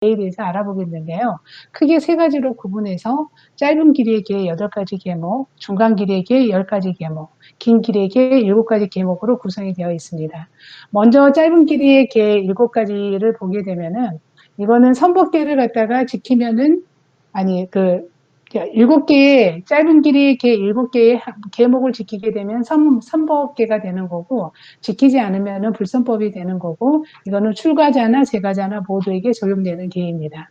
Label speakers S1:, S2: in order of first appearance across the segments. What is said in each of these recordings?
S1: 에 대해서 알아보겠는데요. 크게 세 가지로 구분해서 짧은 길이의 계 8가지 계목, 중간 길이의 계 10가지 계목, 긴 길이의 계 7가지 계목으로 구성이 되어 있습니다. 먼저 짧은 길이의 계 7가지를 보게 되면은 이거는 선법계를 갖다가 지키면은 아니 7개의 짧은 길이의 계 7개의 계목을 지키게 되면 선법계가 되는 거고, 지키지 않으면은 불선법이 되는 거고, 이거는 출가자나 재가자나 모두에게 적용되는 계입니다.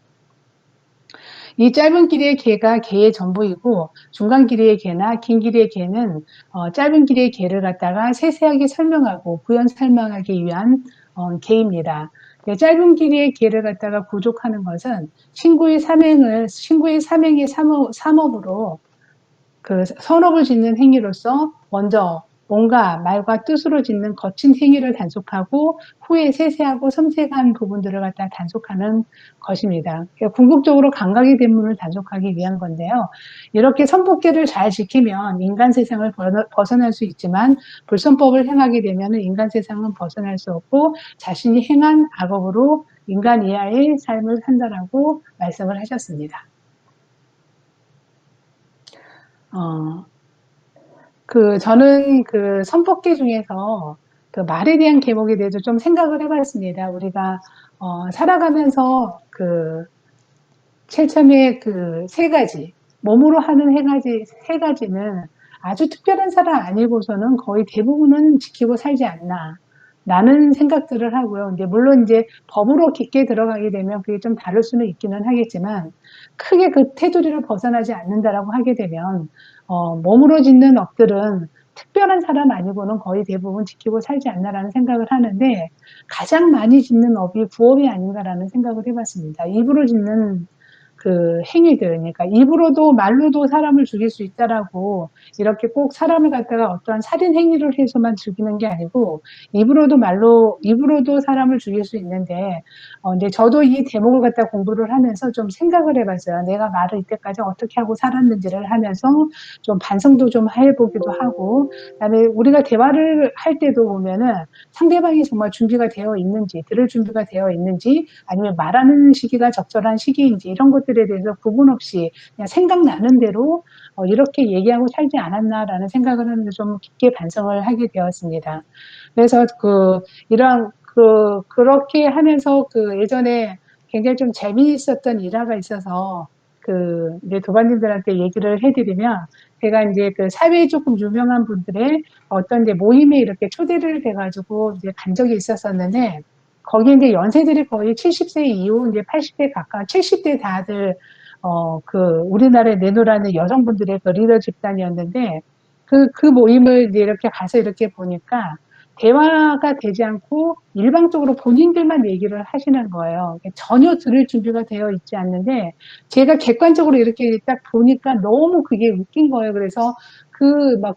S1: 이 짧은 길이의 계가 계의 전부이고, 중간 길이의 계나 긴 길이의 계는 짧은 길이의 계를 갖다가 세세하게 설명하고 부연 설명하기 위한 계입니다. 짧은 길이의 계를 갖다가 부족하는 것은 신구의 삼행의 삼업으로 그 선업을 짓는 행위로서 먼저 뭔가 말과 뜻으로 짓는 거친 행위를 단속하고 후에 세세하고 섬세한 부분들을 갖다 단속하는 것입니다. 궁극적으로 감각의 대문을 단속하기 위한 건데요. 이렇게 선법계를 잘 지키면 인간 세상을 벗어날 수 있지만 불선법을 행하게 되면 인간 세상은 벗어날 수 없고 자신이 행한 악업으로 인간 이하의 삶을 산다라고 말씀을 하셨습니다. 저는 그 선법계 중에서 그 말에 대한 계목에 대해서 좀 생각을 해봤습니다. 우리가, 살아가면서 제일 처음에 그 세 가지, 몸으로 하는 세 가지는 아주 특별한 사람 아니고서는 거의 대부분은 지키고 살지 않나. 라는 생각들을 하고요. 이제 물론 이제 법으로 깊게 들어가게 되면 그게 좀 다를 수는 있기는 하겠지만 크게 그 테두리를 벗어나지 않는다라고 하게 되면 몸으로 짓는 업들은 특별한 사람 아니고는 거의 대부분 지키고 살지 않나라는 생각을 하는데 가장 많이 짓는 업이 부업이 아닌가라는 생각을 해봤습니다. 입으로 짓는 그 행위들, 그러니까 입으로도 말로도 사람을 죽일 수 있다라고 이렇게 꼭 사람을 갖다가 어떠한 살인 행위를 해서만 죽이는 게 아니고 입으로도 사람을 죽일 수 있는데 근데 저도 이 대목을 갖다 공부를 하면서 좀 생각을 해봤어요. 내가 말을 이때까지 어떻게 하고 살았는지를 하면서 좀 반성도 좀 해보기도 하고, 그다음에 우리가 대화를 할 때도 보면은 상대방이 정말 준비가 되어 있는지, 들을 준비가 되어 있는지, 아니면 말하는 시기가 적절한 시기인지 이런 것들에 대해서 구분 없이 그냥 생각나는 대로 이렇게 얘기하고 살지 않았나라는 생각을 하면서 좀 깊게 반성을 하게 되었습니다. 그래서 그렇게 하면서 예전에 굉장히 좀 재미있었던 일화가 있어서 이제 도반님들한테 얘기를 해드리면, 제가 이제 그 사회에 조금 유명한 분들의 어떤 이제 모임에 이렇게 초대를 돼가지고 이제 간 적이 있었었는데, 거기 이제 연세들이 거의 70세 이후 이제 80대 가까운 70대 다들 우리나라에 내노라는 여성분들의 그 리더 집단이었는데, 그 모임을 이제 이렇게 가서 이렇게 보니까 대화가 되지 않고 일방적으로 본인들만 얘기를 하시는 거예요. 전혀 들을 준비가 되어 있지 않는데 제가 객관적으로 이렇게 딱 보니까 너무 그게 웃긴 거예요. 그래서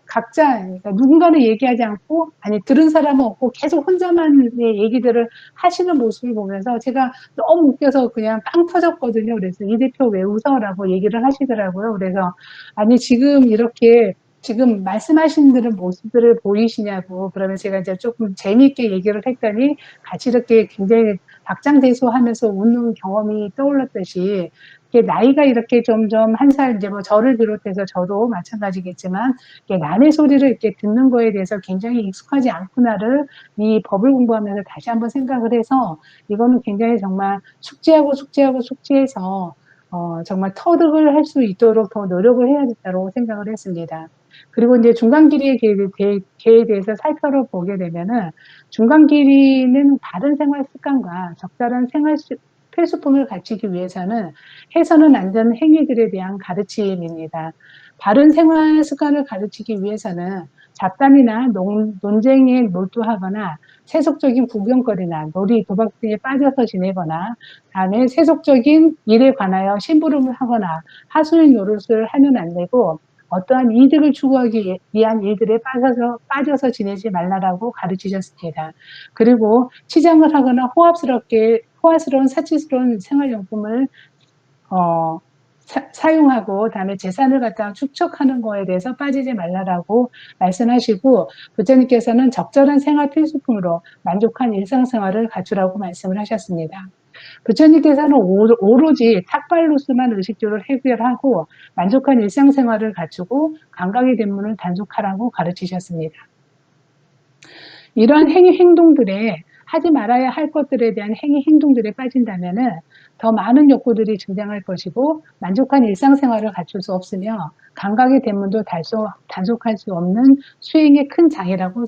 S1: 각자, 그러니까 누군가는 얘기하지 않고, 아니, 들은 사람은 없고 계속 혼자만 얘기들을 하시는 모습을 보면서 제가 너무 웃겨서 그냥 빵 터졌거든요. 그래서 이 대표 왜 웃어라고 얘기를 하시더라고요. 그래서, 아니, 지금 말씀하신 모습들을 보이시냐고. 그러면 제가 이제 조금 재미있게 얘기를 했더니 같이 이렇게 굉장히 박장대소하면서 웃는 경험이 떠올랐듯이, 나이가 이렇게 점점 한 살, 이제 뭐 저를 비롯해서 저도 마찬가지겠지만, 남의 소리를 이렇게 듣는 거에 대해서 굉장히 익숙하지 않구나를 이 법을 공부하면서 다시 한번 생각을 해서, 이거는 굉장히 정말 숙지해서, 정말 터득을 할 수 있도록 더 노력을 해야겠다고 생각을 했습니다. 그리고 이제 중간 길이의 계에 대해서 살펴보게 되면은, 중간 길이는 바른 생활 습관과 적절한 생활 필수품을 갖추기 위해서는 해서는 안 되는 행위들에 대한 가르침입니다. 바른 생활 습관을 가르치기 위해서는 잡담이나 논쟁에 몰두하거나 세속적인 구경거리나 놀이, 도박 등에 빠져서 지내거나, 다음에 세속적인 일에 관하여 심부름을 하거나 하수인 노릇을 하면 안 되고, 어떠한 이득을 추구하기 위한 일들에 빠져서 지내지 말라라고 가르치셨습니다. 그리고 치장을 하거나 호화스러운 사치스러운 생활용품을 사용하고, 다음에 재산을 갖다가 축적하는 거에 대해서 빠지지 말라라고 말씀하시고, 부처님께서는 적절한 생활 필수품으로 만족한 일상생활을 갖추라고 말씀을 하셨습니다. 부처님께서는 오로지 탁발로서만 의식주를 해결하고 만족한 일상생활을 갖추고 감각의 대문을 단속하라고 가르치셨습니다. 이러한 행위 행동들에 하지 말아야 할 것들에 대한 행위 행동들에 빠진다면은 더 많은 욕구들이 등장할 것이고 만족한 일상생활을 갖출 수 없으며 감각의 대문도 단속할 수 없는 수행의 큰 장애라고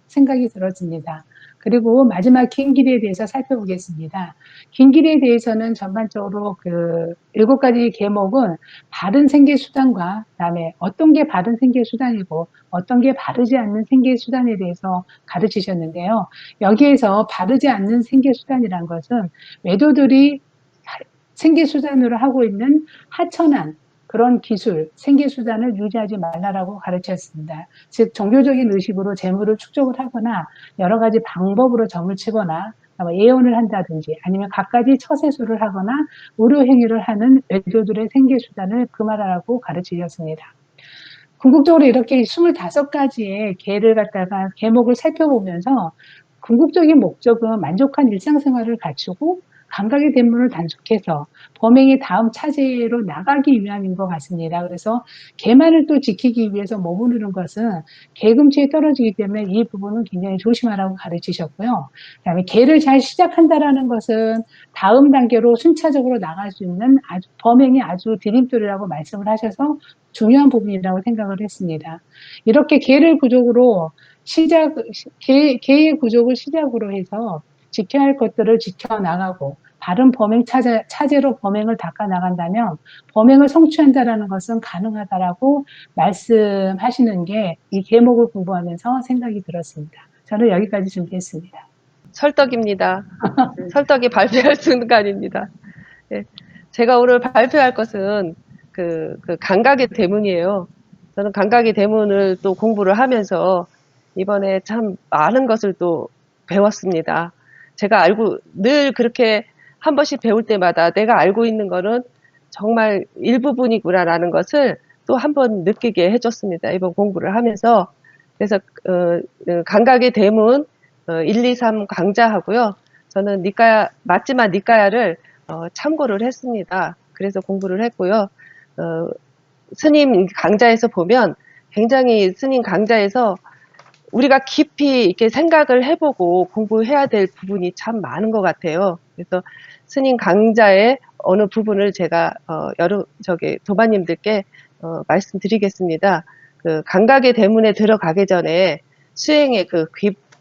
S1: 생각이 들었습니다. 그리고 마지막 긴 길에 대해서 살펴보겠습니다. 긴 길에 대해서는 전반적으로 그 7가지 계목은 바른 생계 수단과 그다음에 어떤 게 바른 생계 수단이고 어떤 게 바르지 않는 생계 수단에 대해서 가르치셨는데요. 여기에서 바르지 않는 생계 수단이란 것은 외도들이 생계 수단으로 하고 있는 하천한 그런 기술, 생계 수단을 유지하지 말라라고 가르쳤습니다. 즉 종교적인 의식으로 재물을 축적을 하거나 여러 가지 방법으로 점을 치거나 예언을 한다든지 아니면 갖가지 처세술을 하거나 의료 행위를 하는 외도들의 생계 수단을 금하라고 가르치셨습니다. 궁극적으로 이렇게 25가지의 계를 갖다가 계목을 살펴보면서 궁극적인 목적은 만족한 일상생활을 갖추고 감각의 대문을 단속해서 범행의 다음 차제로 나가기 위함인 것 같습니다. 그래서 계만을 또 지키기 위해서 머무르는 것은 계금치에 떨어지기 때문에 이 부분은 굉장히 조심하라고 가르치셨고요. 그다음에 계를 잘 시작한다라는 것은 다음 단계로 순차적으로 나갈 수 있는 범행이 아주 디딤돌이라고 말씀을 하셔서 중요한 부분이라고 생각을 했습니다. 이렇게 계를 구족으로 계의 구족을 시작으로 해서 지켜야 할 것들을 지켜나가고 바른 범행 차제로 범행을 닦아나간다면 범행을 성취한다라는 것은 가능하다라고 말씀하시는 게 이 계목을 공부하면서 생각이 들었습니다. 저는 여기까지 준비했습니다.
S2: 설떡입니다. 설떡이 발표할 순간입니다. 네. 제가 오늘 발표할 것은 그 감각의 대문이에요. 저는 감각의 대문을 또 공부를 하면서 이번에 참 많은 것을 또 배웠습니다. 제가 늘 그렇게 한 번씩 배울 때마다 내가 알고 있는 거는 정말 일부분이구나라는 것을 또 한 번 느끼게 해줬습니다. 이번 공부를 하면서. 그래서 감각의 대문 1, 2, 3 강좌하고요. 저는 맞지만 니까야를 참고를 했습니다. 그래서 공부를 했고요. 스님 강좌에서 보면 굉장히 스님 강좌에서 우리가 깊이 이렇게 생각을 해보고 공부해야 될 부분이 참 많은 것 같아요. 그래서 스님 강좌의 어느 부분을 제가 도마님들께 말씀드리겠습니다. 그 감각의 대문에 들어가기 전에 수행의 그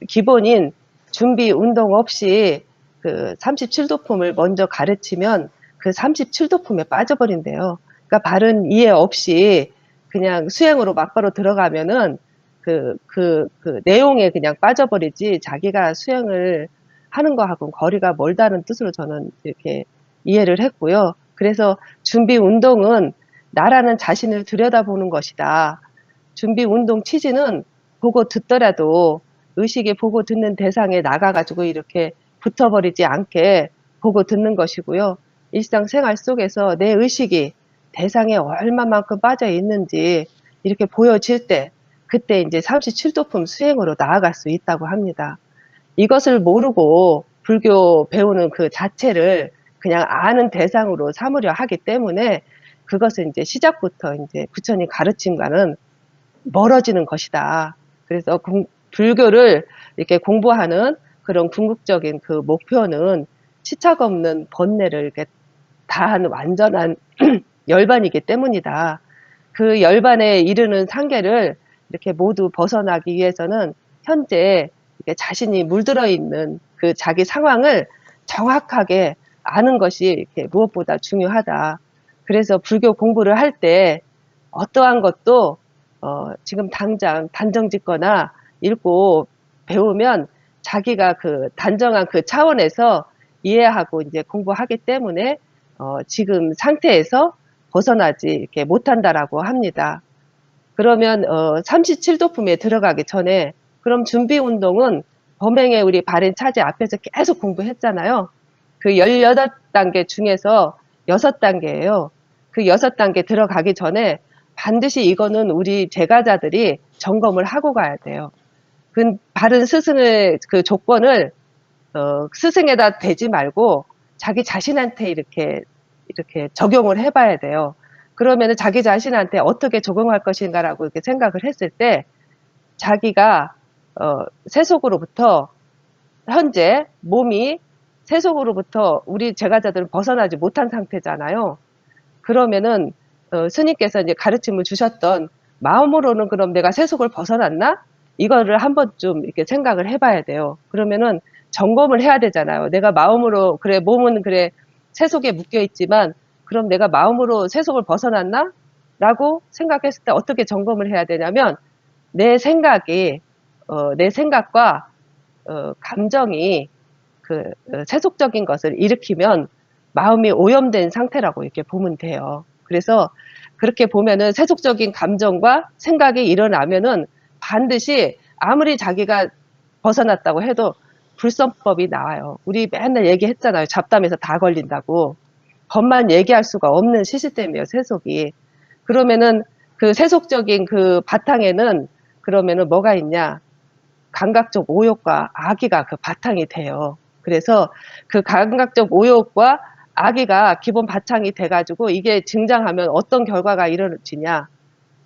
S2: 기본인 준비 운동 없이 그 37도품을 먼저 가르치면 그 37도품에 빠져버린대요. 그러니까 바른 이해 없이 그냥 수행으로 막바로 들어가면은 그 내용에 그냥 빠져버리지 자기가 수행을 하는 거하고는 거리가 멀다는 뜻으로 저는 이렇게 이해를 했고요. 그래서 준비 운동은 나라는 자신을 들여다보는 것이다. 준비 운동 취지는 보고 듣더라도 의식에 보고 듣는 대상에 나가가지고 이렇게 붙어버리지 않게 보고 듣는 것이고요. 일상생활 속에서 내 의식이 대상에 얼마만큼 빠져 있는지 이렇게 보여질 때 그때 이제 37도품 수행으로 나아갈 수 있다고 합니다. 이것을 모르고 불교 배우는 그 자체를 그냥 아는 대상으로 삼으려 하기 때문에 그것은 이제 시작부터 이제 부처님 가르침과는 멀어지는 것이다. 그래서 불교를 이렇게 공부하는 그런 궁극적인 그 목표는 치착 없는 번뇌를 이렇게 다한 완전한 열반이기 때문이다. 그 열반에 이르는 상계를 이렇게 모두 벗어나기 위해서는 현재 자신이 물들어 있는 그 자기 상황을 정확하게 아는 것이 이렇게 무엇보다 중요하다. 그래서 불교 공부를 할 때 어떠한 것도 지금 당장 단정 짓거나 읽고 배우면 자기가 그 단정한 그 차원에서 이해하고 이제 공부하기 때문에 지금 상태에서 벗어나지 이렇게 못한다라고 합니다. 그러면 37도품에 들어가기 전에 그럼 준비 운동은 범행의 우리 발인 차제 앞에서 계속 공부했잖아요. 그 18단계 중에서 6단계예요. 그 6단계 들어가기 전에 반드시 이거는 우리 제가자들이 점검을 하고 가야 돼요. 그 바른 스승의 그 조건을 스승에다 대지 말고 자기 자신한테 이렇게 적용을 해봐야 돼요. 그러면은 자기 자신한테 어떻게 적용할 것인가라고 이렇게 생각을 했을 때 자기가 세속으로부터 현재 몸이 세속으로부터 우리 제가자들은 벗어나지 못한 상태잖아요. 그러면은 스님께서 이제 가르침을 주셨던 마음으로는 그럼 내가 세속을 벗어났나? 이거를 한번 좀 이렇게 생각을 해봐야 돼요. 그러면은 점검을 해야 되잖아요. 내가 마음으로 그래 몸은 그래 세속에 묶여 있지만 그럼 내가 마음으로 세속을 벗어났나? 라고 생각했을 때 어떻게 점검을 해야 되냐면 내 생각이 내 생각과 감정이 세속적인 것을 일으키면 마음이 오염된 상태라고 이렇게 보면 돼요. 그래서 그렇게 보면은 세속적인 감정과 생각이 일어나면은 반드시 아무리 자기가 벗어났다고 해도 불선법이 나와요. 우리 맨날 얘기했잖아요. 잡담에서 다 걸린다고. 법만 얘기할 수가 없는 시스템이에요, 세속이. 그러면은 그 세속적인 그 바탕에는 그러면은 뭐가 있냐? 감각적 오욕과 악의가 그 바탕이 돼요. 그래서 그 감각적 오욕과 악의가 기본 바탕이 돼가지고 이게 증장하면 어떤 결과가 이루어지냐.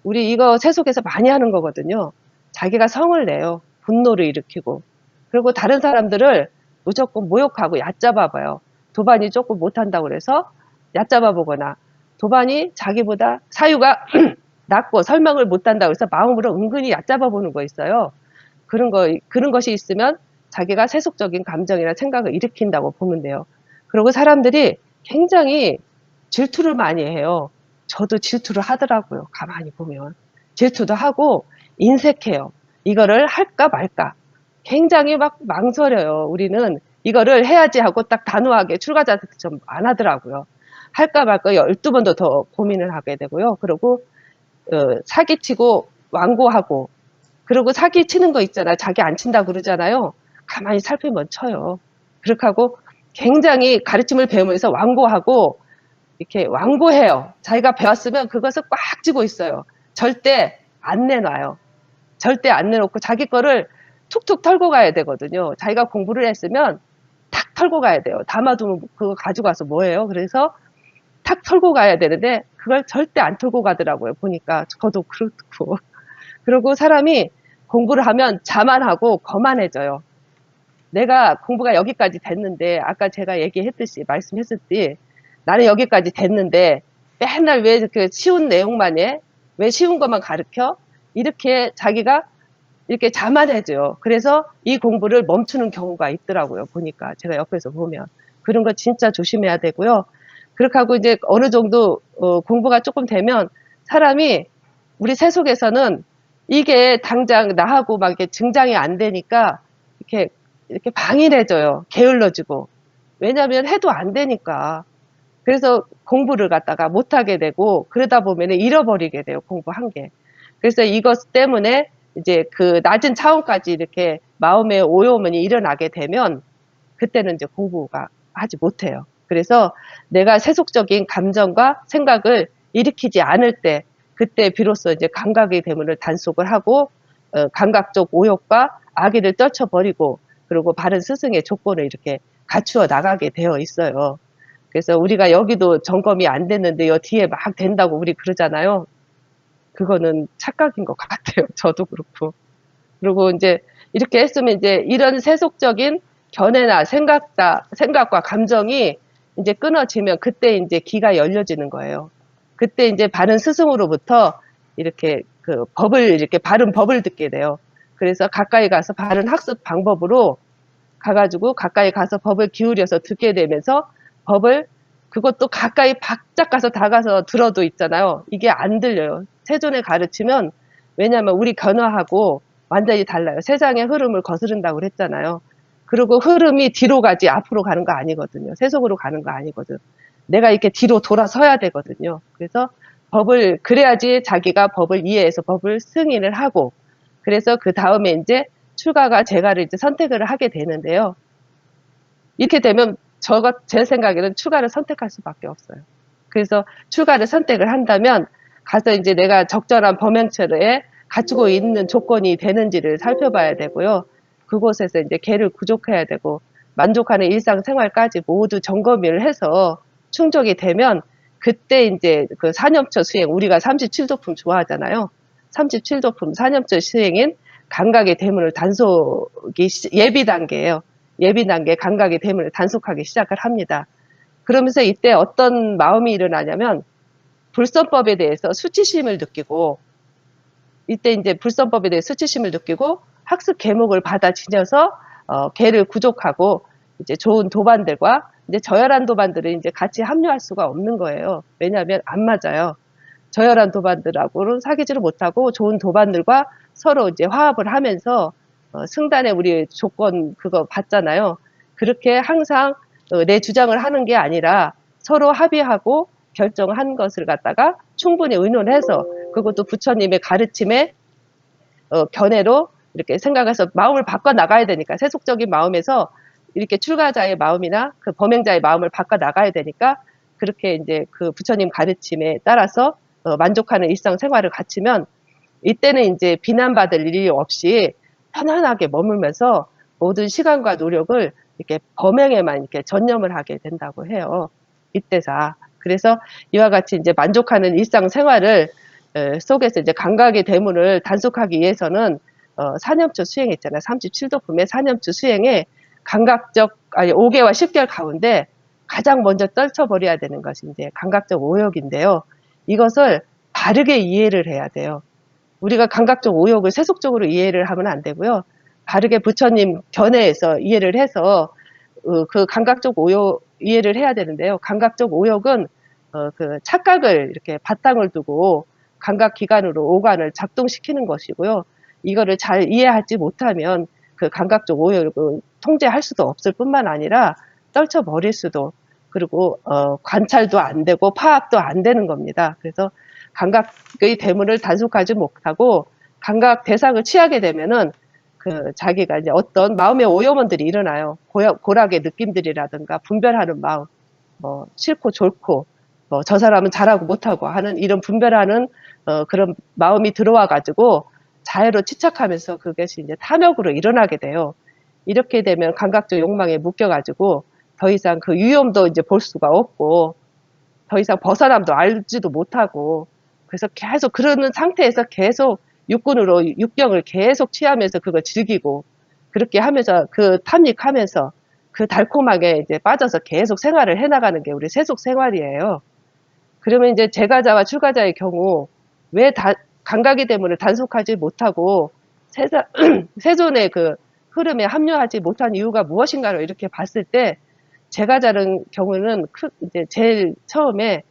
S2: 우리 이거 세속에서 많이 하는 거거든요. 자기가 성을 내요. 분노를 일으키고. 그리고 다른 사람들을 무조건 모욕하고 얕잡아봐요. 도반이 조금 못한다고 그래서 얕잡아보거나 도반이 자기보다 사유가 낮고 설명을 못한다고 해서 마음으로 은근히 얕잡아보는 거 있어요. 그런 것이 있으면 자기가 세속적인 감정이나 생각을 일으킨다고 보면 돼요. 그리고 사람들이 굉장히 질투를 많이 해요. 저도 질투를 하더라고요. 가만히 보면. 질투도 하고 인색해요. 이거를 할까 말까. 굉장히 막 망설여요. 우리는 이거를 해야지 하고 딱 단호하게 출가자한테 좀 안 하더라고요. 할까 말까 12번도 더 고민을 하게 되고요. 그리고 사기치고 완고하고 그리고 사기 치는 거 있잖아요. 자기 안 친다 그러잖아요. 가만히 살피면 쳐요. 그렇게 하고 굉장히 가르침을 배우면서 완고하고 이렇게 완고해요. 자기가 배웠으면 그것을 꽉 쥐고 있어요. 절대 안 내놔요. 절대 안 내놓고 자기 거를 툭툭 털고 가야 되거든요. 자기가 공부를 했으면 탁 털고 가야 돼요. 담아두면 그거 가지고 와서 뭐예요? 그래서 탁 털고 가야 되는데 그걸 절대 안 털고 가더라고요. 보니까 저도 그렇고. 그리고 사람이 공부를 하면 자만하고 거만해져요. 내가 공부가 여기까지 됐는데 아까 제가 얘기했듯이 말씀했었지 나는 여기까지 됐는데 맨날 왜 그 쉬운 내용만 해? 왜 쉬운 것만 가르쳐? 이렇게 자기가 이렇게 자만해져요. 그래서 이 공부를 멈추는 경우가 있더라고요. 보니까 제가 옆에서 보면 그런 거 진짜 조심해야 되고요. 그렇게 하고 이제 어느 정도 공부가 조금 되면 사람이 우리 세속에서는 이게 당장 나하고 막 이렇게 증장이 안 되니까 이렇게 방일해져요. 게을러지고. 왜냐하면 해도 안 되니까. 그래서 공부를 갖다가 못하게 되고 그러다 보면 잃어버리게 돼요. 공부한 게. 그래서 이것 때문에 이제 그 낮은 차원까지 이렇게 마음의 오염이 일어나게 되면 그때는 이제 공부가 하지 못해요. 그래서 내가 세속적인 감정과 생각을 일으키지 않을 때 그때 비로소 이제 감각의 대문을 단속을 하고 감각적 오욕과 악의를 떨쳐버리고 그리고 바른 스승의 조건을 이렇게 갖추어 나가게 되어 있어요. 그래서 우리가 여기도 점검이 안 됐는데 요 뒤에 막 된다고 우리 그러잖아요. 그거는 착각인 것 같아요. 저도 그렇고. 그리고 이제 이렇게 했으면 이제 이런 세속적인 견해나 생각과 감정이 이제 끊어지면 그때 이제 기가 열려지는 거예요. 그때 이제 바른 스승으로부터 이렇게 그 법을 이렇게 바른 법을 듣게 돼요. 그래서 가까이 가서 바른 학습 방법으로 가가지고 가까이 가서 법을 기울여서 듣게 되면서 법을 그것도 가까이 바짝 가서 다가서 들어도 있잖아요. 이게 안 들려요. 세존에 가르치면 왜냐하면 우리 견화하고 완전히 달라요. 세상의 흐름을 거스른다고 그랬잖아요. 그리고 흐름이 뒤로 가지 앞으로 가는 거 아니거든요. 세속으로 가는 거 아니거든. 내가 이렇게 뒤로 돌아서야 되거든요. 그래서 법을 그래야지 자기가 법을 이해해서 법을 승인을 하고 그래서 그 다음에 이제 출가가 제가를 이제 선택을 하게 되는데요. 이렇게 되면 제 생각에는 출가를 선택할 수밖에 없어요. 그래서 출가를 선택을 한다면 가서 이제 내가 적절한 범행처에 갖추고 있는 조건이 되는지를 살펴봐야 되고요. 그곳에서 이제 개를 구족해야 되고 만족하는 일상생활까지 모두 점검을 해서 충족이 되면 그때 이제 그 4념처 수행, 우리가 37도품 좋아하잖아요. 37도품 4념처 수행인 감각의 대문을 단속이 예비 단계예요. 예비 단계 감각의 대문을 단속하기 시작을 합니다. 그러면서 이때 어떤 마음이 일어나냐면 불선법에 대해서 수치심을 느끼고, 이때 이제 불선법에 대해 수치심을 느끼고 학습 계목을 받아들여서 걔를 구족하고 이제 좋은 도반들과 이제 저열한 도반들은 이제 같이 합류할 수가 없는 거예요. 왜냐하면 안 맞아요. 저열한 도반들하고는 사귀지를 못하고 좋은 도반들과 서로 이제 화합을 하면서 승단의 우리 조건 그거 받잖아요. 그렇게 항상 내 주장을 하는 게 아니라 서로 합의하고 결정한 것을 갖다가 충분히 의논해서 그것도 부처님의 가르침에 견해로 이렇게 생각해서 마음을 바꿔 나가야 되니까, 세속적인 마음에서 이렇게 출가자의 마음이나 그 범행자의 마음을 바꿔 나가야 되니까 그렇게 이제 그 부처님 가르침에 따라서 만족하는 일상생활을 갖추면 이때는 이제 비난받을 일이 없이 편안하게 머물면서 모든 시간과 노력을 이렇게 범행에만 이렇게 전념을 하게 된다고 해요. 이때사. 그래서 이와 같이 이제 만족하는 일상생활을 속에서 이제 감각의 대문을 단속하기 위해서는 4념처 수행 있잖아요. 37도품의 4념처 수행에 감각적, 아니 5개와 10개월 가운데 가장 먼저 떨쳐버려야 되는 것이 이제 감각적 오욕인데요. 이것을 바르게 이해를 해야 돼요. 우리가 감각적 오욕을 세속적으로 이해를 하면 안 되고요. 바르게 부처님 견해에서 이해를 해서 그 감각적 오욕 이해를 해야 되는데요. 감각적 오욕은 그 착각을 이렇게 바탕을 두고 감각 기관으로 오관을 작동시키는 것이고요. 이거를 잘 이해하지 못하면 그 감각적 오욕을 통제할 수도 없을 뿐만 아니라 떨쳐버릴 수도, 그리고 관찰도 안 되고 파악도 안 되는 겁니다. 그래서 감각의 대문을 단속하지 못하고 감각 대상을 취하게 되면은 그 자기가 이제 어떤 마음의 오염원들이 일어나요. 고락의 느낌들이라든가 분별하는 마음, 뭐 싫고 좋고, 뭐 저 사람은 잘하고 못하고 하는 이런 분별하는 그런 마음이 들어와 가지고 자해로 집착하면서 그것이 이제 탐욕으로 일어나게 돼요. 이렇게 되면 감각적 욕망에 묶여 가지고 더 이상 그 위험도 이제 볼 수가 없고 더 이상 벗어남도 알지도 못하고, 그래서 계속 그러는 상태에서 계속 육군으로 육경을 계속 취하면서 그걸 즐기고 그렇게 하면서 그 탐닉하면서 그 달콤하게 이제 빠져서 계속 생활을 해나가는 게 우리 세속 생활이에요. 그러면 이제 제가자와 출가자의 경우 왜 감각의 대문을 단속하지 못하고 세존의 그 흐름에 합류하지 못한 이유가 무엇인가를 이렇게 봤을 때 제가자는 경우는 이제 제일 처음에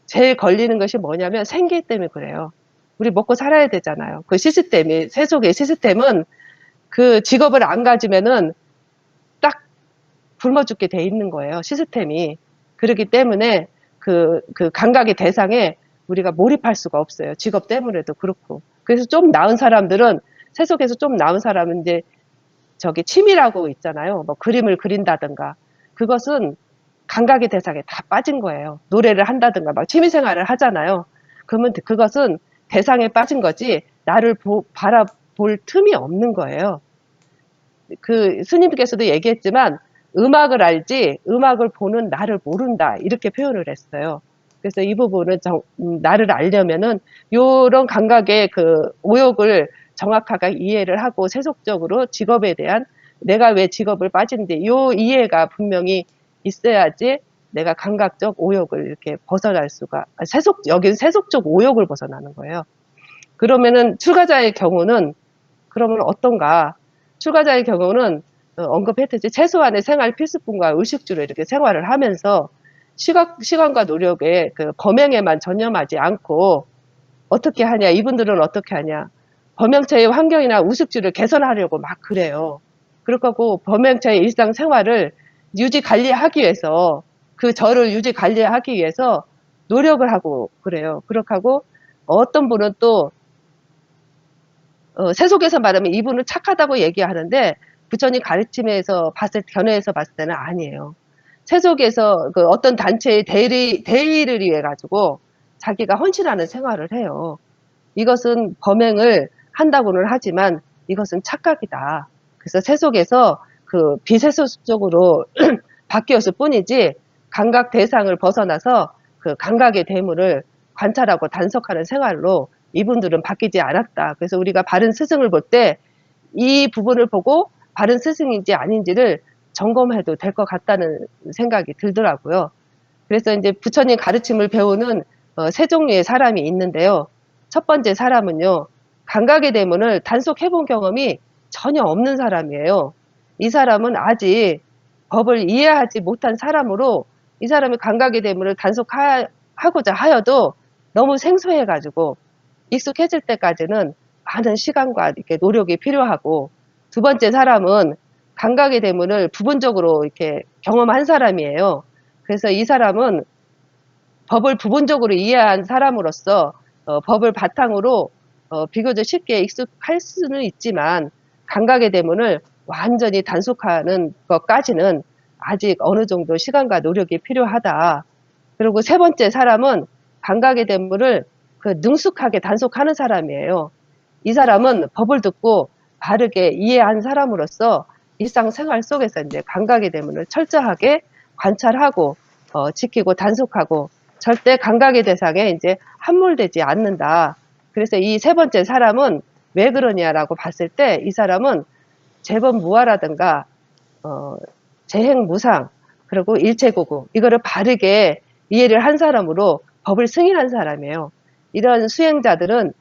S2: 제일 걸리는 것이 뭐냐면 생계 때문에 그래요. 우리 먹고 살아야 되잖아요. 그 시스템이, 세속의 시스템은 그 직업을 안 가지면은 딱 굶어 죽게 돼 있는 거예요. 시스템이. 그렇기 때문에 그 감각의 대상에 우리가 몰입할 수가 없어요. 직업 때문에도 그렇고. 그래서 좀 나은 사람들은, 세속에서 좀 나은 사람은 이제 저기 취미라고 있잖아요. 뭐 그림을 그린다든가. 그것은 감각의 대상에 다 빠진 거예요. 노래를 한다든가 막 취미생활을 하잖아요. 그러면 그것은 대상에 빠진 거지 나를 바라볼 틈이 없는 거예요. 그 스님께서도 얘기했지만 음악을 알지 음악을 보는 나를 모른다 이렇게 표현을 했어요. 그래서 이 부분은 나를 알려면은 요런 감각의 그 오욕을 정확하게 이해를 하고 세속적으로 직업에 대한 내가 왜 직업을 빠진데 요 이해가 분명히 있어야지 내가 감각적 오욕을 이렇게 벗어날 수가, 여기는 세속적 오욕을 벗어나는 거예요. 그러면은 출가자의 경우는 그러면 어떤가? 출가자의 경우는 언급했듯이 최소한의 생활 필수품과 의식주로 이렇게 생활을 하면서 시간과 노력에 그 범행에만 전념하지 않고 어떻게 하냐? 이분들은 어떻게 하냐? 범행체의 환경이나 의식주를 개선하려고 막 그래요. 그렇고 범행체의 일상생활을 유지 관리하기 위해서 그 저를 유지 관리하기 위해서 노력을 하고 그래요. 그렇게 하고 어떤 분은 또 세속에서 말하면 이분은 착하다고 얘기하는데 부처님 가르침에서 견해에서 봤을 때는 아니에요. 세속에서 그 어떤 단체의 대의를 위해 가지고 자기가 헌신하는 생활을 해요. 이것은 범행을 한다고는 하지만 이것은 착각이다. 그래서 세속에서 그 비세수 쪽으로 바뀌었을 뿐이지 감각 대상을 벗어나서 그 감각의 대물을 관찰하고 단속하는 생활로 이분들은 바뀌지 않았다. 그래서 우리가 바른 스승을 볼 때 이 부분을 보고 바른 스승인지 아닌지를 점검해도 될 것 같다는 생각이 들더라고요. 그래서 이제 부처님 가르침을 배우는 세 종류의 사람이 있는데요. 첫 번째 사람은요, 감각의 대문을 단속해본 경험이 전혀 없는 사람이에요. 이 사람은 아직 법을 이해하지 못한 사람으로 이 사람이 감각의 대문을 단속하고자 하여도 너무 생소해가지고 익숙해질 때까지는 많은 시간과 이렇게 노력이 필요하고, 두 번째 사람은 감각의 대문을 부분적으로 이렇게 경험한 사람이에요. 그래서 이 사람은 법을 부분적으로 이해한 사람으로서 법을 바탕으로 비교적 쉽게 익숙할 수는 있지만 감각의 대문을 완전히 단속하는 것까지는 아직 어느 정도 시간과 노력이 필요하다. 그리고 세 번째 사람은 감각의 대문을 그 능숙하게 단속하는 사람이에요. 이 사람은 법을 듣고 바르게 이해한 사람으로서 일상생활 속에서 이제 감각의 대문을 철저하게 관찰하고 지키고 단속하고 절대 감각의 대상에 이제 함몰되지 않는다. 그래서 이 세 번째 사람은 왜 그러냐라고 봤을 때 이 사람은 재범무화라든가 재행무상 그리고 일체고구 이거를 바르게 이해를 한 사람으로 법을 승인한 사람이에요. 이런 수행자들은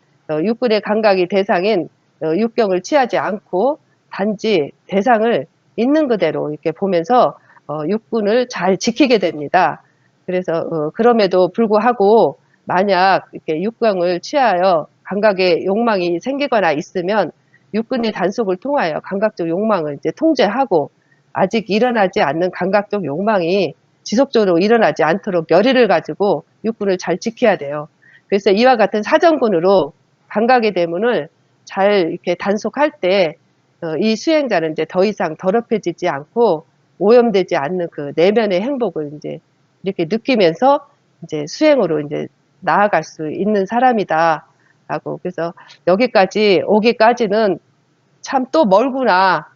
S2: 육군의 감각이 대상인 육경을 취하지 않고 단지 대상을 있는 그대로 이렇게 보면서 육군을 잘 지키게 됩니다. 그래서 그럼에도 불구하고 만약 이렇게 육경을 취하여 감각의 욕망이 생기거나 있으면 육군의 단속을 통하여 감각적 욕망을 이제 통제하고 아직 일어나지 않는 감각적 욕망이 지속적으로 일어나지 않도록 열의를 가지고 육군을 잘 지켜야 돼요. 그래서 이와 같은 사정군으로 감각의 대문을 잘 이렇게 단속할 때 이 수행자는 이제 더 이상 더럽혀지지 않고 오염되지 않는 그 내면의 행복을 이제 이렇게 느끼면서 이제 수행으로 이제 나아갈 수 있는 사람이다. 라고. 그래서 여기까지 오기까지는 참 또 멀구나.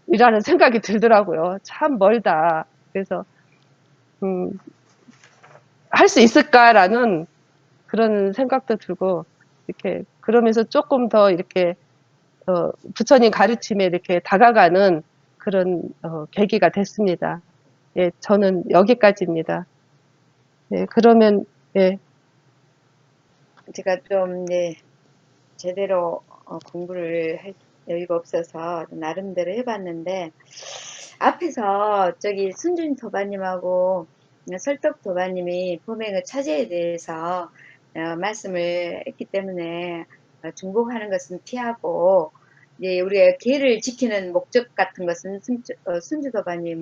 S2: 이라는 생각이 들더라고요. 참 멀다. 그래서, 할 수 있을까라는 그런 생각도 들고, 이렇게, 그러면서 조금 더 이렇게, 부처님 가르침에 이렇게 다가가는 그런, 계기가 됐습니다. 예, 저는 여기까지입니다. 예, 그러면, 예,
S3: 제가 좀, 네, 제대로 공부를 할 여유가 없어서 나름대로 해봤는데, 앞에서 저기 순준 도바님하고 설덕 도바님이 범행의 차제에 대해서 말씀을 했기 때문에 중복하는 것은 피하고, 이제 우리가 계를 지키는 목적 같은 것은 순주 도바님이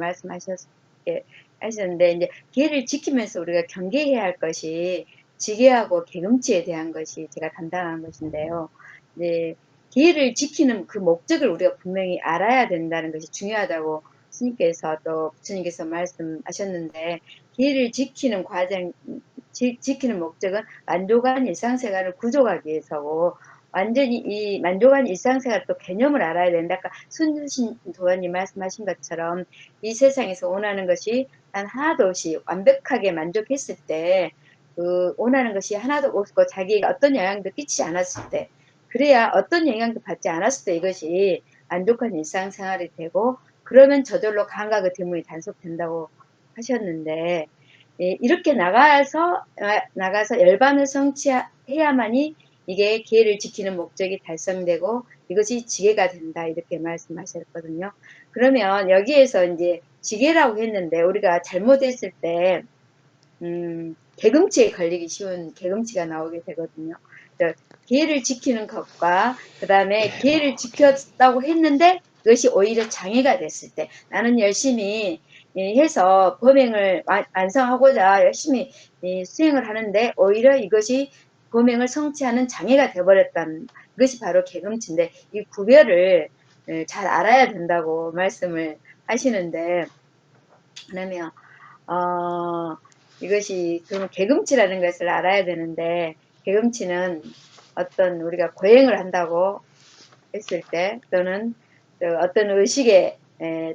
S3: 하셨는데, 이제 계를 지키면서 우리가 경계해야 할 것이 지계하고 계금치에 대한 것이 제가 담당한 것인데요. 이제 계를 지키는 그 목적을 우리가 분명히 알아야 된다는 것이 중요하다고 스님께서 또 부처님께서 말씀하셨는데, 계를 지키는 지키는 목적은 만족한 일상생활을 구족하기 위해서고, 완전히 이 만족한 일상생활 또 개념을 알아야 된다. 아까 순주신 도원님 말씀하신 것처럼 이 세상에서 원하는 것이 단 하나도 없이 완벽하게 만족했을 때, 그 원하는 것이 하나도 없고 자기가 어떤 영향도 끼치지 않았을 때, 그래야 어떤 영향도 받지 않았을 때 이것이 만족한 일상생활이 되고, 그러면 저절로 감각의 대문이 단속된다고 하셨는데, 예, 이렇게 나가서 열반을 성취해야만이 이게 기회를 지키는 목적이 달성되고 이것이 지혜가 된다, 이렇게 말씀하셨거든요. 그러면 여기에서 이제 지혜라고 했는데 우리가 잘못했을 때 개금치에 걸리기 쉬운 개금치가 나오게 되거든요. 기회를 지키는 것과 그 다음에 기회를 지켰다고 했는데 그것이 오히려 장애가 됐을 때, 나는 열심히 해서 범행을 완성하고자 열심히 수행을 하는데 오히려 이것이 범행을 성취하는 장애가 되어버렸다는 것이 바로 개금치인데, 이 구별을 잘 알아야 된다고 말씀을 하시는데, 그러면 이것이 그러면 개금치라는 것을 알아야 되는데, 개금치는 어떤 우리가 고행을 한다고 했을 때 또는 어떤 의식에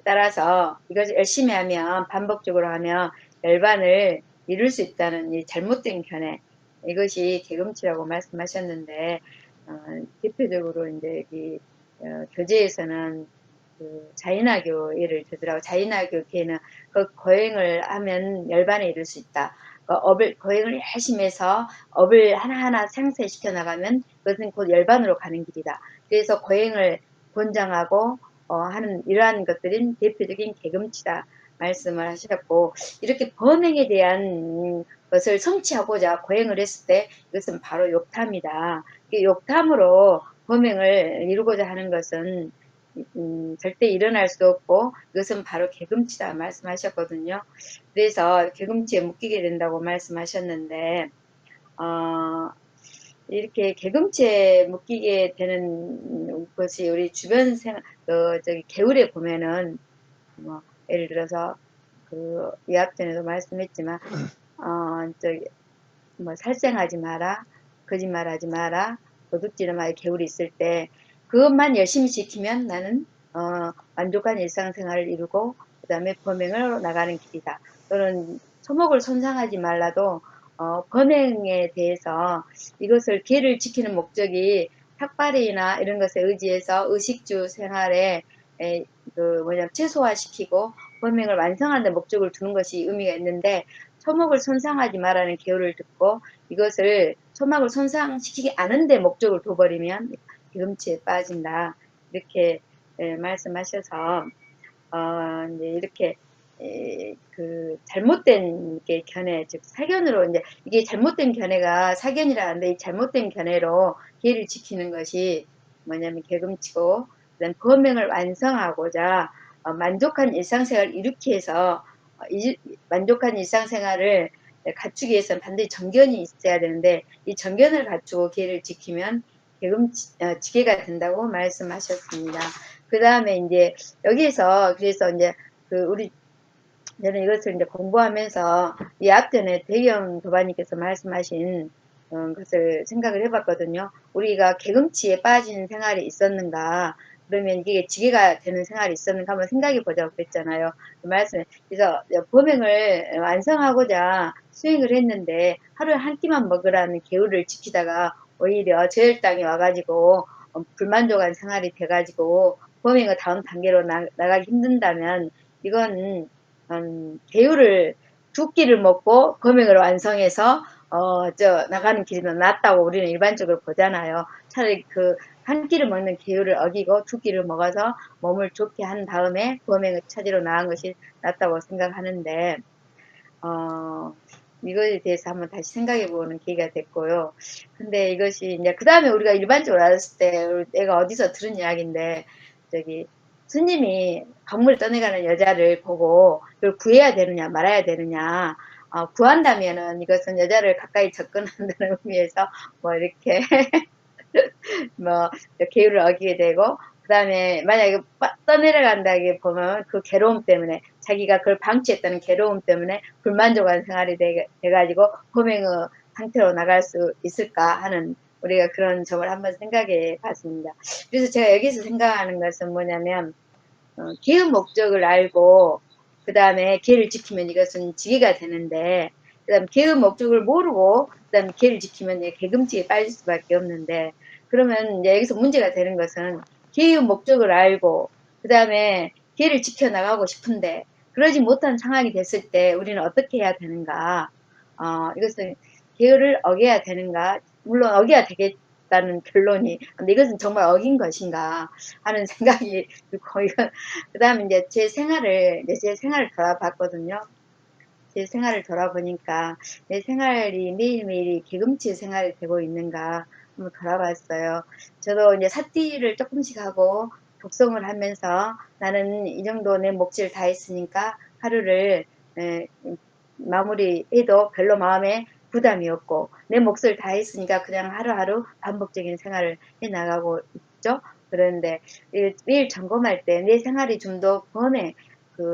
S3: 따라서 이것을 열심히 하면, 반복적으로 하면 열반을 이룰 수 있다는 이 잘못된 견해, 이것이 개금치라고 말씀하셨는데, 대표적으로 이제 이 교재에서는 그 자인하교 예를 들더라고. 자인하교계는 그 거행을 하면 열반에 이를 수 있다. 거행을 열심히 해서 업을 하나하나 상쇄시켜 나가면 그것은 곧 열반으로 가는 길이다. 그래서 거행을 권장하고 하는 이러한 것들인 대표적인 개금치다 말씀을 하셨고, 이렇게 범행에 대한 것을 성취하고자 거행을 했을 때 이것은 바로 욕탐이다. 욕탐으로 범행을 이루고자 하는 것은 절대 일어날 수 없고 이것은 바로 개금치다 말씀하셨거든요. 그래서 개금치에 묶이게 된다고 말씀하셨는데, 이렇게 개금치에 묶이게 되는 것이 우리 주변 저기 개울에 보면은 뭐 예를 들어서 그 이합전에도 말씀했지만 저기 뭐 살생하지 마라, 거짓말하지 마라, 도둑질하지 마라, 개울이 있을 때 그것만 열심히 지키면 나는 만족한 일상생활을 이루고 그 다음에 범행을 나가는 길이다. 또는 소목을 손상하지 말라도 범행에 대해서 이것을 기회를 지키는 목적이 삭발이나 이런 것에 의지해서 의식주 생활에 최소화시키고 범행을 완성하는 데 목적을 두는 것이 의미가 있는데, 소목을 손상하지 말라는 계율을 듣고 이것을 소목을 손상시키지 않은데 목적을 둬버리면 개금치에 빠진다. 이렇게 말씀하셔서 이제 이렇게 그 잘못된 게 견해, 즉 사견으로 이제 이게 잘못된 견해가 사견이라는데, 이 잘못된 견해로 기회를 지키는 것이 뭐냐면 개금치고, 그다음 범행을 완성하고자 만족한 일상생활을 이루기 위해서 만족한 일상생활을 갖추기 위해서는 반드시 정견이 있어야 되는데, 이 정견을 갖추고 기회를 지키면 지게가 된다고 말씀하셨습니다. 그 다음에 이제 여기에서 그래서 이제 저는 이것을 이제 공부하면서 이 앞전에 대경 도반님께서 말씀하신 것을 생각을 해봤거든요. 우리가 개금치에 빠진 생활이 있었는가, 그러면 이게 지게가 되는 생활이 있었는가 한번 생각해 보자고 그랬잖아요. 그 말씀에. 그래서 범행을 완성하고자 수행을 했는데 하루에 한 끼만 먹으라는 계율을 지키다가 오히려 저혈당이 와가지고 불만족한 생활이 돼가지고 범행을 다음 단계로 나가기 힘든다면, 이건 계율을 두 끼를 먹고 범행을 완성해서 나가는 길이 더 낫다고 우리는 일반적으로 보잖아요. 차라리 그 한 끼를 먹는 계율을 어기고 두 끼를 먹어서 몸을 좋게 한 다음에 범행을 찾으러 나간 것이 낫다고 생각하는데, 이거에 대해서 한번 다시 생각해 보는 계기가 됐고요. 근데 이것이 이제 그 다음에 우리가 일반적으로 알았을 때, 내가 어디서 들은 이야기인데, 스님이 강물에 떠내가는 여자를 보고 이걸 구해야 되느냐 말아야 되느냐, 구한다면은 이것은 여자를 가까이 접근한다는 의미에서 뭐 이렇게 뭐 계율을 어기게 되고, 그 다음에 만약에 떠내려간다게 보면 그 괴로움 때문에, 자기가 그걸 방치했다는 괴로움 때문에 불만족한 생활이 돼가지고 범행의 상태로 나갈 수 있을까 하는, 우리가 그런 점을 한번 생각해 봤습니다. 그래서 제가 여기서 생각하는 것은 뭐냐면, 기의 목적을 알고 그 다음에 기회를 지키면 이것은 지게가 되는데, 그 다음 기의 목적을 모르고 그 다음 기회를 지키면 개금치에 빠질 수밖에 없는데, 그러면 이제 여기서 문제가 되는 것은 기의 목적을 알고 그 다음에 기회를 지켜나가고 싶은데 그러지 못한 상황이 됐을 때 우리는 어떻게 해야 되는가, 이것은 기회를 어겨야 되는가, 물론 어겨야 되겠다는 결론이, 근데 이것은 정말 어긴 것인가 하는 생각이 들고, 이건 그 다음에 이제 제 생활을 돌아봤거든요. 제 생활을 돌아보니까 내 생활이 매일매일이 개금치 생활이 되고 있는가 한번 돌아봤어요. 저도 이제 삿띠를 조금씩 하고 독성을 하면서 나는 이 정도 내 몫을 다 했으니까 하루를 마무리해도 별로 마음에 부담이 없고, 내 몫을 다 했으니까 그냥 하루하루 반복적인 생활을 해 나가고 있죠. 그런데 매일 점검할 때 내 생활이 좀 더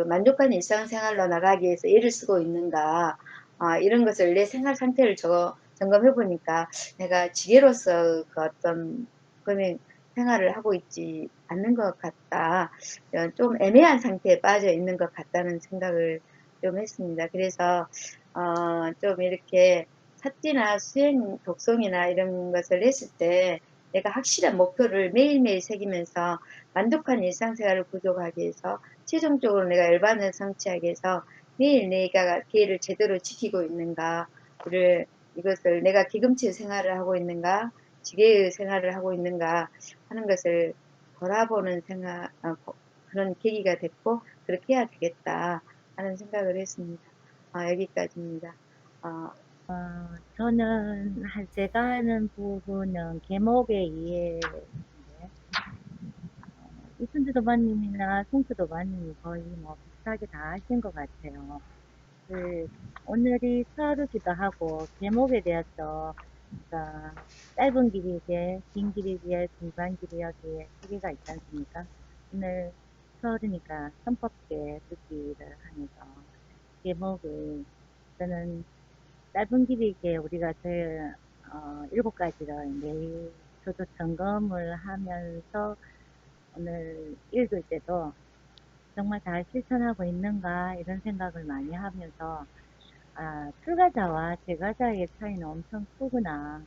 S3: 만족한 일상생활로 나가기 위해서 애를 쓰고 있는가, 이런 것을 내 생활 상태를 점검해 보니까 내가 지게로서 그 어떤 생활을 하고 있지 않는 것 같다. 좀 애매한 상태에 빠져 있는 것 같다는 생각을 좀 했습니다. 그래서 좀 이렇게 삭제나 수행 독송이나 이런 것을 했을 때 내가 확실한 목표를 매일매일 새기면서 만족한 일상생활을 구족하기 위해서 최종적으로 내가 열반을 성취하기 위해서 매일 내가 기회를 제대로 지키고 있는가를 이것을 내가 기금치 생활을 하고 있는가 지게의 생활을 하고 있는가 하는 것을 돌아보는 그런 계기가 됐고 그렇게 해야 되겠다 하는 생각을 했습니다. 여기까지입니다. 어,
S4: 저는 제가 하는 부분은 계목의 이해인데 이순주 도마님이나 송수 도마님이 거의 뭐 비슷하게 다 하신 것 같아요. 그 오늘이 서루기도 하고 계목에 대해서 그러니까 짧은 길이에 긴 길이에 중간 길이에 두 개가 있지 않습니까? 오늘 서울이니까 선법계 듣기를 하면서 계목을 저는 짧은 길이게 우리가 그 7가지를 매일 저도 점검을 하면서 오늘 읽을 때도 정말 잘 실천하고 있는가 이런 생각을 많이 하면서 출가자와 제가자의 차이는 엄청 크구나.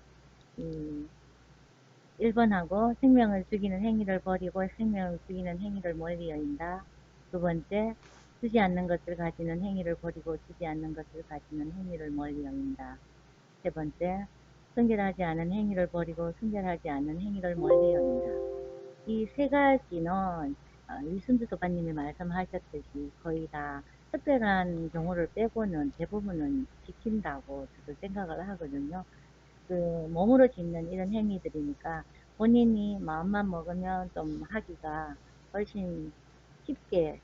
S4: 1번하고 생명을 죽이는 행위를 버리고 생명을 죽이는 행위를 멀리 여인다. 두 번째, 주지 않는 것을 가지는 행위를 버리고 주지 않는 것을 가지는 행위를 멀리 여인다. 세 번째, 순결하지 않은 행위를 버리고 순결하지 않은 행위를 멀리 여인다. 이 세 가지는 이순주 도파님이 말씀하셨듯이 거의 다 특별한 경우를 빼고는 대부분은 지킨다고 저도 생각을 하거든요. 그 몸으로 짓는 이런 행위들이니까 본인이 마음만 먹으면 좀 하기가 훨씬 쉽게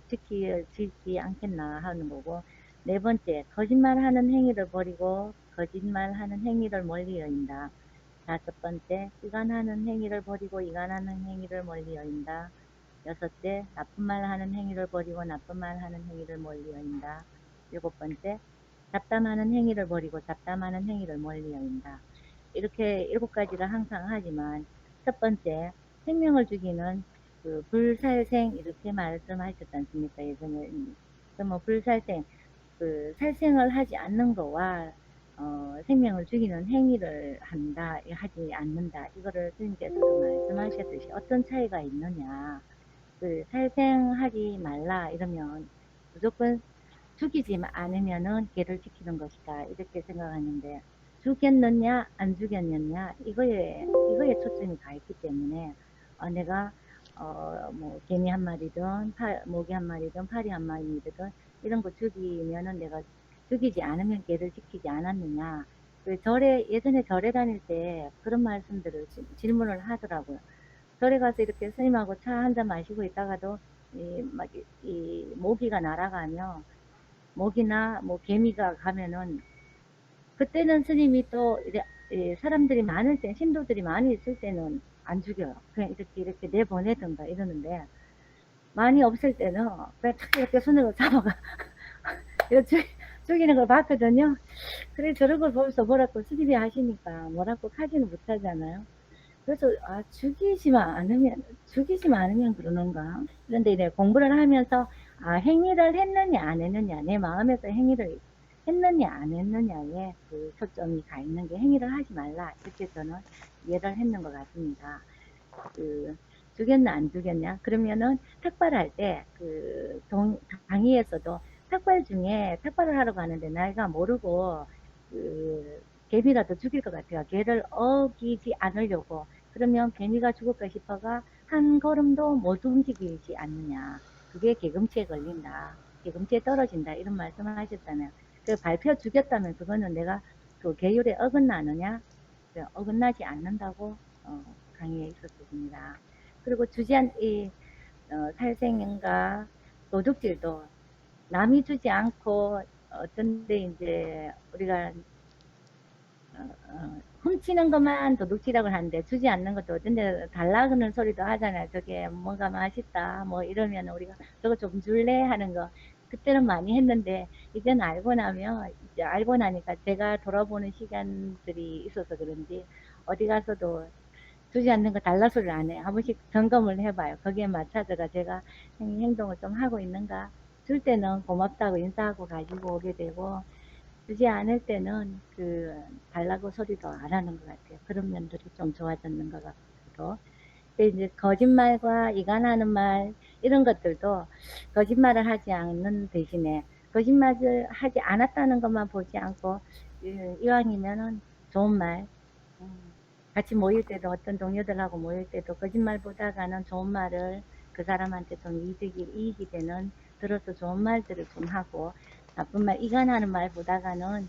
S4: 지키지 않겠나 하는 거고, 네 번째, 거짓말하는 행위를 버리고 거짓말하는 행위를 멀리 여인다. 다섯 번째, 이간하는 행위를 버리고 이간하는 행위를 멀리 여인다. 여섯째, 나쁜 말 하는 행위를 버리고 나쁜 말 하는 행위를 멀리 여인다. 일곱 번째, 잡담하는 행위를 버리고 잡담하는 행위를 멀리 여인다. 이렇게 7가지를 항상 하지만 첫 번째, 생명을 죽이는 그 불살생 이렇게 말씀하셨지 않습니까? 예전에. 뭐 불살생, 그 살생을 하지 않는 거와 생명을 죽이는 행위를 하지 않는다. 이거를 스님께서도 말씀하셨듯이 어떤 차이가 있느냐. 그 살생하지 말라 이러면 무조건 죽이지 않으면은 개를 지키는 것이다. 이렇게 생각하는데 죽였느냐 안 죽였느냐 이거에 초점이 가 있기 때문에 내가 뭐 개미 한 마리든 모기 한 마리든 파리 한 마리든 이런 거 죽이면은 내가 죽이지 않으면 개를 지키지 않았느냐. 그 예전에 절에 다닐 때 그런 말씀들을 질문을 하더라고요. 절에 가서 이렇게 스님하고 차 한 잔 마시고 있다가도 이 모기가 날아가면 모기나 뭐 개미가 가면은 그때는 스님이 또 사람들이 많을 때 신도들이 많이 있을 때는 안 죽여요. 그냥 이렇게 내보내든가 이러는데 많이 없을 때는 그냥 탁 이렇게 손으로 잡아가 이렇게 죽이는 걸 봤거든요. 그래 저런 걸 보면서 뭐라고 스님이 하시니까 뭐라고 하지는 못하잖아요. 그래서 죽이지만 않으면 그러는가. 그런데 이제 공부를 하면서 행위를 했느냐 안 했느냐, 내 마음에서 행위를 했느냐 안 했느냐에 그 초점이 가 있는 게 행위를 하지 말라 이렇게 저는 이해를 했는 것 같습니다. 그 죽였나 안 죽였냐 그러면은 탁발할 때 그 강의에서도 탁발 중에 탁발을 하러 가는데 나이가 모르고 그 개미라도 죽일 것 같아요. 개를 어기지 않으려고. 그러면 개미가 죽을까 싶어가 한 걸음도 못 움직이지 않느냐. 그게 개금치에 걸린다. 개금치에 떨어진다. 이런 말씀을 하셨잖아요. 그 발표 죽였다면 그거는 내가 그 계율에 어긋나느냐? 어긋나지 않는다고 강의에 있었습니다. 그리고 살생인가 도둑질도 남이 주지 않고 어떤데 이제 우리가 훔치는 것만 도둑질이라고 하는데 주지 않는 것도 어떤데 달라그는 소리도 하잖아요. 저게 뭔가 맛있다 뭐 이러면 우리가 저거 좀 줄래 하는 거 그때는 많이 했는데 이제는 이제 알고 나니까 제가 돌아보는 시간들이 있어서 그런지 어디 가서도 주지 않는 거 달라 소리를 안 해. 한 번씩 점검을 해봐요. 거기에 맞춰서가 제가 행동을 좀 하고 있는가. 줄 때는 고맙다고 인사하고 가지고 오게 되고, 주지 않을 때는 달라고 소리도 안 하는 것 같아요. 그런 면들이 좀 좋아졌는 것 같고. 근데 이제 거짓말과 이간하는 말, 이런 것들도 거짓말을 하지 않는 대신에 거짓말을 하지 않았다는 것만 보지 않고, 이왕이면은 좋은 말, 음, 같이 모일 때도 어떤 동료들하고 모일 때도 거짓말보다가는 좋은 말을 그 사람한테 좀 이익이 되는 들어서 좋은 말들을 좀 하고, 나쁜 말, 이간하는 말보다가는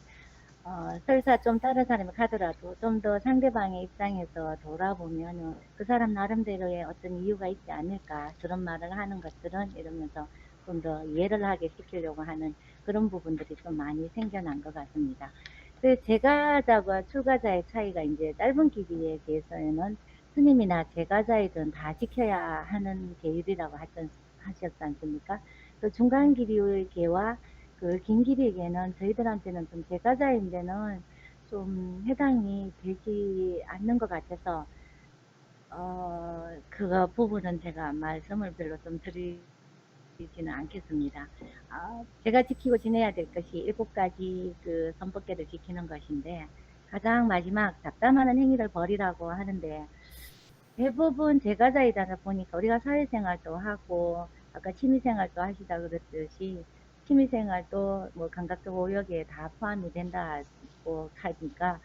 S4: 설사 좀 다른 사람이 가더라도 좀 더 상대방의 입장에서 돌아보면은 그 사람 나름대로의 어떤 이유가 있지 않을까. 저런 말을 하는 것들은 이러면서 좀 더 이해를 하게 시키려고 하는 그런 부분들이 좀 많이 생겨난 것 같습니다. 그 제가자와 출가자의 차이가 이제 짧은 길이에 대해서는 스님이나 제가자이든 다 지켜야 하는 계율이라고 하셨지 않습니까? 그 중간 길이의 계와 그 긴 길이에게는 저희들한테는 좀 제가자인데는 좀 해당이 되지 않는 것 같아서 그거 부분은 제가 말씀을 별로 좀 드리지는 않겠습니다. 제가 지키고 지내야 될 것이 7가지 그 선법계를 지키는 것인데 가장 마지막 잡담하는 행위를 버리라고 하는데 대부분 제가자이다 보니까 우리가 사회생활도 하고 아까 취미생활도 하시다 그랬듯이 취미생활도 뭐 감각적 오역에 다 포함이 된다고 하니까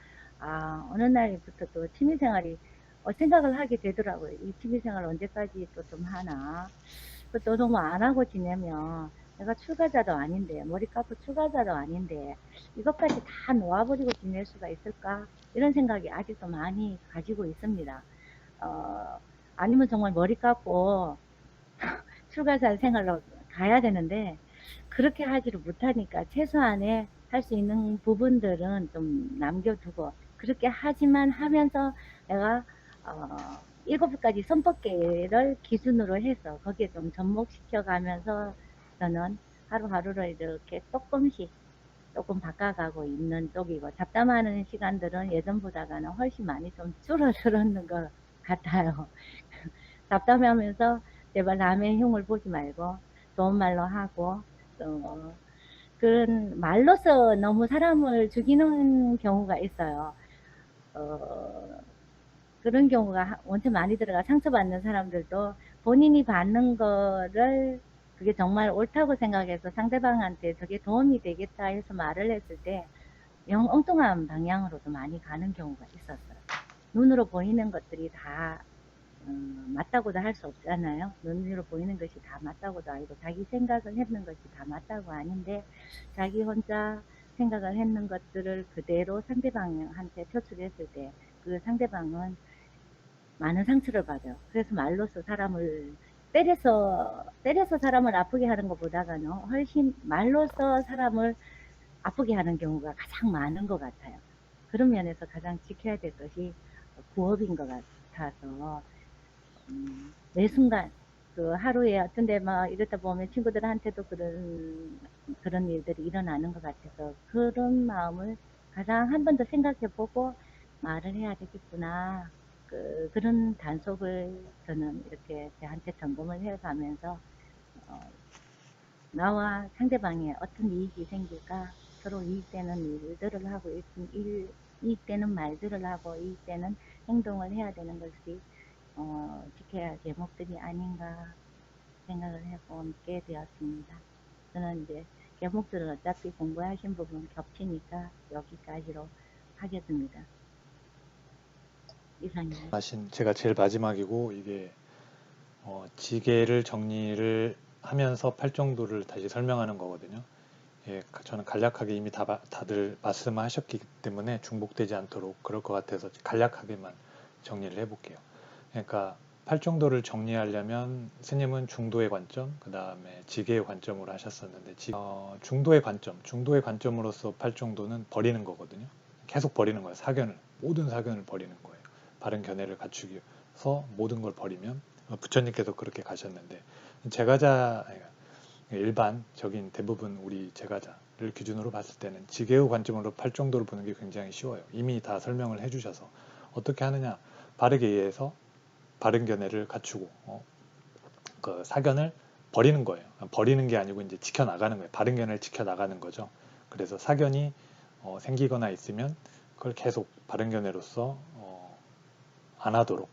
S4: 어느 날부터 또 취미생활이 생각을 하게 되더라고요. 이 취미생활 언제까지 또 좀 하나. 또 너무 안 하고 지내면 내가 출가자도 아닌데 머리 깎고 출가자도 아닌데 이것까지 다 놓아버리고 지낼 수가 있을까? 이런 생각이 아직도 많이 가지고 있습니다. 아니면 정말 머리 깎고 출가자 생활로 가야 되는데 그렇게 하지를 못하니까 최소한의 할 수 있는 부분들은 좀 남겨두고 그렇게 하지만 하면서 내가 7가지 선법계를 기준으로 해서 거기에 좀 접목시켜 가면서 저는 하루하루를 이렇게 조금 바꿔가고 있는 쪽이고 잡담하는 시간들은 예전보다는 훨씬 많이 좀 줄어들었는 것 같아요. 잡담하면서 제발 남의 흉을 보지 말고 좋은 말로 하고 또 그런 말로서 너무 사람을 죽이는 경우가 있어요. 어, 그런 경우가 원체 많이 들어가 상처받는 사람들도 본인이 받는 거를 그게 정말 옳다고 생각해서 상대방한테 저게 도움이 되겠다 해서 말을 했을 때 영 엉뚱한 방향으로도 많이 가는 경우가 있었어요. 눈으로 보이는 것들이 다 맞다고도 할 수 없잖아요. 눈으로 보이는 것이 다 맞다고도 알고 자기 생각을 했는 것이 다 맞다고 아닌데 자기 혼자 생각을 했는 것들을 그대로 상대방한테 표출했을 때 그 상대방은 많은 상처를 받아요. 그래서 말로서 사람을 때려서 사람을 아프게 하는 것보다는 훨씬 말로서 사람을 아프게 하는 경우가 가장 많은 것 같아요. 그런 면에서 가장 지켜야 될 것이 부업인 것 같아서 매 순간 그 하루에 어떤데 막 이러다 보면 친구들한테도 그런 일들이 일어나는 것 같아서 그런 마음을 가장 한 번 더 생각해 보고 말을 해야 되겠구나. 그런 단속을 저는 이렇게 저한테 점검을 해가면서 나와 상대방에 어떤 이익이 생길까 서로 이익되는 일들을 하고 이익되는 말들을 하고 이익되는 행동을 해야 되는 것이 지켜야 할 제목들이 아닌가 생각을 해보게 되었습니다. 저는 이제 제목들은 어차피 공부하신 부분 겹치니까 여기까지로 하겠습니다. 이상입니다.
S5: 제가 제일 마지막이고 이게 지계를 정리를 하면서 팔정도를 다시 설명하는 거거든요. 예, 저는 간략하게 이미 다들 말씀하셨기 때문에 중복되지 않도록 그럴 것 같아서 간략하게만 정리를 해볼게요. 그러니까 팔정도를 정리하려면 스님은 중도의 관점, 그 다음에 지계의 관점으로 하셨었는데 중도의 관점으로서 팔정도는 버리는 거거든요. 계속 버리는 거예요. 모든 사견을 버리는 거예요. 바른 견해를 갖추기 위해서 모든 걸 버리면 부처님께서 그렇게 가셨는데 제가자 일반적인 대부분 우리 제가자를 기준으로 봤을 때는 지계의 관점으로 팔정도를 보는 게 굉장히 쉬워요. 이미 다 설명을 해주셔서 어떻게 하느냐 바르게 이해해서 바른 견해를 갖추고 그 사견을 버리는 거예요. 버리는 게 아니고 이제 지켜나가는 거예요. 바른 견해를 지켜나가는 거죠. 그래서 사견이 생기거나 있으면 그걸 계속 바른 견해로서 안 하도록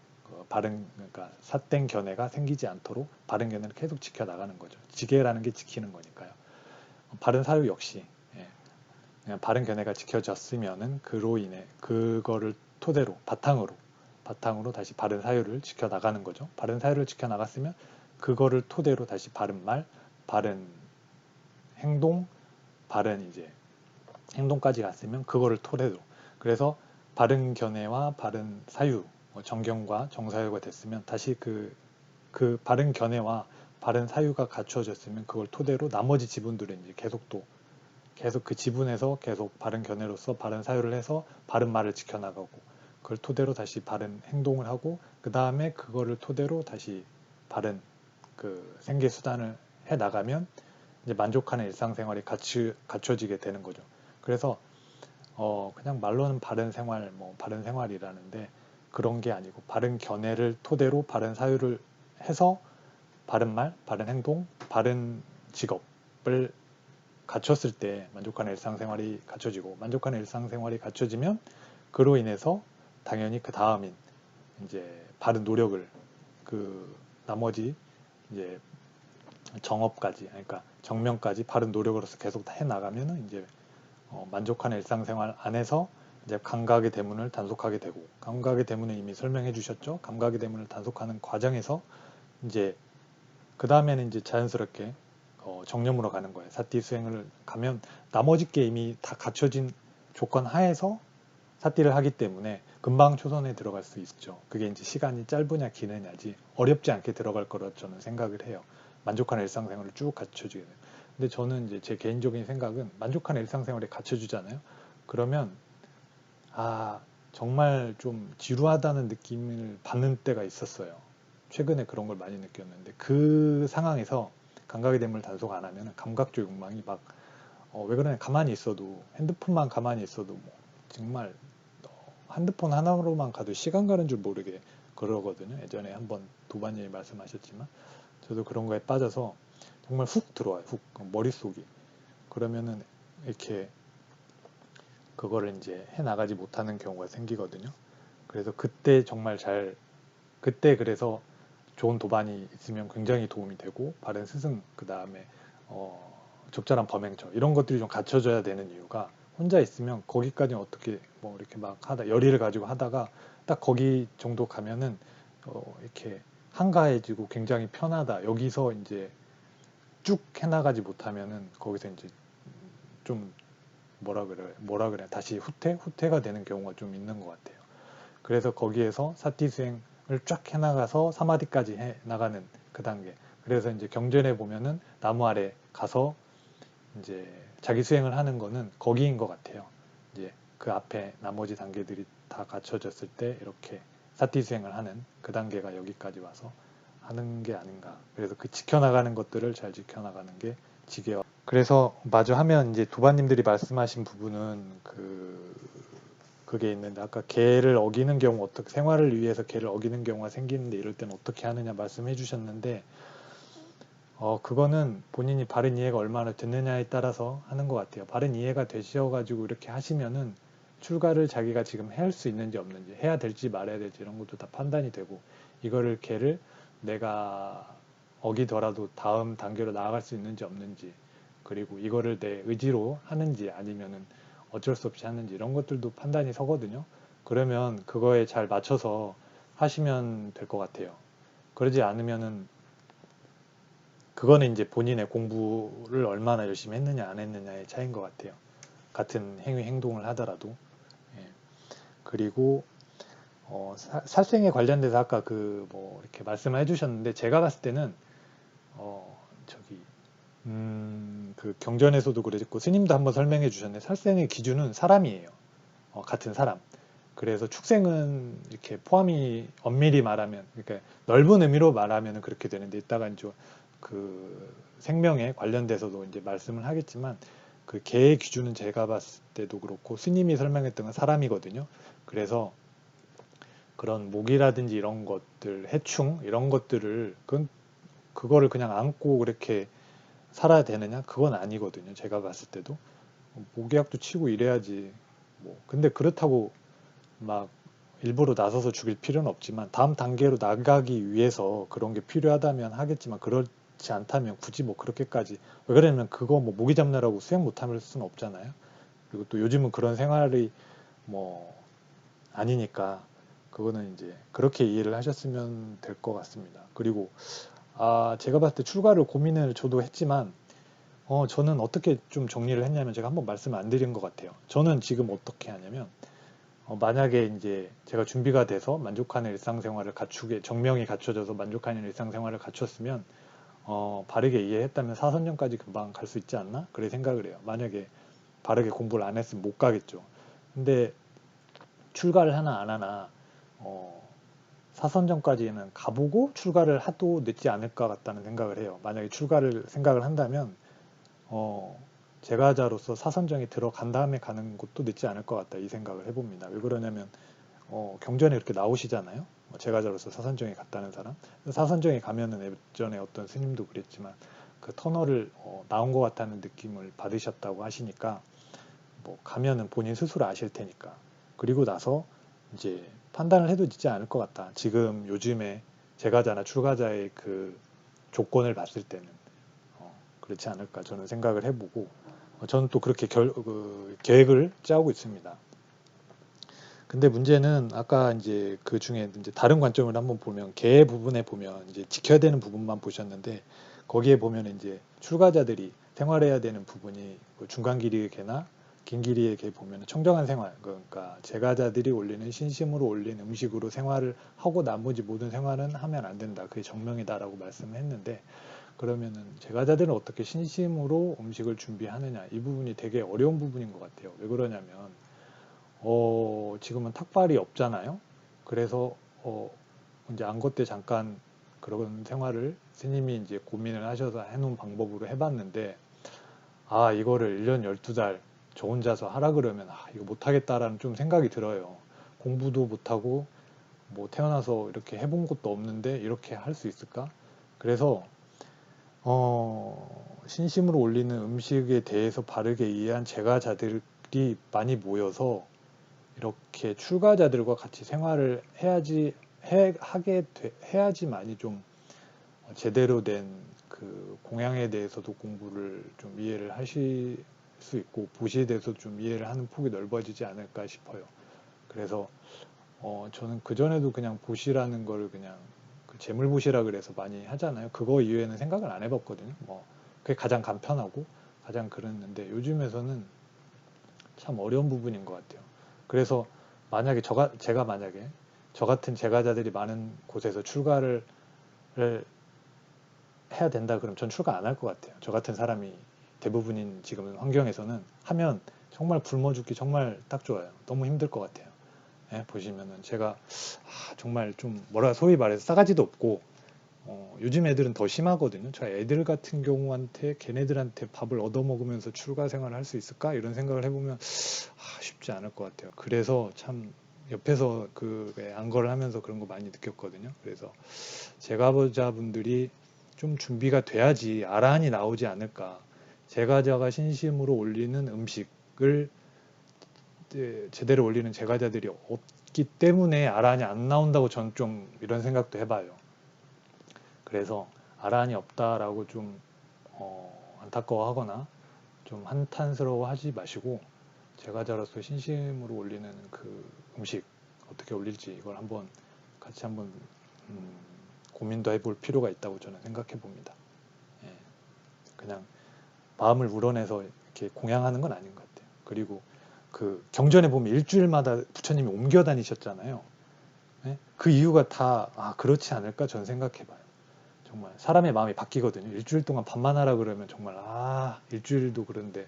S5: 그러니까 삿된 견해가 생기지 않도록 바른 견해를 계속 지켜나가는 거죠. 지계라는 게 지키는 거니까요. 바른 사유 역시 그냥 바른 견해가 지켜졌으면은 그로 인해 그거를 토대로 바탕으로 다시 바른 사유를 지켜나가는 거죠. 바른 사유를 지켜나갔으면 그거를 토대로 다시 바른 말, 바른 행동, 바른 이제 행동까지 갔으면 그거를 토대로. 그래서 바른 견해와 바른 사유, 정경과 정사유가 됐으면 다시 그 바른 견해와 바른 사유가 갖추어졌으면 그걸 토대로 나머지 지분들은 이제 계속 그 지분에서 계속 바른 견해로서 바른 사유를 해서 바른 말을 지켜나가고 그걸 토대로 다시 바른 행동을 하고 그 다음에 그거를 토대로 다시 바른 그 생계 수단을 해 나가면 이제 만족하는 일상생활이 갖춰지게 되는 거죠. 그래서 그냥 말로는 바른 생활, 바른 생활이라는데 그런 게 아니고 바른 견해를 토대로 바른 사유를 해서 바른 말, 바른 행동, 바른 직업을 갖췄을 때 만족하는 일상생활이 갖춰지고 만족하는 일상생활이 갖춰지면 그로 인해서 당연히 그 다음인 이제 바른 노력을 그 나머지 이제 정업까지 그러니까 정명까지 바른 노력으로서 계속 해 나가면은 이제 만족하는 일상생활 안에서 이제 감각의 대문을 단속하게 되고 감각의 대문은 이미 설명해 주셨죠. 감각의 대문을 단속하는 과정에서 이제 그 다음에는 이제 자연스럽게 정념으로 가는 거예요. 사띠 수행을 가면 나머지 게 이미 다 갖춰진 조건 하에서 사띠를 하기 때문에 금방 초선에 들어갈 수 있죠. 그게 이제 시간이 짧으냐 기느냐지 어렵지 않게 들어갈 거라 저는 생각을 해요. 만족하는 일상생활을 쭉 갖춰주게 돼요. 근데 저는 이제 제 개인적인 생각은 만족하는 일상생활에 갖춰주잖아요. 그러면 정말 좀 지루하다는 느낌을 받는 때가 있었어요. 최근에 그런 걸 많이 느꼈는데 그 상황에서 감각의 대문을 단속 안 하면 감각적 욕망이 막 왜 그러냐 가만히 있어도 핸드폰만 가만히 있어도 정말 핸드폰 하나로만 가도 시간 가는 줄 모르게 그러거든요. 예전에 한번 도반님이 말씀하셨지만 저도 그런 거에 빠져서 정말 훅 들어와요. 훅 머릿속이. 그러면은 이렇게 그거를 이제 해 나가지 못하는 경우가 생기거든요. 그래서 그때 정말 그때 그래서 좋은 도반이 있으면 굉장히 도움이 되고 바른 스승 그 다음에 적절한 범행처 이런 것들이 좀 갖춰져야 되는 이유가 혼자 있으면 거기까지 어떻게 이렇게 막 하다 열의를 가지고 하다가 딱 거기 정도 가면은 이렇게 한가해지고 굉장히 편하다 여기서 이제 쭉 해나가지 못하면은 거기서 이제 좀 뭐라 그래 다시 후퇴가 되는 경우가 좀 있는 것 같아요. 그래서 거기에서 사띠 수행을 쫙 해나가서 사마디까지 해 나가는 그 단계. 그래서 이제 경전에 보면은 나무 아래 가서 이제 자기 수행을 하는 거는 거기인 것 같아요. 이제 그 앞에 나머지 단계들이 다 갖춰졌을 때 이렇게 사띠 수행을 하는 그 단계가 여기까지 와서 하는 게 아닌가. 그래서 그 지켜나가는 것들을 잘 지켜나가는 게 지게와. 그래서 마저 하면 이제 도반님들이 말씀하신 부분은 그게 있는데 아까 계를 어기는 경우 어떻게 생활을 위해서 계를 어기는 경우가 생기는데 이럴 때는 어떻게 하느냐 말씀해 주셨는데 그거는 본인이 바른 이해가 얼마나 됐느냐에 따라서 하는 것 같아요. 바른 이해가 되셔가지고 이렇게 하시면은 출가를 자기가 지금 할 수 있는지 없는지 해야 될지 말아야 될지 이런 것도 다 판단이 되고 이거를 걔를 내가 어기더라도 다음 단계로 나아갈 수 있는지 없는지 그리고 이거를 내 의지로 하는지 아니면은 어쩔 수 없이 하는지 이런 것들도 판단이 서거든요. 그러면 그거에 잘 맞춰서 하시면 될 것 같아요. 그러지 않으면은 그거는 이제 본인의 공부를 얼마나 열심히 했느냐 안 했느냐의 차이인 것 같아요. 같은 행동을 하더라도. 예. 그리고 살생에 관련돼서 아까 이렇게 말씀을 해주셨는데 제가 봤을 때는 그 경전에서도 그랬고 스님도 한번 설명해 주셨는데 살생의 기준은 사람이에요. 같은 사람. 그래서 축생은 이렇게 포함이 엄밀히 말하면 그러니까 넓은 의미로 말하면 그렇게 되는데 이따가 이제 그 생명에 관련돼서도 이제 말씀을 하겠지만 그 개의 기준은 제가 봤을 때도 그렇고 스님이 설명했던 건 사람이거든요. 그래서 그런 모기라든지 이런 것들, 해충 이런 것들을 그거를 그냥 안고 그렇게 살아야 되느냐? 그건 아니거든요. 제가 봤을 때도 모기약도 치고 이래야지. 뭐 근데 그렇다고 막 일부러 나서서 죽일 필요는 없지만 다음 단계로 나가기 위해서 그런 게 필요하다면 하겠지만 그렇지 않다면 굳이 뭐 그렇게까지 왜 그러냐면 그거 뭐 모기 잡느라고 수행 못할 수는 없잖아요. 그리고 또 요즘은 그런 생활이 뭐 아니니까 그거는 이제 그렇게 이해를 하셨으면 될 것 같습니다. 그리고 제가 봤을 때 출가를 고민을 저도 했지만 저는 어떻게 좀 정리를 했냐면 제가 한번 말씀 안 드린 것 같아요. 저는 지금 어떻게 하냐면 만약에 이제 제가 준비가 돼서 만족하는 일상생활을 갖추게 정명이 갖춰져서 만족하는 일상생활을 갖췄으면 바르게 이해했다면 사선전까지 금방 갈 수 있지 않나? 그래 생각을 해요. 만약에 바르게 공부를 안 했으면 못 가겠죠. 근데 출가를 하나 안 하나 사선전까지는 가보고 출가를 하도 늦지 않을 것 같다는 생각을 해요. 만약에 출가를 생각을 한다면 제가자로서 사선정에 들어간 다음에 가는 것도 늦지 않을 것 같다 이 생각을 해봅니다. 왜 그러냐면 경전에 이렇게 나오시잖아요. 제가자로서 사선정에 갔다는 사람. 사선정에 가면은 예전에 어떤 스님도 그랬지만 그 터널을 나온 것 같다는 느낌을 받으셨다고 하시니까 뭐 가면은 본인 스스로 아실 테니까. 그리고 나서 이제 판단을 해도 늦지 않을 것 같다. 지금 요즘에 제가자나 출가자의 그 조건을 봤을 때는 그렇지 않을까 저는 생각을 해보고 저는 또 그렇게 계획을 짜고 있습니다. 근데 문제는 아까 이제 그 중에 이제 다른 관점을 한번 보면 계 부분에 보면 이제 지켜야 되는 부분만 보셨는데 거기에 보면 이제 출가자들이 생활해야 되는 부분이 중간 길이의 개나 긴 길이의 개 보면 청정한 생활, 그러니까 제가자들이 올리는 신심으로 올린 음식으로 생활을 하고 나머지 모든 생활은 하면 안 된다. 그게 정명이다라고 말씀을 했는데 그러면은 제가자들은 어떻게 신심으로 음식을 준비하느냐 이 부분이 되게 어려운 부분인 것 같아요. 왜 그러냐면 지금은 탁발이 없잖아요. 그래서 이제 안거 때 잠깐 그런 생활을 스님이 이제 고민을 하셔서 해놓은 방법으로 해봤는데 이거를 1년 12달 저 혼자서 하라 그러면 이거 못하겠다라는 좀 생각이 들어요. 공부도 못하고 뭐 태어나서 이렇게 해본 것도 없는데 이렇게 할 수 있을까? 그래서 신심으로 올리는 음식에 대해서 바르게 이해한 제가자들이 많이 모여서 이렇게 출가자들과 같이 생활을 해야지만이 좀 제대로 된 그 공양에 대해서도 공부를 좀 이해를 하실 수 있고 보시에 대해서 좀 이해를 하는 폭이 넓어지지 않을까 싶어요. 그래서 저는 그전에도 그냥 보시라는 걸 그냥 그 재물보시라 그래서 많이 하잖아요. 그거 이외에는 생각을 안 해봤거든요. 뭐 그게 가장 간편하고 가장 그랬는데 요즘에서는 참 어려운 부분인 것 같아요. 그래서 만약에 제가 만약에 저 같은 제가자들이 많은 곳에서 출가를 해야 된다 그러면 전 출가 안 할 것 같아요. 저 같은 사람이 대부분인 지금 환경에서는 하면 정말 굶어 죽기 정말 딱 좋아요. 너무 힘들 것 같아요. 보시면은 제가 정말 좀 소위 말해서 싸가지도 없고 요즘 애들은 더 심하거든요. 저 애들 같은 경우한테 걔네들한테 밥을 얻어먹으면서 출가 생활을 할 수 있을까 이런 생각을 해보면 쉽지 않을 것 같아요. 그래서 참 옆에서 그 안거를 하면서 그런 거 많이 느꼈거든요. 그래서 제가자분들이 좀 준비가 돼야지 아라한이 나오지 않을까. 제가자가 신심으로 올리는 음식을 제대로 올리는 제가자들이 없기 때문에 아라한이 안 나온다고 전 좀 이런 생각도 해봐요. 그래서 아라한이 없다라고 좀 안타까워하거나 좀 한탄스러워 하지 마시고 제가자로서 신심으로 올리는 그 음식 어떻게 올릴지 이걸 같이 한번 고민도 해볼 필요가 있다고 저는 생각해 봅니다. 그냥 마음을 우러내서 이렇게 공양하는 건 아닌 것 같아요. 그리고 그 경전에 보면 일주일마다 부처님이 옮겨 다니셨잖아요. 그 이유가 다 그렇지 않을까 저는 생각해 봐요. 정말 사람의 마음이 바뀌거든요. 일주일 동안 밥만 하라 그러면 정말 일주일도 그런데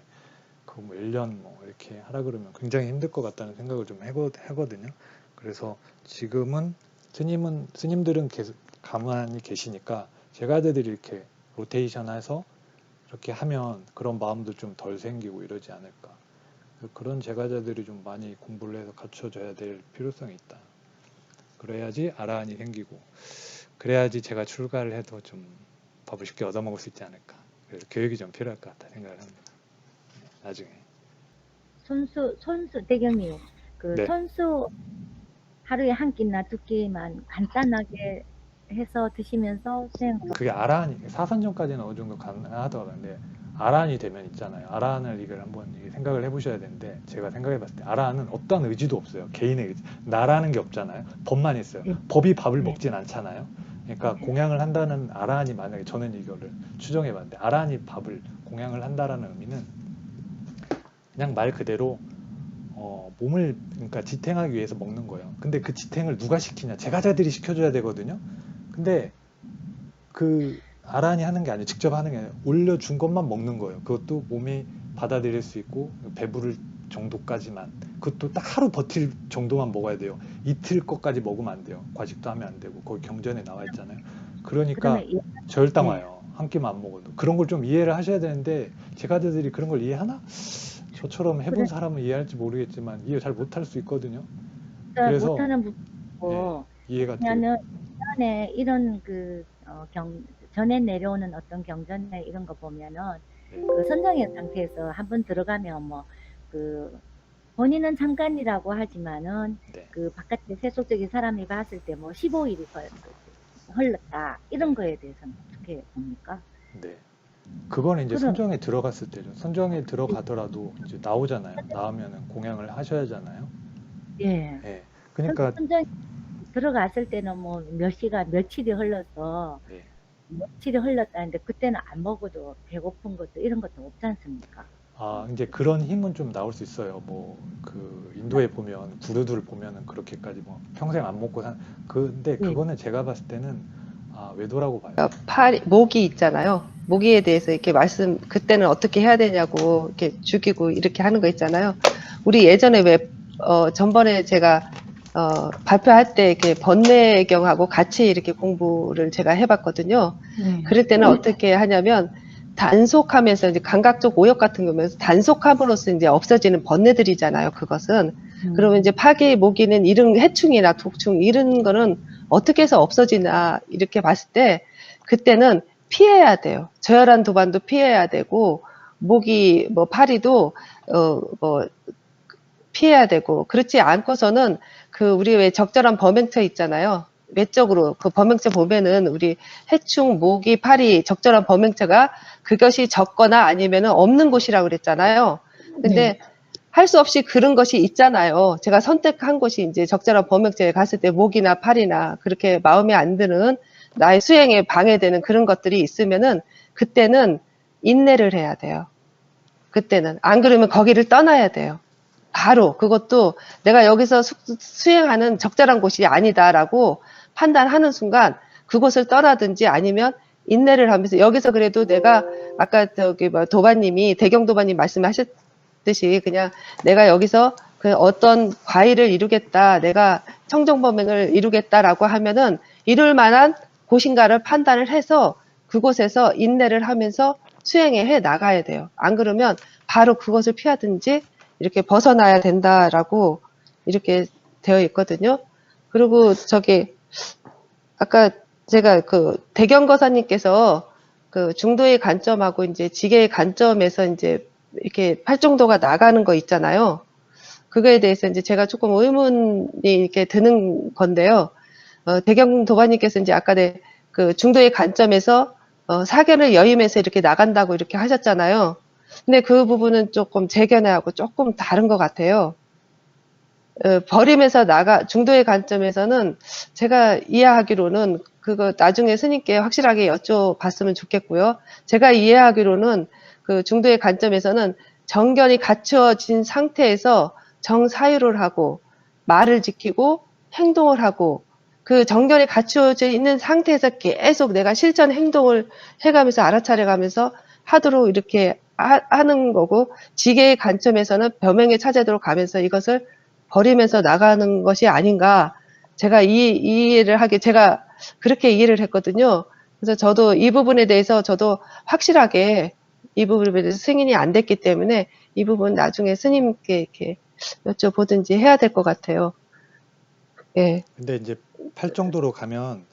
S5: 그거 뭐 1년 뭐 이렇게 하라 그러면 굉장히 힘들 것 같다는 생각을 좀 하거든요. 그래서 지금은 스님들은 계속 가만히 계시니까 제가자들이 이렇게 로테이션해서 이렇게 하면 그런 마음도 좀 덜 생기고 이러지 않을까. 그런 제가자들이 좀 많이 공부를 해서 갖춰져야 될 필요성이 있다. 그래야지 아라한이 생기고 그래야지 제가 출가를 해도 좀 법을 쉽게 얻어먹을 수 있지 않을까. 그래서 교육이 좀 필요할 것 같다 생각을 합니다. 나중에.
S4: 손수 대경님, 그
S5: 네.
S4: 손수 하루에 한 끼나 두 끼만 간단하게 해서 드시면서 수행.
S5: 그게 아라한이 사선정까지는 어느 정도 가능하더라고요. 근데 아라한이 되면 있잖아요. 아라한을 이걸 한번 생각을 해보셔야 되는데 제가 생각해봤을 때 아라한은 어떠한 의지도 없어요. 개인의 의지. 나라는 게 없잖아요. 법만 있어요.
S4: 네.
S5: 법이 밥을
S4: 네.
S5: 먹진 않잖아요. 그러니까
S4: 네.
S5: 공양을 한다는 아라한이 만약에 저는 이거를 추정해봤는데 아라한이 밥을 공양을 한다라는 의미는 그냥 말 그대로 몸을 그러니까 지탱하기 위해서 먹는 거예요. 근데 그 지탱을 누가 시키냐? 제가자들이 시켜줘야 되거든요. 근데 그 아란이 하는 게 아니에요. 직접 하는 게 아니에요. 올려준 것만 먹는 거예요. 그것도 몸이 받아들일 수 있고 배부를 정도까지만. 그것도 딱 하루 버틸 정도만 먹어야 돼요. 이틀 것까지 먹으면 안 돼요. 과식도 하면 안 되고 거기 경전에 나와 있잖아요. 그러니까
S4: 그러면
S5: 절당
S4: 네.
S5: 와요. 한 끼만 안 먹어도. 그런 걸 좀 이해를 하셔야 되는데 제가들이 그런 걸 이해하나? 저처럼 해본
S4: 그래.
S5: 사람은 이해할지 모르겠지만 이해 잘 못할 수 있거든요.
S4: 그러니까
S5: 그래서
S4: 못하는 부분이고,
S5: 이해가
S4: 왜냐하면 전에 이런 전에 내려오는 어떤 경전에 이런 거 보면은 그 선정의 상태에서 한번 들어가면 뭐 그 본인은 잠깐이라고 하지만은
S5: 네.
S4: 그 바깥에 세속적인 사람이 봤을 때 뭐 15일이 흘렀다 이런 거에 대해서는 어떻게 봅니까?
S5: 네. 그거는 이제
S4: 그럼
S5: 선정에 들어갔을 때죠. 선정에 들어가더라도 이제 나오잖아요. 나오면은 공양을 하셔야 하잖아요.
S4: 예.
S5: 예. 그러니까
S4: 선정 들어갔을 때는 뭐 몇 시간 며칠이 흘러서
S5: 예.
S4: 며칠이 흘렀다는데 그때는 안 먹어도 배고픈 것도 이런 것도 없지 않습니까?
S5: 이제 그런 힘은 좀 나올 수 있어요. 뭐 그 인도에 보면 구르두를 보면은 그렇게까지 뭐 평생 안 먹고 근데
S4: 예.
S5: 그거는 제가 봤을 때는 외도라고 봐요.
S2: 모기 있잖아요. 모기에 대해서 이렇게 그때는 어떻게 해야 되냐고 이렇게 죽이고 이렇게 하는 거 있잖아요. 우리 예전에 전번에 제가 발표할 때 이렇게 번뇌경하고 같이 이렇게 공부를 제가 해봤거든요. 그럴 때는 어떻게 하냐면 단속하면서 이제 감각적 오역 같은 거면서 단속함으로써 이제 없어지는 번뇌들이잖아요. 그것은. 그러면 이제 파기, 모기는 이런 해충이나 독충 이런 거는 어떻게 해서 없어지나 이렇게 봤을 때 그때는 피해야 돼요. 저열한 도반도 피해야 되고 모기, 뭐 파리도 뭐 피해야 되고 그렇지 않고서는 우리 왜 적절한 범행처 있잖아요. 외적으로 그 범행처 보면은 우리 해충, 모기, 파리 적절한 범행처가 그것이 적거나 아니면은 없는 곳이라고 그랬잖아요. 근데 할 수 없이 그런 것이 있잖아요. 제가 선택한 곳이 이제 적절한 범행처에 갔을 때 모기나 파리나 그렇게 마음에 안 드는 나의 수행에 방해되는 그런 것들이 있으면은 그때는 인내를 해야 돼요. 그때는. 안 그러면 거기를 떠나야 돼요. 바로 그것도 내가 여기서 수행하는 적절한 곳이 아니다라고 판단하는 순간 그곳을 떠나든지 아니면 인내를 하면서 여기서 그래도 내가 아까 도반님이 대경도반님 말씀하셨듯이 그냥 내가 여기서 그 어떤 과일을 이루겠다, 내가 청정범행을 이루겠다라고 하면은 이룰 만한 곳인가를 판단을 해서 그곳에서 인내를 하면서 수행에 해 나가야 돼요. 안 그러면 바로 그것을 피하든지 이렇게 벗어나야 된다라고 이렇게 되어 있거든요. 그리고 아까 제가 대경거사님께서 중도의 관점하고 이제 지계의 관점에서 이제 이렇게 팔정도가 나가는 거 있잖아요. 그거에 대해서 이제 제가 조금 의문이 이렇게 드는 건데요. 대경도반님께서 이제 아까 중도의 관점에서 사견을 여임해서 이렇게 나간다고 이렇게 하셨잖아요. 근데 그 부분은 조금 제 견해하고 조금 다른 것 같아요. 버림에서 중도의 관점에서는 제가 이해하기로는 그거 나중에 스님께 확실하게 여쭤봤으면 좋겠고요. 제가 이해하기로는 그 중도의 관점에서는 정견이 갖추어진 상태에서 정사유를 하고 말을 지키고 행동을 하고 그 정견이 갖추어져 있는 상태에서 계속 내가 실천 행동을 해가면서 알아차려가면서 하도록 이렇게 하는 거고 지계의 관점에서는 범행의 차제도로 가면서 이것을 버리면서 나가는 것이 아닌가 제가 제가 그렇게 이해를 했거든요. 그래서 저도 이 부분에 대해서 저도 확실하게 이 부분에 대해서 승인이 안 됐기 때문에 이 부분 나중에 스님께 이렇게 여쭤보든지 해야 될 것 같아요. 예,
S5: 근데 이제 팔정도로 가면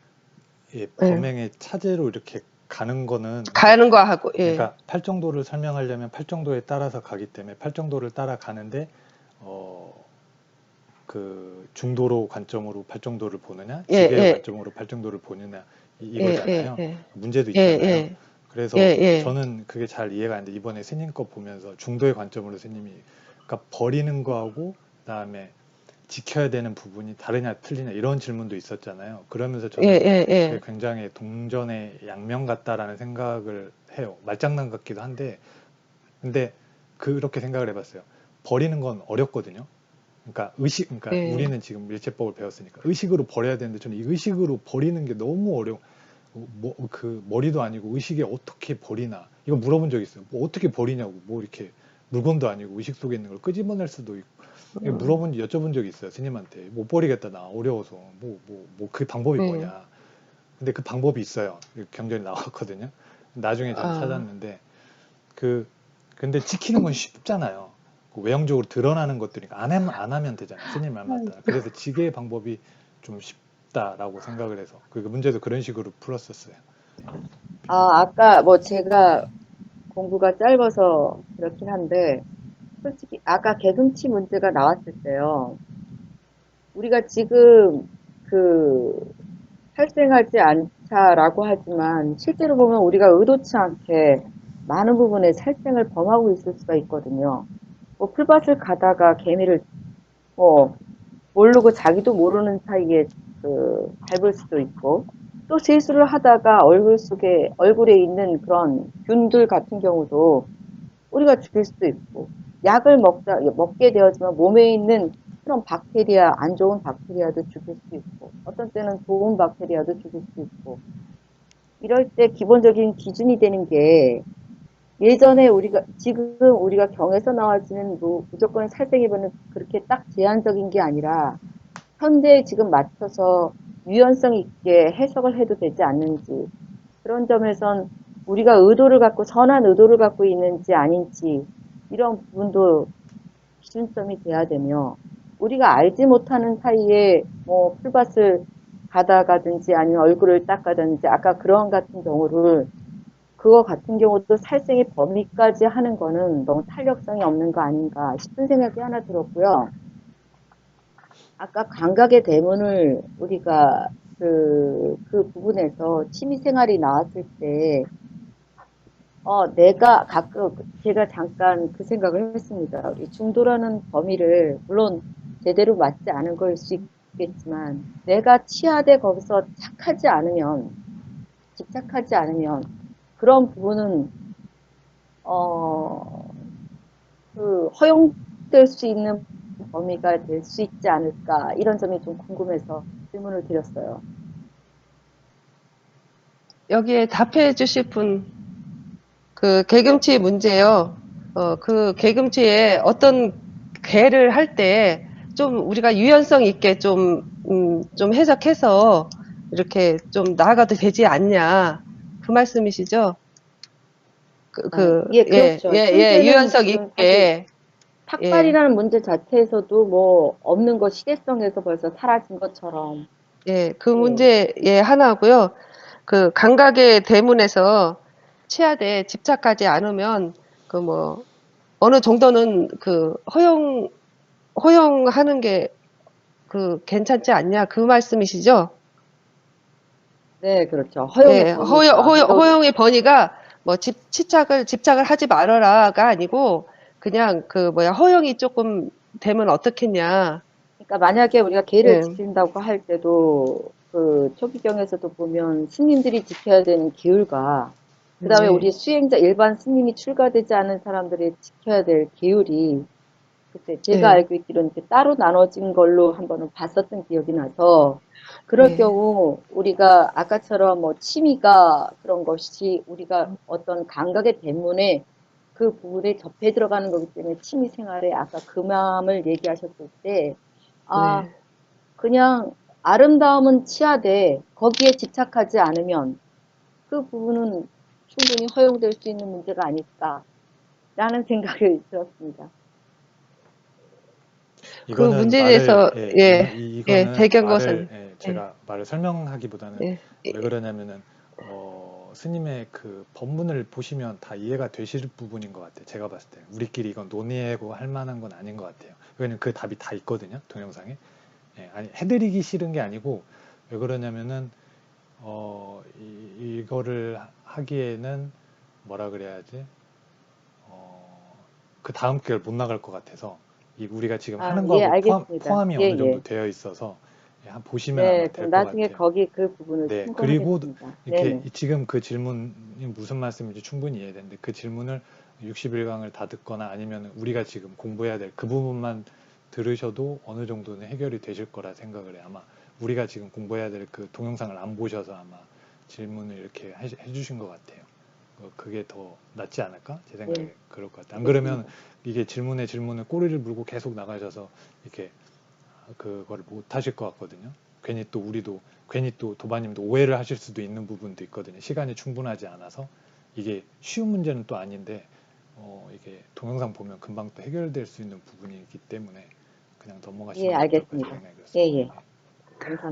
S5: 예,
S2: 예.
S5: 범행의 차제로 이렇게 가는 거는
S2: 가는 거 하고, 예,
S5: 그러니까 팔정도를 설명하려면 팔정도에 따라서 가기 때문에 팔정도를 따라 가는데 그 중도로 관점으로 팔정도를 보느냐,
S2: 예,
S5: 지게로
S2: 예,
S5: 관점으로 팔정도를 보느냐
S2: 예,
S5: 이거잖아요.
S2: 예,
S5: 문제도
S2: 예,
S5: 있잖아요.
S2: 예,
S5: 그래서
S2: 예, 예,
S5: 저는 그게 잘 이해가 안 돼. 이번에 스님 거 보면서 중도의 관점으로 스님이 그러니까 버리는 거하고 그다음에 지켜야 되는 부분이 다르냐 틀리냐 이런 질문도 있었잖아요. 그러면서
S2: 예,
S5: 저는
S2: 예,
S5: 그게
S2: 예,
S5: 굉장히 동전의 양면 같다라는 생각을 해요. 말장난 같기도 한데 근데 그렇게 생각을 해봤어요. 버리는 건 어렵거든요. 그러니까
S2: 예,
S5: 우리는 지금 밀제법을 배웠으니까 의식으로 버려야 되는데 저는 이 의식으로 버리는 게 너무 어려워. 그 머리도 아니고 의식에 어떻게 버리나 이거 물어본 적 있어요. 뭐 어떻게 버리냐고 뭐 이렇게 물건도 아니고 의식 속에 있는 걸 끄집어낼 수도 있고 이거 여쭤본 적이 있어요. 스님한테 못 버리겠다 나 어려워서 뭐 그 방법이
S2: 예,
S5: 뭐냐. 근데 그 방법이 있어요. 경전이 나왔거든요. 나중에 저는
S2: 아,
S5: 찾았는데 근데 지키는 건 쉽잖아요. 그 외형적으로 드러나는 것들이니까 안 하면 되잖아요. 스님 말 맞다. 그래서 지게의 방법이 좀 쉽다라고 생각을 해서 그 문제도 그런 식으로 풀었었어요.
S6: 아까 뭐 제가 공부가 짧아서 그렇긴 한데, 솔직히 아까 개금치 문제가 나왔을 때요. 우리가 지금 그 살생하지 않자라고 하지만 실제로 보면 우리가 의도치 않게 많은 부분에 살생을 범하고 있을 수가 있거든요. 뭐 풀밭을 가다가 개미를 뭐 모르고 자기도 모르는 사이에 밟을 수도 있고 또 세수를 하다가 얼굴에 있는 그런 균들 같은 경우도 우리가 죽일 수도 있고 약을 먹게 되었지만 몸에 있는 그런 박테리아, 안 좋은 박테리아도 죽일 수 있고 어떤 때는 좋은 박테리아도 죽일 수 있고 이럴 때 기본적인 기준이 되는 게 예전에 지금 우리가 경에서 나와지는 무조건 살생해보는 그렇게 딱 제한적인 게 아니라 현대에 지금 맞춰서 유연성 있게 해석을 해도 되지 않는지 그런 점에선 우리가 선한 의도를 갖고 있는지 아닌지 이런 부분도 기준점이 돼야 되며 우리가 알지 못하는 사이에 뭐 풀밭을 가다가든지 아니면 얼굴을 닦아든지 아까 그런 같은 경우를 그거 같은 경우도 살생의 범위까지 하는 거는 너무 탄력성이 없는 거 아닌가 싶은 생각이 하나 들었고요. 아까 감각의 대문을 우리가 그 부분에서 취미생활이 나왔을 때, 제가 잠깐 그 생각을 했습니다. 우리 중도라는 범위를, 물론 제대로 맞지 않은 걸 수 있겠지만, 내가 치아대 거기서 집착하지 않으면, 그런 부분은, 어, 허용될 수 있는 범위가 될 수 있지 않을까, 이런 점이 좀 궁금해서 질문을 드렸어요.
S2: 여기에 답해 주실 분, 그 개금치 문제요. 그 개금치에 어떤 개를 할 때 좀 우리가 유연성 있게 좀 해석해서 이렇게 좀 나아가도 되지 않냐. 그 말씀이시죠?
S6: 예,
S2: 예,
S6: 그렇죠.
S2: 예, 예,
S6: 현재는
S2: 유연성
S6: 지금 사실
S2: 있게, 예,
S6: 탁발이라는 문제 자체에서도 뭐 없는 거 시대성에서 벌써 사라진 것처럼.
S2: 예, 그
S6: 예.
S2: 문제, 예, 하나고요. 그 감각의 대문에서 치아대에 집착하지 않으면 그 뭐 어느 정도는 그 허용하는 게 그 괜찮지 않냐 그 말씀이시죠?
S6: 네, 그렇죠. 허용의
S2: 예,
S6: 범위가. 그러니까
S2: 허용의 번위가 뭐 집착을 하지 말아라가 아니고 그냥 그 뭐야 허용이 조금 되면 어떻겠냐.
S6: 만약에 우리가 계를
S2: 예,
S6: 지킨다고 할 때도 그 초기경에서도 보면 스님들이 지켜야 되는 계율과 그다음에
S2: 예,
S6: 우리 수행자 일반 스님이 출가되지 않은 사람들이 지켜야 될 계율이 그때 제가
S2: 예,
S6: 알고 있기로는 이렇게 따로 나눠진 걸로 한 번은 봤었던 기억이 나서 그럴
S2: 예,
S6: 경우 우리가 아까처럼 뭐 취미가 그런 것이 우리가 어떤 감각의 대문에 그 부분에 접해 들어가는 거기 때문에 취미 생활에 아까 그 마음을 얘기하셨을 때 아,
S2: 네.
S6: 그냥 아름다움은 치하되 거기에 집착하지 않으면 그 부분은 충분히 허용될 수 있는 문제가 아닐까라는 생각이 들었습니다.
S2: 그
S5: 이거는
S2: 문제에
S5: 말을
S2: 대해서
S5: 예,
S2: 예, 예,
S5: 이거는
S2: 대경거선
S5: 말을
S2: 예,
S5: 제가 말을 설명하기보다는
S2: 예,
S5: 왜 그러냐면은 스님의 그 법문을 보시면 다 이해가 되실 부분인 것 같아요. 제가 봤을 때 우리끼리 이건 논의하고 할 만한 건 아닌 것 같아요. 왜냐면 그 답이 다 있거든요. 동영상에. 예, 아니 해드리기 싫은 게 아니고 왜 그러냐면은 이거를 하기에는 뭐라 그래야지? 그 다음 길 못 나갈 것 같아서 우리가 지금
S6: 아,
S5: 하는
S6: 예,
S5: 거하고
S6: 알겠습니다.
S5: 포함이
S6: 예,
S5: 어느 정도
S6: 예.
S5: 되어 있어서 예, 한 보시면 아마
S6: 네,
S5: 될
S6: 그럼
S5: 것
S6: 나중에
S5: 같아요.
S6: 거기 그 부분을
S5: 네, 그리고
S6: 참고하겠습니다.
S5: 이렇게
S6: 네네.
S5: 지금 그 질문이 무슨 말씀인지 충분히 이해되는데 그 질문을 61강을 다 듣거나 아니면 우리가 지금 공부해야 될 그 부분만 들으셔도 어느 정도는 해결이 되실 거라 생각을 해요. 아마 우리가 지금 공부해야 될 그 동영상을 안 보셔서 아마 질문을 이렇게 해주신 것 같아요. 그게 더 낫지 않을까? 제 생각에
S6: 예,
S5: 그럴 것 같아요. 안 그러면
S6: 알겠습니다.
S5: 이게 질문에 꼬리를 물고 계속 나가셔서 이렇게 그걸 못 하실 것 같거든요. 괜히 또 도바님도 오해를 하실 수도 있는 부분도 있거든요. 시간이 충분하지 않아서 이게 쉬운 문제는 또 아닌데 이게 동영상 보면 금방 또 해결될 수 있는 부분이기 때문에 그냥
S6: 예,
S5: 넘어가시는 게 어떨까
S6: 알겠습니다.
S5: 생각이
S6: 예,
S5: 들었습니다.
S6: 예.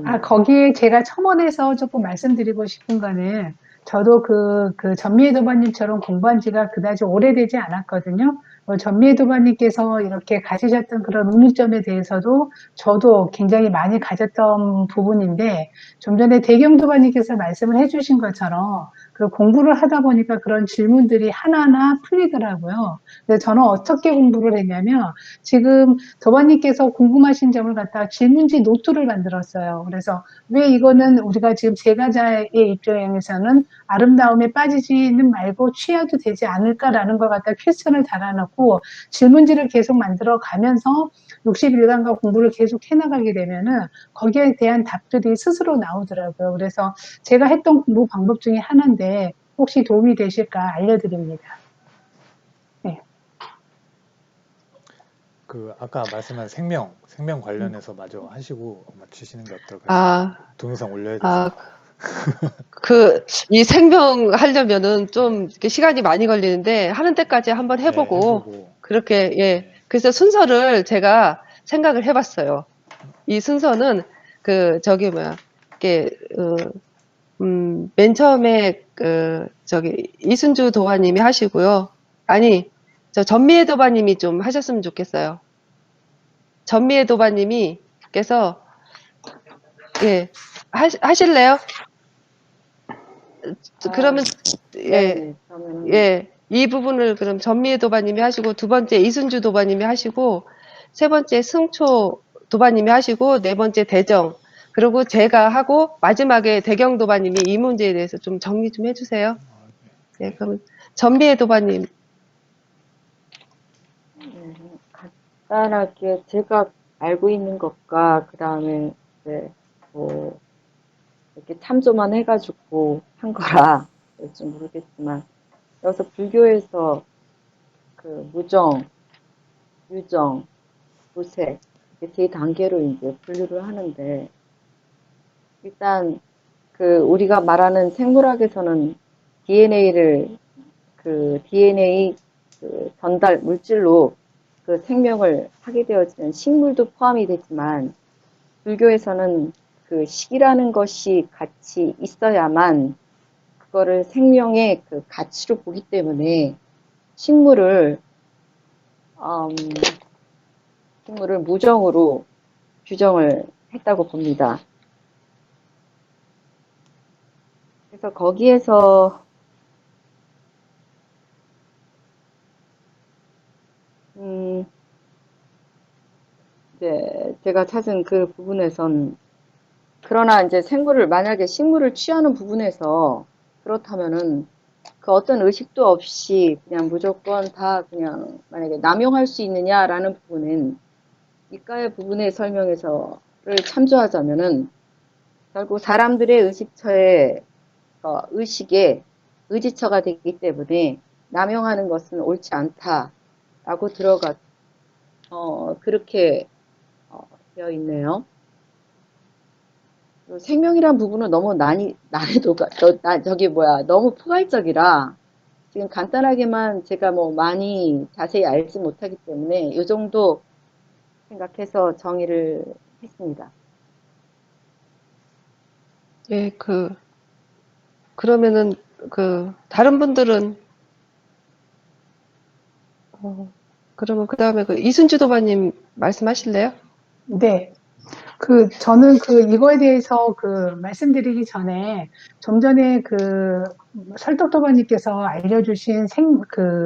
S1: 아,
S6: 감사합니다.
S1: 거기에 제가 첨언해서 조금 말씀드리고 싶은 거는 저도 그 전미애 도반님처럼 공부한 지가 그다지 오래되지 않았거든요. 전미애 도반님께서 이렇게 가지셨던 그런 의문점에 대해서도 저도 굉장히 많이 가졌던 부분인데 좀 전에 대경 도반님께서 말씀을 해주신 것처럼 그 공부를 하다 보니까 그런 질문들이 하나하나 풀리더라고요. 근데 저는 어떻게 공부를 했냐면 지금 도반님께서 궁금하신 점을 갖다가 질문지 노트를 만들었어요. 그래서 왜 이거는 우리가 지금 제가자의 입장에서는 아름다움에 빠지지는 말고 취해도 되지 않을까라는 걸 갖다 퀘스천을 달아놓고 질문지를 계속 만들어 가면서 61강과 공부를 계속 해나가게 되면은 거기에 대한 답들이 스스로 나오더라고요. 그래서 제가 했던 공부 방법 중에 하나인데 혹시 도움이 되실까 알려드립니다. 네.
S2: 음.
S5: 아까 말씀한 생명 관련해서 마저 하시고 맞추시는 게 어떨까
S2: 아,
S5: 싶어요. 동영상 올려야 돼서.
S2: 아, 이 생명 하려면은 좀 이렇게 시간이 많이 걸리는데 하는 데까지 한번
S5: 네,
S2: 해보고
S5: 해보고.
S2: 그렇게 예.
S5: 네.
S2: 그래서 순서를 제가 생각을 해봤어요. 이 순서는 저기 뭐야 이게 맨 처음에 이순주 도화님이 하시고요. 아니 저 전미애 도화님이 좀 하셨으면 좋겠어요. 전미애 도화님이께서 예 하실래요?
S6: 아,
S2: 그러면 예
S6: 네네. 그러면은,
S2: 예, 이 부분을 그럼 전미애 도바님이 하시고, 두 번째 이순주 도바님이 하시고, 세 번째 승초 도바님이 하시고, 네 번째 대정, 그리고 제가 하고, 마지막에 대경 도바님이 이 문제에 대해서 좀 정리 좀 해주세요. 예, 그럼 전미애 도바님,
S6: 간단하게 제가 알고 있는 것과, 그 다음에, 이제, 뭐, 이렇게 참조만 해가지고 한 거라, 될지 모르겠지만, 여기서 불교에서 무정, 유정, 무색, 이렇게 세 단계로 이제 분류를 하는데, 일단, 우리가 말하는 생물학에서는 DNA를, DNA 전달 물질로 그 생명을 하게 되어지는 식물도 포함이 되지만, 불교에서는 그 식이라는 것이 같이 있어야만 그거를 생명의 그 가치로 보기 때문에 식물을, 음, 식물을 무정으로 규정을 했다고 봅니다. 그래서 거기에서 이제 제가 찾은 그 부분에선 그러나 이제 만약에 식물을 취하는 부분에서 그렇다면은 그 어떤 의식도 없이 그냥 무조건 다 그냥 만약에 남용할 수 있느냐라는 부분은 이과의 부분의 설명에서를 참조하자면은 결국 사람들의 의식처의 의식의 의지처가 되기 때문에 남용하는 것은 옳지 않다라고 그렇게 되어 있네요. 생명이란 부분은 너무 난이도가 너무 포괄적이라 지금 간단하게만 제가 뭐 많이 자세히 알지 못하기 때문에 이 정도 생각해서 정의를 했습니다.
S2: 예, 그러면은, 다른 분들은, 그러면 그 다음에 이순주 도마님 말씀하실래요?
S1: 네. 저는 이거에 대해서 말씀드리기 전에 좀 전에 설덕도바님께서 알려주신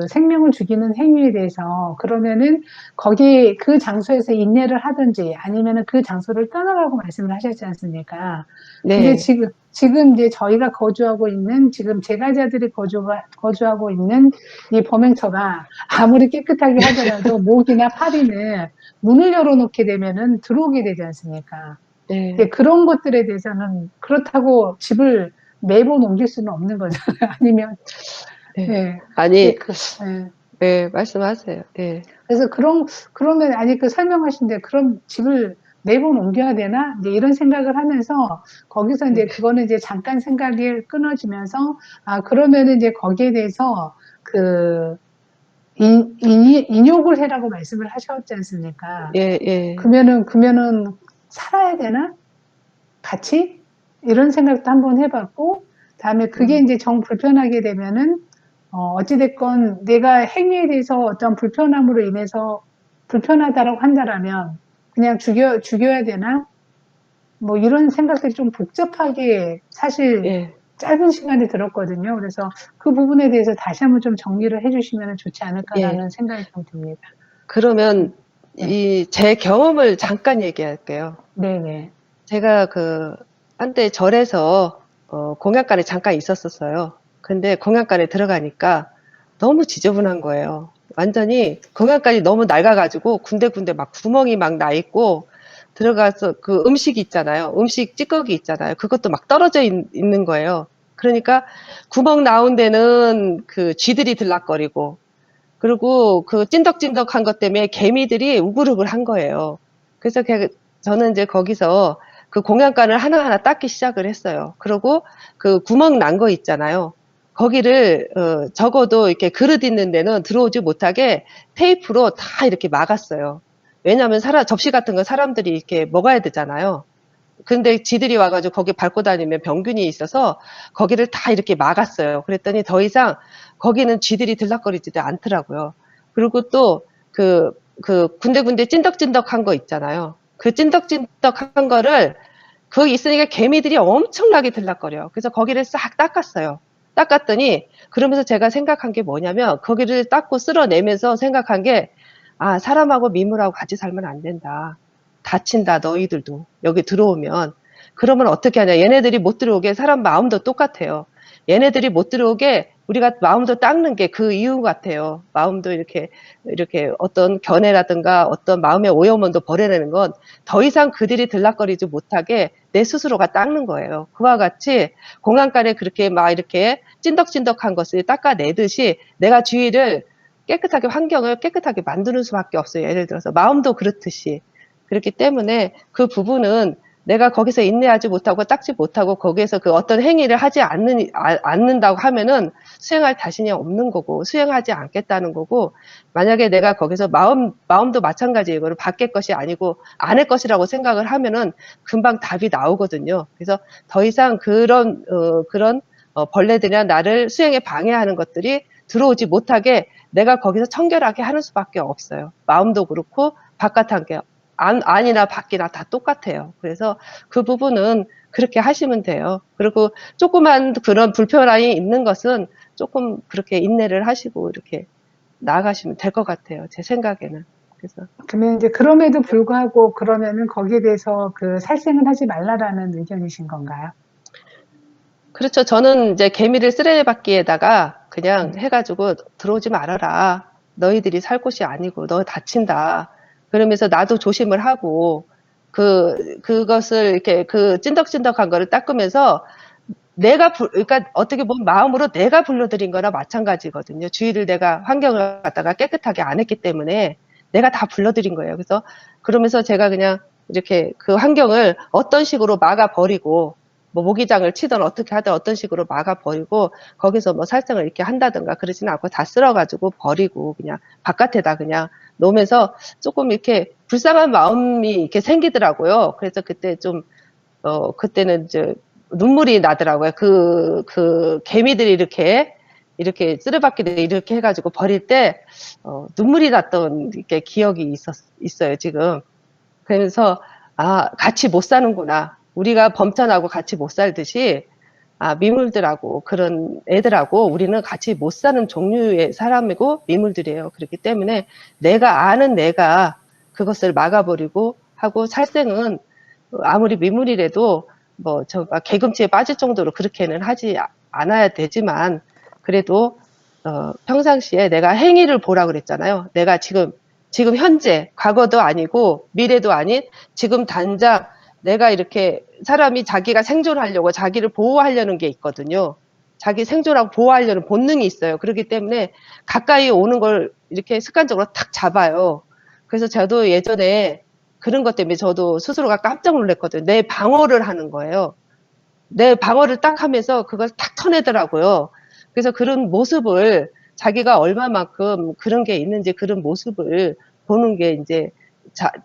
S1: 생명을 죽이는 행위에 대해서 그러면은 거기 그 장소에서 인내를 하든지 아니면은 그 장소를 떠나라고 말씀을 하셨지 않습니까? 근데
S2: 네,
S1: 지금 이제 저희가 거주하고 있는 지금 제가자들이 거주하고 있는 이 범행터가 아무리 깨끗하게 하더라도 목이나 파리는 문을 열어놓게 되면은 들어오게 되지 않습니까?
S2: 네,
S1: 근데 그런 것들에 대해서는 그렇다고 집을 매번 옮길 수는 없는 거잖아요. 아니면,
S2: 네.
S1: 예. 근데
S2: 아니,
S1: 예.
S2: 네, 말씀하세요. 네,
S1: 그래서 그러면, 아니, 설명하신데, 그럼 집을 매번 옮겨야 되나? 이제 이런 생각을 하면서, 거기서
S2: 네,
S1: 이제, 그거는 이제 잠깐 생각이 끊어지면서, 그러면은 이제 거기에 대해서, 인욕을 해라고 말씀을 하셨지 않습니까?
S2: 예, 예,
S1: 그러면은 살아야 되나? 같이? 이런 생각도 한번 해봤고, 다음에 그게 이제 정 불편하게 되면은, 어찌됐건 내가 행위에 대해서 어떤 불편함으로 인해서 불편하다라고 한다라면, 그냥 죽여야 되나? 뭐 이런 생각들이 좀 복잡하게 사실
S2: 예.
S1: 짧은 시간에 들었거든요. 그래서 그 부분에 대해서 다시 한번 좀 정리를 해주시면 좋지
S2: 예.
S1: 않을까라는 생각이 좀 듭니다.
S2: 그러면,
S1: 네.
S2: 제 경험을 잠깐 얘기할게요.
S1: 네네.
S2: 제가 한때 절에서, 공양간에 잠깐 있었었어요. 근데 공양간에 들어가니까 너무 지저분한 거예요. 완전히 공양간이 너무 낡아가지고 군데군데 막 구멍이 막 나 있고, 들어가서 음식 있잖아요. 음식 찌꺼기 있잖아요. 그것도 막 떨어져 있는 거예요. 그러니까 구멍 나온 데는 쥐들이 들락거리고, 그리고 찐덕찐덕한 것 때문에 개미들이 우글우글 한 거예요. 그래서 저는 이제 거기서 공양간을 하나하나 닦기 시작을 했어요. 그리고 구멍 난 거 있잖아요. 거기를, 적어도 이렇게 그릇 있는 데는 들어오지 못하게 테이프로 다 이렇게 막았어요. 왜냐면 접시 같은 거 사람들이 이렇게 먹어야 되잖아요. 근데 지들이 와가지고 거기 밟고 다니면 병균이 있어서 거기를 다 이렇게 막았어요. 그랬더니 더 이상 거기는 쥐들이 들락거리지도 않더라고요. 그리고 또 군데군데 찐덕찐덕한 거 있잖아요. 그 찐덕찐덕한 거를 거기 있으니까 개미들이 엄청나게 들락거려요. 그래서 거기를 싹 닦았어요. 닦았더니 그러면서 제가 생각한 게 뭐냐면 거기를 닦고 쓸어내면서 생각한 게 사람하고 미물하고 같이 살면 안 된다. 다친다 너희들도 여기 들어오면. 그러면 어떻게 하냐. 얘네들이 못 들어오게 사람 마음도 똑같아요. 얘네들이 못 들어오게 우리가 마음도 닦는 게 그 이유 같아요. 마음도 이렇게 어떤 견해라든가 어떤 마음의 오염원도 버려내는 건 더 이상 그들이 들락거리지 못하게 내 스스로가 닦는 거예요. 그와 같이 공안간에 그렇게 막 이렇게 찐덕찐덕한 것을 닦아내듯이 내가 주위를 깨끗하게 환경을 깨끗하게 만드는 수밖에 없어요. 예를 들어서 마음도 그렇듯이. 그렇기 때문에 그 부분은 내가 거기서 인내하지 못하고 닦지 못하고 거기에서 어떤 행위를 하지 않는다고 하면은 수행할 자신이 없는 거고 수행하지 않겠다는 거고 만약에 내가 거기서 마음도 마찬가지예요. 이거를 밖의 것이 아니고 안의 것이라고 생각을 하면은 금방 답이 나오거든요. 그래서 더 이상 그런 벌레들이나 나를 수행에 방해하는 것들이 들어오지 못하게 내가 거기서 청결하게 하는 수밖에 없어요. 마음도 그렇고 바깥 한게 안이나 밖이나 다 똑같아요. 그래서 그 부분은 그렇게 하시면 돼요. 그리고 조그만 그런 불편함이 있는 것은 조금 그렇게 인내를 하시고 이렇게 나아가시면 될 것 같아요. 제 생각에는. 그래서
S1: 그러면 이제 그럼에도 불구하고 그러면은 거기에 대해서 살생을 하지 말라라는 의견이신 건가요?
S2: 그렇죠. 저는 이제 개미를 쓰레받기에다가 그냥 해가지고 들어오지 말아라. 너희들이 살 곳이 아니고 너 다친다. 그러면서 나도 조심을 하고 그것을 이렇게 찐덕찐덕한 거를 닦으면서 그러니까 어떻게 보면 마음으로 내가 불러들인 거나 마찬가지거든요. 주위를 내가 환경을 갖다가 깨끗하게 안 했기 때문에 내가 다 불러들인 거예요. 그래서 그러면서 제가 그냥 이렇게 그 환경을 어떤 식으로 막아버리고 뭐 모기장을 치든 어떻게 하든 어떤 식으로 막아버리고 거기서 뭐 살생을 이렇게 한다든가 그러지는 않고 다 쓸어가지고 버리고 그냥 바깥에다 그냥 놓으면서 조금 이렇게 불쌍한 마음이 이렇게 생기더라고요. 그래서 그때 좀, 그때는 이제 눈물이 나더라고요. 그 개미들이 이렇게 쓰레받기를 이렇게 해가지고 버릴 때, 눈물이 났던 게 기억이 있어요, 지금. 그래서, 아, 같이 못 사는구나. 우리가 범천하고 같이 못 살듯이, 아, 미물들하고 그런 애들하고 우리는 같이 못 사는 종류의 사람이고 미물들이에요. 그렇기 때문에 내가 아는 내가 그것을 막아버리고 하고 살생은 아무리 미물이라도 뭐 저 막 개금치에 빠질 정도로 그렇게는 하지 않아야 되지만 그래도 평상시에 내가 행위를 보라 그랬잖아요. 내가 지금 현재 과거도 아니고 미래도 아닌 지금 당장 내가 이렇게 사람이 자기가 생존하려고 자기를 보호하려는 게 있거든요. 자기 생존하고 보호하려는 본능이 있어요. 그렇기 때문에 가까이 오는 걸 이렇게 습관적으로 탁 잡아요. 그래서 저도 예전에 그런 것 때문에 저도 스스로가 깜짝 놀랐거든요. 내 방어를 하는 거예요. 내 방어를 딱 하면서 그걸 탁 터내더라고요. 그래서 그런 모습을 자기가 얼마만큼 그런 게 있는지 그런 모습을 보는 게 이제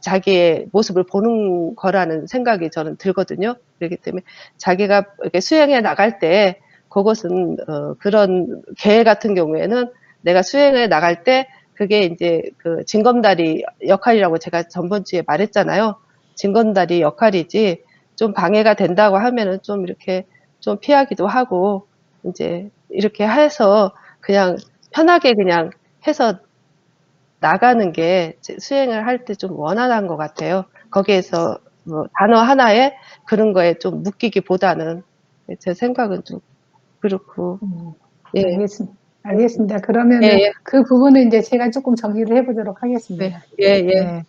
S2: 자기의 모습을 보는 거라는 생각이 저는 들거든요. 그렇기 때문에 자기가 이렇게 수행해 나갈 때 그것은 그런 개 같은 경우에는 내가 수행해 나갈 때 그게 이제 그 징검다리 역할이라고 제가 전번주에 말했잖아요. 징검다리 역할이지 좀 방해가 된다고 하면은 좀 이렇게 좀 피하기도 하고 이제 이렇게 해서 그냥 편하게 그냥 해서 나가는 게 수행을 할 때 좀 원활한 것 같아요. 거기에서 뭐 단어 하나에 그런 거에 좀 묶이기보다는 제 생각은 좀 그렇고 예,
S1: 알겠습니다.
S2: 예,
S1: 그러면은
S2: 예,
S1: 그 부분은 이제 제가 조금 정리를 해보도록
S2: 네,
S1: 하겠습니다.
S2: 예, 예,
S1: 네.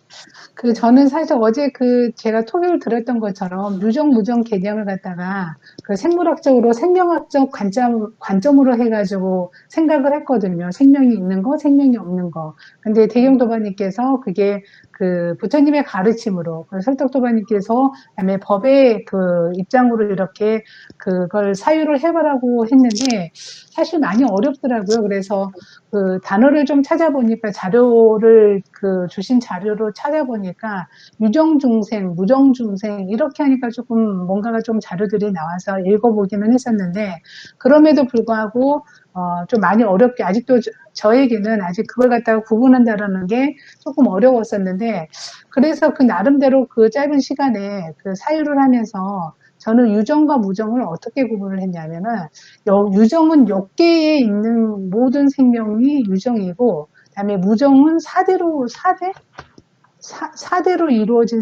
S1: 저는 사실 어제 제가 토요일 들었던 것처럼 유정, 무정 개념을 갖다가 그 생물학적으로 생명학적 관점으로 해가지고 생각을 했거든요. 생명이 있는 거, 생명이 없는 거. 근데 대경도바님께서 그게 그 부처님의 가르침으로, 설덕도바님께서 그다음에 법의 그 입장으로 이렇게 그걸 사유를 해보라고 했는데 사실 많이 어렵더라고요. 그래서 그 단어를 좀 찾아보니까 주신 자료로 찾아보니까 유정중생, 무정중생 이렇게 하니까 조금 뭔가가 좀 자료들이 나와서 읽어보기는 했었는데 그럼에도 불구하고 좀 많이 어렵게 아직도 저에게는 아직 그걸 갖다가 구분한다라는 게 조금 어려웠었는데 그래서 그 나름대로 그 짧은 시간에 그 사유를 하면서 저는 유정과 무정을 어떻게 구분을 했냐면은 유정은 역계에 있는 모든 생명이 유정이고 그다음에 무정은 사대로 이루어진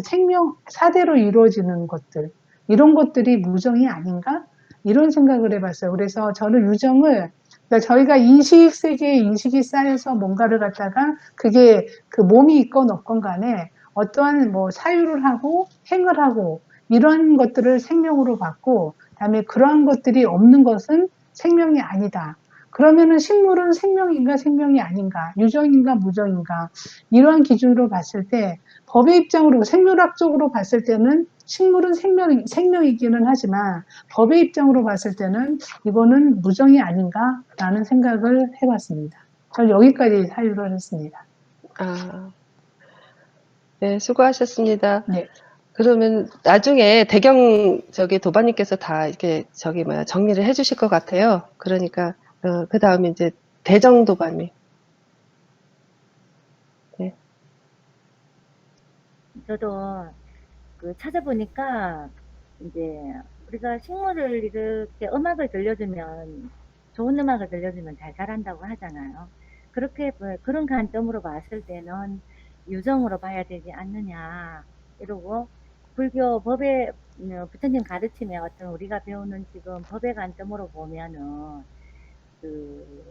S1: 사대로 이루어지는 것들 이런 것들이 무정이 아닌가 이런 생각을 해봤어요. 그래서 저는 유정을 그러니까 저희가 인식 세계에 인식이 쌓여서 뭔가를 갖다가 그게 그 몸이 있건 없건 간에 어떠한 뭐 사유를 하고 행을 하고 이런 것들을 생명으로 받고 그다음에 그러한 것들이 없는 것은 생명이 아니다. 그러면은 식물은 생명인가 생명이 아닌가 유정인가 무정인가 이러한 기준으로 봤을 때 법의 입장으로 생물학적으로 봤을 때는 식물은 생명이기는 하지만 법의 입장으로 봤을 때는 이거는 무정이 아닌가라는 생각을 해봤습니다. 저는 여기까지 사유를 했습니다.
S2: 아, 네, 수고하셨습니다.
S1: 네.
S2: 그러면 나중에 도반님께서 다 이렇게 정리를 해주실 것 같아요. 그러니까 그 다음에 이제 도반님. 네.
S4: 저도 그 찾아보니까 이제 우리가 식물을 이렇게 음악을 들려주면 좋은 음악을 들려주면 잘 자란다고 하잖아요. 그렇게 그런 관점으로 봤을 때는 유정으로 봐야 되지 않느냐 이러고 불교 법의 부처님 가르침에 어떤 우리가 배우는 지금 법의 관점으로 보면은 그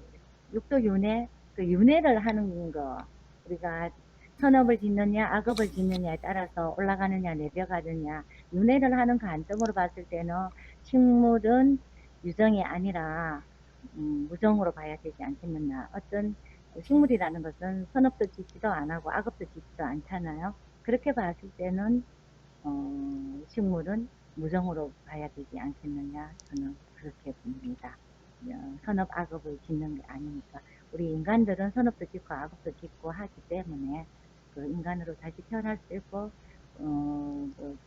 S4: 육도 윤회 그 윤회를 하는 거 우리가 선업을 짓느냐 악업을 짓느냐에 따라서 올라가느냐 내려가느냐 윤회를 하는 관점으로 봤을 때는 식물은 유정이 아니라 무정으로 봐야 되지 않겠느냐. 어떤 식물이라는 것은 선업도 짓지도 안 하고 악업도 짓지도 않잖아요. 그렇게 봤을 때는 식물은 무정으로 봐야 되지 않겠느냐, 저는 그렇게 봅니다. 선업 악업을 짓는 게 아니니까. 우리 인간들은 선업도 짓고 악업도 짓고 하기 때문에 그 인간으로 다시 태어날 수 있고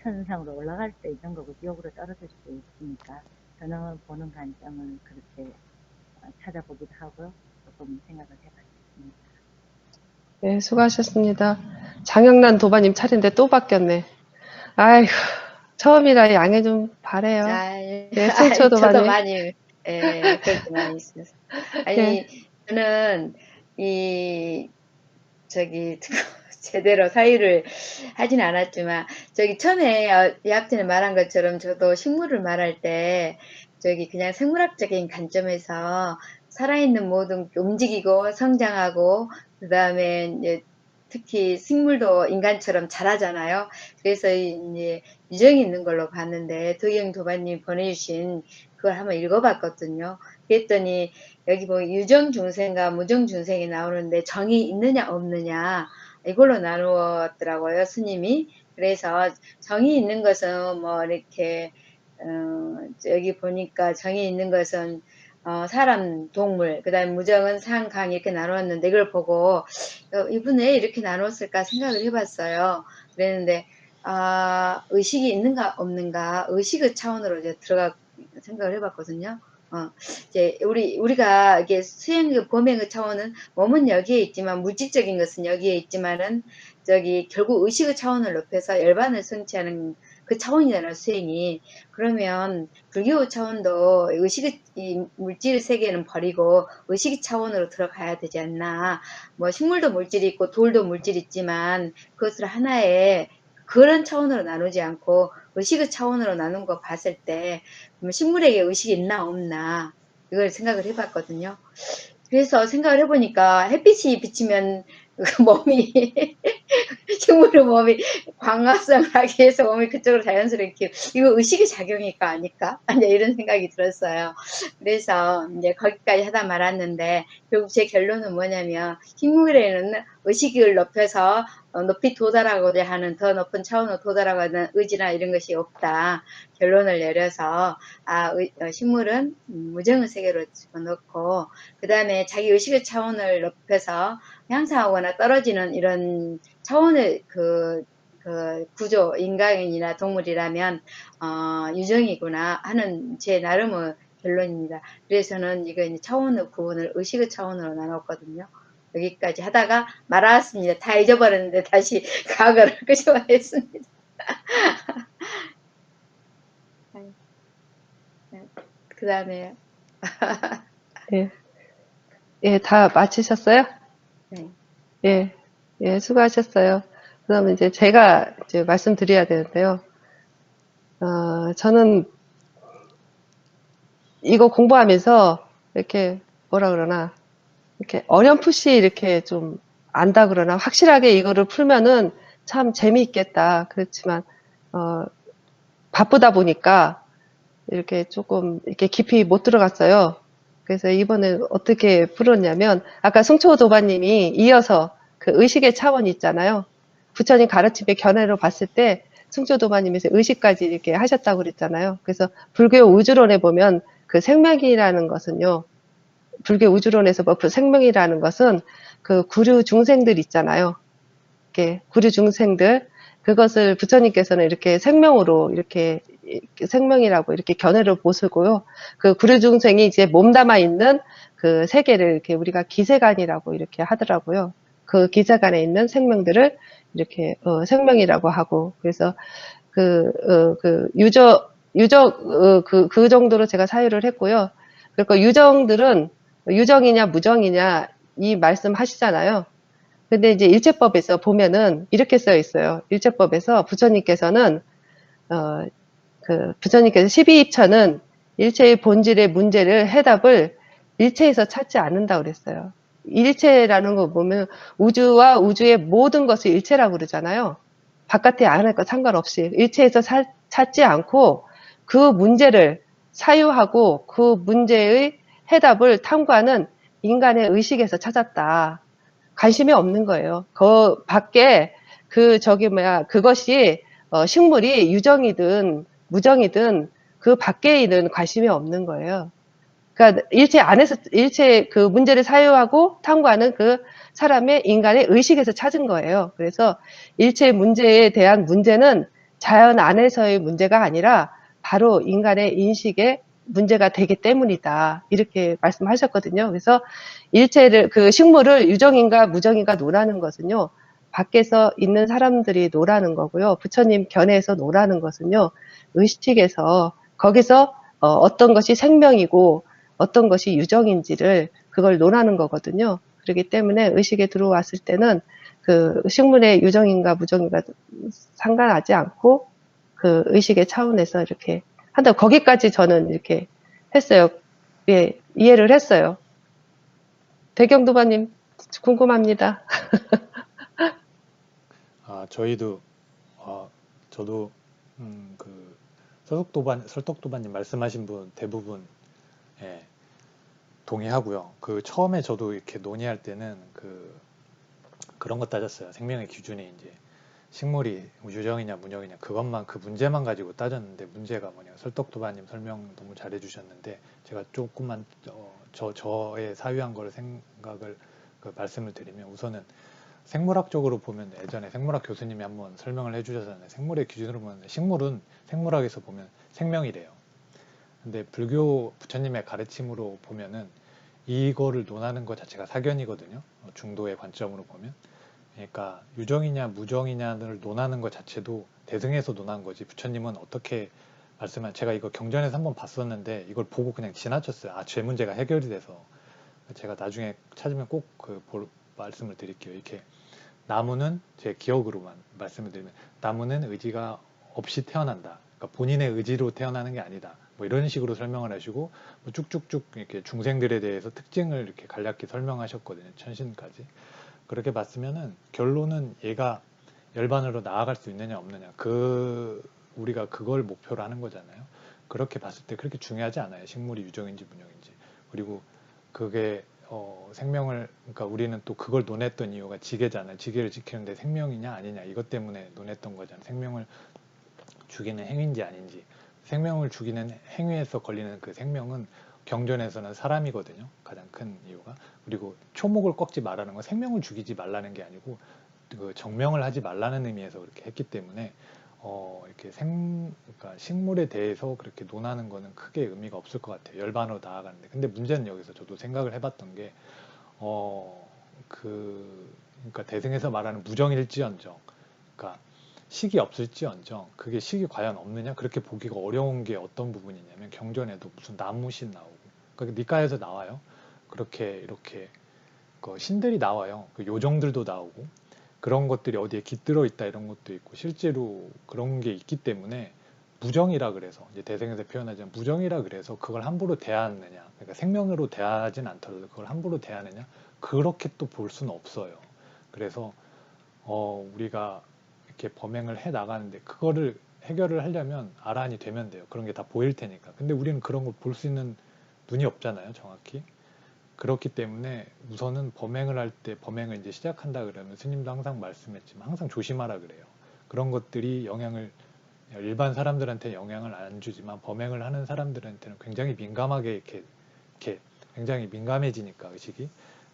S4: 천상으로 올라갈 수 있는 거고 지옥으로 떨어질 수 있으니까 저는 보는 관점을 그렇게 찾아보기도 하고 조금 생각을 해봤습니다.
S2: 네, 수고하셨습니다. 장영란 도반님 차례인데 또 바뀌었네. 아이고, 처음이라 양해 좀 바래요. 네, 승초
S3: 저도
S2: 도반님.
S3: 많이, 그럴 때 많이 있어요. 아니,
S2: 네.
S3: 저는, 제대로 사유를 하진 않았지만, 처음에 예학 전에 말한 것처럼 저도 식물을 말할 때, 그냥 생물학적인 관점에서 살아있는 모든 게 움직이고 성장하고, 그 다음에 이제 특히 식물도 인간처럼 자라잖아요. 그래서 이제 유정이 있는 걸로 봤는데, 도경 도반님 보내주신 그걸 한번 읽어봤거든요. 그랬더니, 여기 뭐 유정 중생과 무정 중생이 나오는데 정이 있느냐 없느냐 이걸로 나누었더라고요, 스님이. 그래서 정이 있는 것은 뭐 이렇게 여기 보니까 정이 있는 것은 사람, 동물, 그 다음에 무정은 산, 강 이렇게 나누었는데 이걸 보고 이분 왜 이렇게 나눴을까 생각을 해봤어요. 그랬는데 의식이 있는가 없는가 의식의 차원으로 이제 들어가 생각을 해봤거든요. 이제 우리가 이게 수행의 범행의 차원은 몸은 여기에 있지만 물질적인 것은 여기에 있지만은 결국 의식의 차원을 높여서 열반을 성취하는 그 차원이잖아요, 수행이. 그러면 불교 차원도 의식의 이 물질 세계는 버리고 의식의 차원으로 들어가야 되지 않나. 뭐 식물도 물질이 있고 돌도 물질이 있지만 그것을 하나의 그런 차원으로 나누지 않고 의식의 차원으로 나눈 거 봤을 때 식물에게 의식이 있나 없나 이걸 생각을 해봤거든요. 그래서 생각을 해보니까 햇빛이 비치면 그 몸이 식물의 몸이 광합성을 하기 위해서 몸이 그쪽으로 자연스럽게 이거 의식의 작용일까 아닐까? 이제 이런 생각이 들었어요. 그래서 이제 거기까지 하다 말았는데 결국 제 결론은 뭐냐면 식물에는 의식을 높여서 높이 도달하고자 하는 더 높은 차원으로 도달하고자 하는 의지나 이런 것이 없다. 결론을 내려서 식물은 무정의 세계로 집어넣고 그 다음에 자기 의식의 차원을 높여서 향상하거나 떨어지는 이런 차원의 그 구조, 인간이나 동물이라면 유정이구나 하는 제 나름의 결론입니다. 그래서 저는 이거 이제 차원의 구분을 의식의 차원으로 나눴거든요. 여기까지 하다가 말았습니다. 다 잊어버렸는데 다시 과거를 끄집어냈습니다. 그 다음에
S2: 예. 예, 다 마치셨어요?
S3: 네.
S2: 예, 예, 수고하셨어요. 그러면 이제 제가 이제 말씀드려야 되는데요. 저는 이거 공부하면서 이렇게 뭐라 그러나, 이렇게 어렴풋이 이렇게 좀 안다 그러나, 확실하게 이거를 풀면은 참 재미있겠다. 그렇지만, 바쁘다 보니까 이렇게 조금 이렇게 깊이 못 들어갔어요. 그래서 이번에 어떻게 풀었냐면, 아까 승초도반님이 이어서 그 의식의 차원이 있잖아요. 부처님 가르침의 견해로 봤을 때 승초도반님에서 의식까지 이렇게 하셨다고 그랬잖아요. 그래서 불교 우주론에 보면 그 생명이라는 것은요, 불교 우주론에서 그 생명이라는 것은 그 구류 중생들 있잖아요. 이렇게 구류 중생들, 그것을 부처님께서는 이렇게 생명으로 이렇게 생명이라고 이렇게 견해를 보시고요. 그 구류 중생이 이제 몸담아 있는 그 세계를 이렇게 우리가 기세간이라고 이렇게 하더라고요. 그 기세간에 있는 생명들을 이렇게 생명이라고 하고, 그래서 그 정도로 제가 사유를 했고요. 그리고 유정들은 유정이냐 무정이냐 이 말씀 하시잖아요. 근데 이제 일체법에서 보면은 이렇게 써 있어요. 일체법에서 부처님께서는 부처님께서 12입천은 일체의 본질의 문제를 해답을 일체에서 찾지 않는다고 그랬어요. 일체라는 거 보면 우주와 우주의 모든 것을 일체라고 그러잖아요. 바깥에 안에 거 상관없이 일체에서 찾지 않고 그 문제를 사유하고 그 문제의 해답을 탐구하는 인간의 의식에서 찾았다. 관심이 없는 거예요. 그 밖에 그것이 식물이 유정이든 무정이든 그 밖에는 관심이 없는 거예요. 그러니까 일체 안에서 일체 그 문제를 사유하고 탐구하는 그 사람의 인간의 의식에서 찾은 거예요. 그래서 일체 문제에 대한 문제는 자연 안에서의 문제가 아니라 바로 인간의 인식의 문제가 되기 때문이다. 이렇게 말씀하셨거든요. 그래서 일체를 그 식물을 유정인가 무정인가 노라는 것은요. 밖에서 있는 사람들이 노라는 거고요. 부처님 견해에서 노라는 것은요. 의식에서 거기서 어떤 것이 생명이고 어떤 것이 유정인지를 그걸 논하는 거거든요. 그렇기 때문에 의식에 들어왔을 때는 그 식물의 유정인가 무정인가 상관하지 않고 그 의식의 차원에서 이렇게 한다. 거기까지 저는 이렇게 했어요. 예, 이해를 했어요. 대경도반님 궁금합니다.
S5: 저희도 저도 그 설떡도반님 말씀하신 분 대부분 예, 동의하고요. 그 처음에 저도 이렇게 논의할 때는 그런 거 따졌어요. 생명의 기준이 이제 식물이 유정이냐 무정이냐 그것만 그 문제만 가지고 따졌는데 문제가 뭐냐. 설떡도반님 설명 너무 잘해 주셨는데 제가 조금만 저의 사유한 걸 생각을 말씀을 드리면 우선은 생물학적으로 보면 예전에 생물학 교수님이 한번 설명을 해주셨잖아요. 생물의 기준으로 보면 식물은 생물학에서 보면 생명이래요. 근데 불교 부처님의 가르침으로 보면은 이거를 논하는 것 자체가 사견이거든요. 중도의 관점으로 보면. 그러니까 유정이냐 무정이냐를 논하는 것 자체도 대승에서 논한 거지. 부처님은 어떻게 제가 이거 경전에서 한번 봤었는데 이걸 보고 그냥 지나쳤어요. 죄 문제가 해결이 돼서. 제가 나중에 찾으면 꼭 말씀을 드릴게요. 이렇게 나무는 제 기억으로만 말씀을 드리면 나무는 의지가 없이 태어난다. 그러니까 본인의 의지로 태어나는 게 아니다. 뭐 이런 식으로 설명을 하시고 뭐 쭉쭉쭉 이렇게 중생들에 대해서 특징을 이렇게 간략히 설명하셨거든요. 천신까지. 그렇게 봤으면은 결론은 얘가 열반으로 나아갈 수 있느냐 없느냐 우리가 그걸 목표로 하는 거잖아요. 그렇게 봤을 때 그렇게 중요하지 않아요. 식물이 유정인지 무정인지. 그리고 그게 생명을 그러니까 우리는 또 그걸 논했던 이유가 지계잖아요. 지계를 지키는데 생명이냐 아니냐 이것 때문에 논했던 거잖아요. 생명을 죽이는 행위인지 아닌지. 생명을 죽이는 행위에서 걸리는 그 생명은 경전에서는 사람이거든요. 가장 큰 이유가. 그리고 초목을 꺾지 말라는 건 생명을 죽이지 말라는 게 아니고 그 정명을 하지 말라는 의미에서 그렇게 했기 때문에 이렇게 그러니까 식물에 대해서 그렇게 논하는 거는 크게 의미가 없을 것 같아요. 열반으로 나아가는데. 근데 문제는 여기서 저도 생각을 해봤던 게 그러니까 대승에서 말하는 무정일지언정, 그러니까 식이 없을지언정, 그게 식이 과연 없느냐? 그렇게 보기가 어려운 게 어떤 부분이냐면 경전에도 무슨 나무신 나오고, 그러니까 니까에서 나와요. 그렇게 이렇게 그 신들이 나와요. 그 요정들도 나오고 그런 것들이 어디에 깃들어 있다 이런 것도 있고 실제로 그런 게 있기 때문에 무정이라 그래서 이제 대승에서 표현하자면 무정이라 그래서 그걸 함부로 대하느냐, 그러니까 생명으로 대하진 않더라도 그걸 함부로 대하느냐 그렇게 또 볼 수는 없어요. 그래서 우리가 이렇게 범행을 해 나가는데 그거를 해결을 하려면 아란이 되면 돼요. 그런 게 다 보일 테니까. 근데 우리는 그런 걸 볼 수 있는 눈이 없잖아요, 정확히. 그렇기 때문에 우선은 범행을 할 때 범행을 이제 시작한다 그러면 스님도 항상 말씀했지만 항상 조심하라 그래요. 그런 것들이 일반 사람들한테 영향을 안 주지만 범행을 하는 사람들한테는 굉장히 민감하게 이렇게 굉장히 민감해지니까 의식이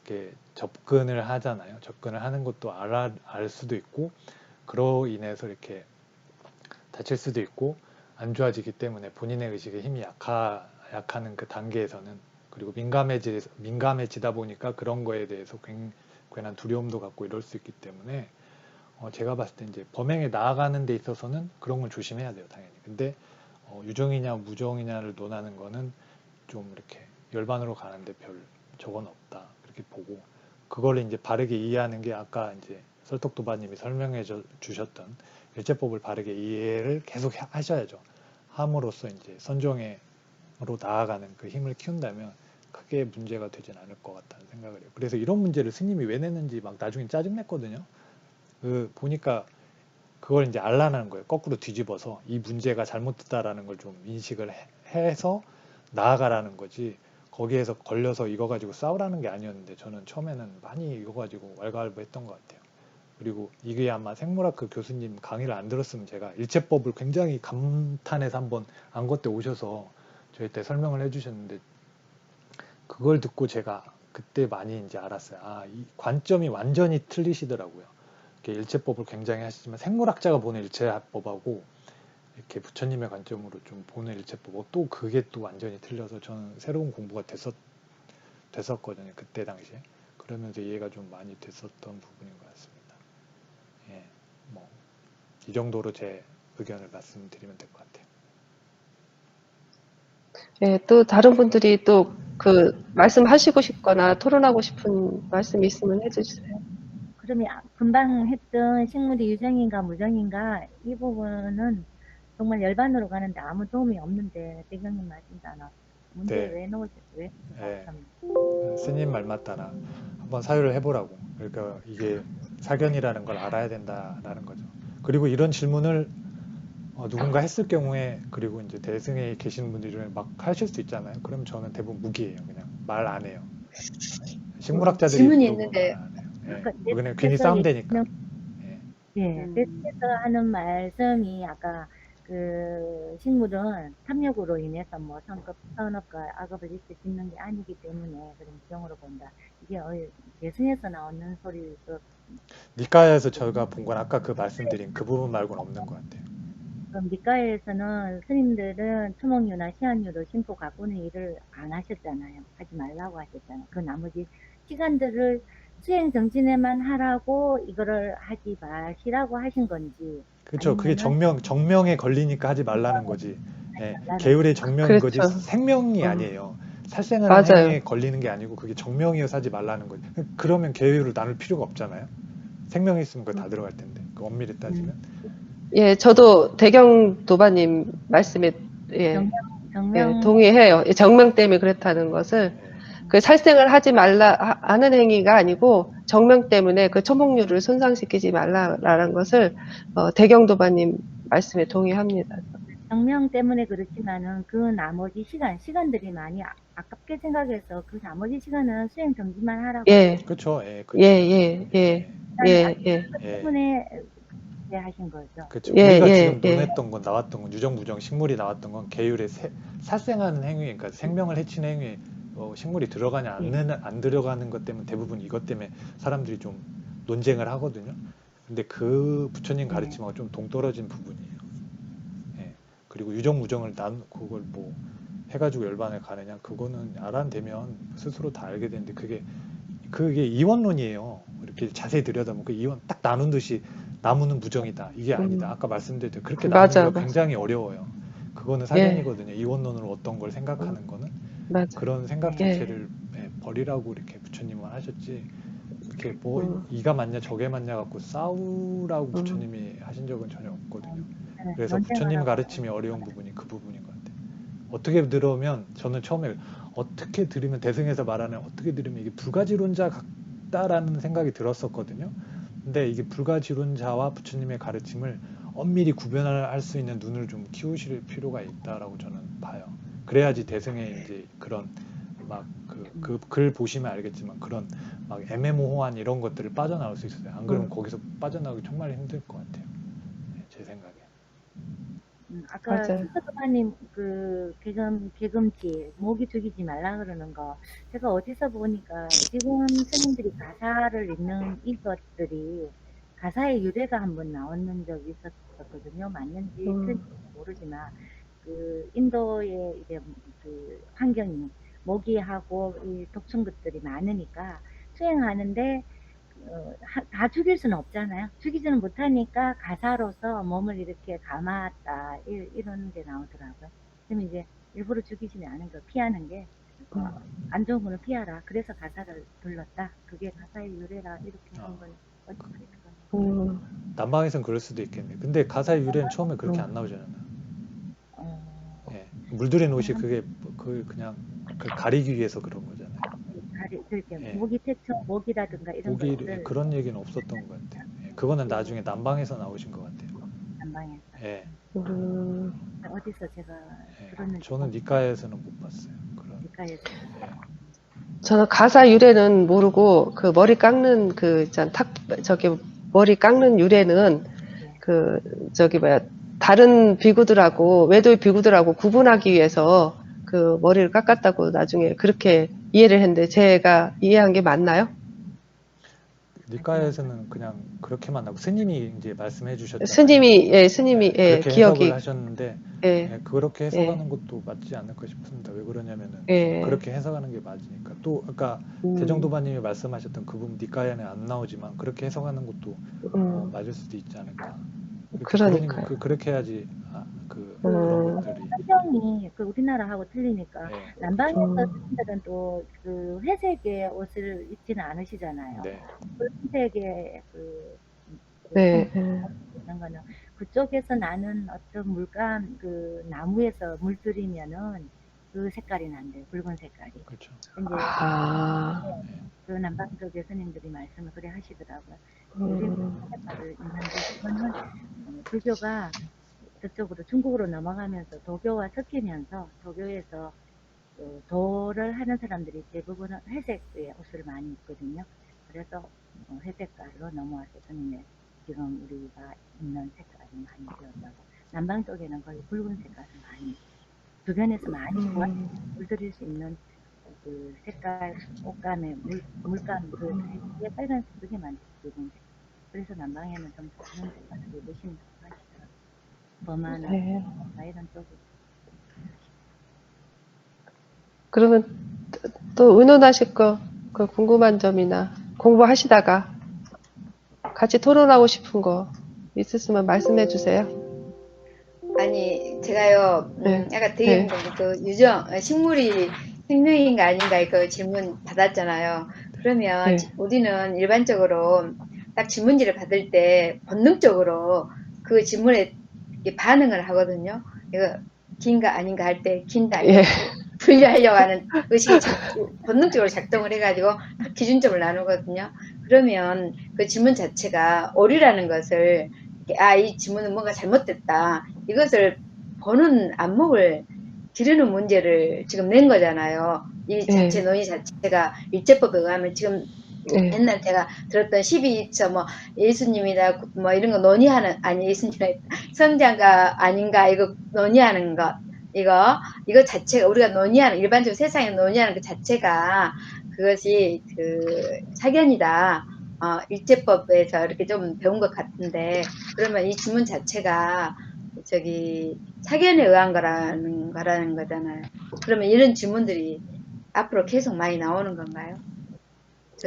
S5: 이렇게 접근을 하잖아요. 접근을 하는 것도 알 수도 있고 그로 인해서 이렇게 다칠 수도 있고 안 좋아지기 때문에 본인의 의식의 힘이 약하는 그 단계에서는 그리고 민감해지다 보니까 그런 거에 대해서 괜한 두려움도 갖고 이럴 수 있기 때문에 제가 봤을 때 이제 범행에 나아가는 데 있어서는 그런 건 조심해야 돼요, 당연히. 근데 유정이냐 무정이냐를 논하는 거는 좀 이렇게 열반으로 가는데 별 적은 없다 그렇게 보고 그걸 이제 바르게 이해하는 게 아까 이제 설떡도바님이 설명해 주셨던 일제법을 바르게 이해를 계속 하셔야죠. 함으로써 이제 선종으로 나아가는 그 힘을 키운다면 크게 문제가 되진 않을 것 같다는 생각을 해요. 그래서 이런 문제를 스님이 왜 냈는지 막 나중에 짜증냈거든요. 보니까 그걸 이제 알라는 거예요. 거꾸로 뒤집어서 이 문제가 잘못됐다라는 걸 좀 인식을 해서 나아가라는 거지. 거기에서 걸려서 이거 가지고 싸우라는 게 아니었는데 저는 처음에는 많이 이거 가지고 왈가왈부했던 것 같아요. 그리고 이게 아마 생물학교 교수님 강의를 안 들었으면 제가 일체법을 굉장히 감탄해서 한번 안거 때 오셔서 저희 때 설명을 해주셨는데 그걸 듣고 제가 그때 많이 이제 알았어요. 아, 이 관점이 완전히 틀리시더라고요. 이렇게 일체법을 굉장히 하시지만 생물학자가 보는 일체법하고 이렇게 부처님의 관점으로 좀 보는 일체법, 또 그게 또 완전히 틀려서 저는 새로운 공부가 됐었거든요. 그때 당시에. 그러면서 이해가 좀 많이 됐었던 부분인 것 같습니다. 예, 뭐, 이 정도로 제 의견을 말씀드리면 될 것 같아요.
S2: 예, 또 다른 분들이 또 그 말씀하시고 싶거나 토론하고 싶은 말씀이 있으면 해주세요.
S4: 그러면 금방 했던 식물이 유정인가 무정인가 이 부분은 정말 열반으로 가는데 아무 도움이 없는데 대경님 말씀 따라 문제
S5: 네.
S4: 왜 넣으셨어요? 왜
S5: 예.
S4: 넣으셨습니까?
S5: 스님 말 맞다나 한번 사유를 해보라고. 그러니까 이게 사견이라는 걸 알아야 된다라는 거죠. 그리고 이런 질문을 누군가 했을 경우에, 그리고 이제 대승에 계시는 분들이 막 하실 수 있잖아요. 그럼 저는 대부분 무기예요. 그냥 말 안 해요. 식물학자들이
S3: 질문이
S5: 그러고
S3: 있는데
S5: 말 안 해요. 예.
S4: 아까
S5: 그냥 괜히 싸움되니까. 예.
S4: 예, 대체에서 하는 말씀이 아까 그 식물은 탐욕으로 인해서 뭐 선업과 악업을 일체 짓는 게 아니기 때문에 그런 경우로 본다. 이게 대승에서 나오는 소리도
S5: 니까에서 저희가 본 건 아까 그 말씀드린 그 부분 말고는 없는 것 같아요.
S4: 그럼 니까에서는 스님들은 초목류나 시한류로 신포 가꾸는 일을 안 하셨잖아요. 하지 말라고 하셨잖아요. 그 나머지 시간들을 수행 정진에만 하라고 이거를 하지 마시라고 하신 건지
S5: 그렇죠. 그게
S4: 아니면은
S5: 정명에 걸리니까 하지 말라는 거지. 예,
S4: 말라는
S5: 계율의 정명인 거지
S2: 그렇죠.
S5: 생명이 아니에요. 살생하는
S2: 맞아요.
S5: 행위에 걸리는 게 아니고 그게 정명이어서 하지 말라는 거지. 그러면 계율을 나눌 필요가 없잖아요. 생명이 있으면 그거 다 들어갈 텐데. 그 엄밀히 따지면.
S2: 예, 저도 대경 도바님 말씀에 예,
S4: 정명
S2: 동의해요. 예, 정명 때문에 그렇다는 것을
S5: 예.
S2: 그 살생을 하지 말라 하는 행위가 아니고 정명 때문에 그 초목류를 손상시키지 말라라는 것을 대경 도바님 말씀에 동의합니다.
S4: 정명 때문에 그렇지만은 그 나머지 시간들이 많이 아깝게 생각해서 그 나머지 시간은 수행 정지만 하라고
S2: 예,
S5: 그렇죠. 예,
S2: 예,
S5: 그렇죠.
S2: 예, 예, 예, 예,
S4: 때문에 그렇게 하신 거죠.
S5: 그렇죠.
S2: 예,
S5: 우리가
S2: 예,
S5: 지금
S2: 예,
S5: 논했던 건 나왔던 건 유정무정 식물이 나왔던 건 계율의 살생하는 행위, 그러니까 생명을 해치는 행위에 식물이 들어가냐 안 들어가는 것 때문에 대부분 이것 때문에 사람들이 좀 논쟁을 하거든요. 근데 그 부처님 가르침하고 좀 동떨어진 부분이에요. 예. 그리고 유정무정을 그걸 뭐 해가지고 열반을 가느냐, 그거는 알아내면 스스로 다 알게 되는데 그게 이원론이에요. 이렇게 자세히 들여다보면 그 이원 딱 나눈 듯이 나무는 무정이다. 이게 아니다. 아까 말씀드렸듯이 그렇게
S2: 맞아,
S5: 나누기가
S2: 맞아.
S5: 굉장히 어려워요. 그거는 사견이거든요. 이원론으로 어떤 걸 생각하는 거는
S2: 맞아.
S5: 그런 생각
S2: 예.
S5: 자체를 버리라고 이렇게 부처님은 하셨지. 이렇게 뭐 이가 맞냐 저게 맞냐 갖고 싸우라고 부처님이 하신 적은 전혀 없거든요. 그래서 부처님 가르침이 어려운 부분이 그 부분인 것 같아요. 어떻게 들으면 저는 처음에 어떻게 들으면 대승에서 말하는 어떻게 들으면 이게 불가지론자 같다라는 생각이 들었었거든요. 근데 이게 불가지론자와 부처님의 가르침을 엄밀히 구별할 수 있는 눈을 좀 키우실 필요가 있다라고 저는 봐요. 그래야지 대승에 이제 그런 막 그 글 보시면 알겠지만 그런 막 애매모호한 이런 것들을 빠져나올 수 있어요. 안 그러면 거기서 빠져나오기 정말 힘들 것 같아요. 네, 제 생각에.
S4: 아까
S2: 맞아요.
S4: 스토마님 그 개금치 모기 죽이지 말라 그러는 거 제가 어디서 보니까 지금 스님들이 가사를 읽는 이것들이 가사의 유래가 한번 나오는 적이 있었거든요. 맞는지 틀린지 모르지만 그 인도의 이제 그 환경이 모기하고 이 독성 것들이 많으니까 수행하는데 다 죽일 수는 없잖아요. 죽이지는 못하니까 가사로서 몸을 이렇게 감았다 이런 게 나오더라고요. 그럼 이제 일부러 죽이지 않은 거 피하는 게 안 좋은 거는 피하라. 그래서 가사를 불렀다. 그게 가사의 유래라 이렇게 한번
S5: 남방에선 그럴 수도 있겠네. 근데 가사의 유래는 처음에 그렇게 안 나오잖아요. 예. 물들인 옷이 그게 그냥 가리기 위해서 그런 거잖아요.
S4: 그렇게
S5: 예.
S4: 모기 퇴쳐, 모기라든가 이런 것들
S5: 그런 얘기는 없었던 것 같아요. 예. 그거는 나중에 남방에서 나오신 것 같아요.
S4: 남방에서
S5: 예.
S4: 어디서 제가
S5: 예.
S4: 들었는지
S5: 저는 니까에서는 못 봤어요. 그런.
S4: 니까에서
S5: 예.
S2: 저는 가사 유래는 모르고 그 머리 깎는 그 저기 머리 깎는 유래는
S4: 예.
S2: 그 저기 뭐야 다른 비구들하고 외도의 비구들하고 구분하기 위해서 그 머리를 깎았다고 나중에 그렇게 이해를 했는데 제가 이해한 게 맞나요?
S5: 니까에서는 그냥 그렇게만 하고 스님이 이제 말씀해 주셨잖아요.
S2: 스님이 예
S5: 그렇게 해석을
S2: 기억이
S5: 하셨는데
S2: 예,
S5: 그렇게
S2: 예,
S5: 해석하는 것도 맞지 않을까 싶습니다. 왜 그러냐면은
S2: 예.
S5: 그렇게 해석하는 게 맞으니까. 또 아까 대정도바님이 말씀하셨던 그 부분 니까에는 안 나오지만 그렇게 해석하는 것도 맞을 수도 있지 않을까.
S2: 그러니까요.
S5: 그렇게 해야지 그런 것들이
S4: 환경이 그 우리나라하고 틀리니까
S5: 네,
S4: 남방에서
S2: 음.
S4: 사람들은 또 그 회색의 옷을 입지는 않으시잖아요.
S5: 네,
S4: 붉은색의 그
S2: 네,
S4: 있는 거는 그쪽에서 나는 어떤 물감 그 나무에서 물들이면은 그 색깔이 난대요. 붉은 색깔이.
S5: 그렇죠.
S4: 이제
S2: 아,
S4: 그 남방 쪽의 스님들이 말씀을 그래 하시더라고요. 우리는 색깔을 있는데 그거는 불교가 저쪽으로 중국으로 넘어가면서 도교와 섞이면서 도교에서 도를 하는 사람들이 대부분은 회색의 옷을 많이 입거든요. 그래서 회색깔로 넘어와서 스님의 지금 우리가 입는 색깔이 많이 되었다고. 남방 쪽에는 거의 붉은 색깔을 많이 주변에서 많이 물들일 수 있는 그 색깔 옷감의 물감 그 색이 빨간색 그게 많죠. 붉은색. 그래서 남방에는 좀 다른 색깔을 입으신다고 하시더라고요. 범하나
S2: 네.
S4: 이런 쪽에.
S2: 그러면 또 의논하실 거, 그 궁금한 점이나 공부하시다가 같이 토론하고 싶은 거 있으시면 말씀해 주세요.
S3: 아니, 제가요,
S2: 네.
S3: 아까 되게 식물이 생명인가 아닌가 그 질문 받았잖아요. 그러면
S2: 네.
S3: 우리는 일반적으로 딱 질문지를 받을 때 본능적으로 그 질문에 이렇게 반응을 하거든요. 이거 긴가 아닌가 할 때 긴다
S2: 예.
S3: 아닌가 분류하려고 하는 의식이 본능적으로 작동을 해가지고 딱 기준점을 나누거든요. 그러면 그 질문 자체가 오류라는 것을 이 질문은 뭔가 잘못됐다. 이것을 보는 안목을 기르는 문제를 지금 낸 거잖아요. 이 자체
S2: 예.
S3: 논의 자체가 일제법에 의하면 지금
S2: 예.
S3: 옛날 제가 들었던 12처 예수님이다 뭐 이런 거 논의하는 아니 예수님이다 성자가 아닌가 이거 논의하는 것 이거 자체가 우리가 논의하는 일반적으로 세상에 논의하는 그 자체가 그것이 그 사견이다. 일제법에서 이렇게 좀 배운 것 같은데 그러면 이 질문 자체가 저기 사견에 의한 거라는 거잖아요. 그러면 이런 질문들이 앞으로 계속 많이 나오는 건가요?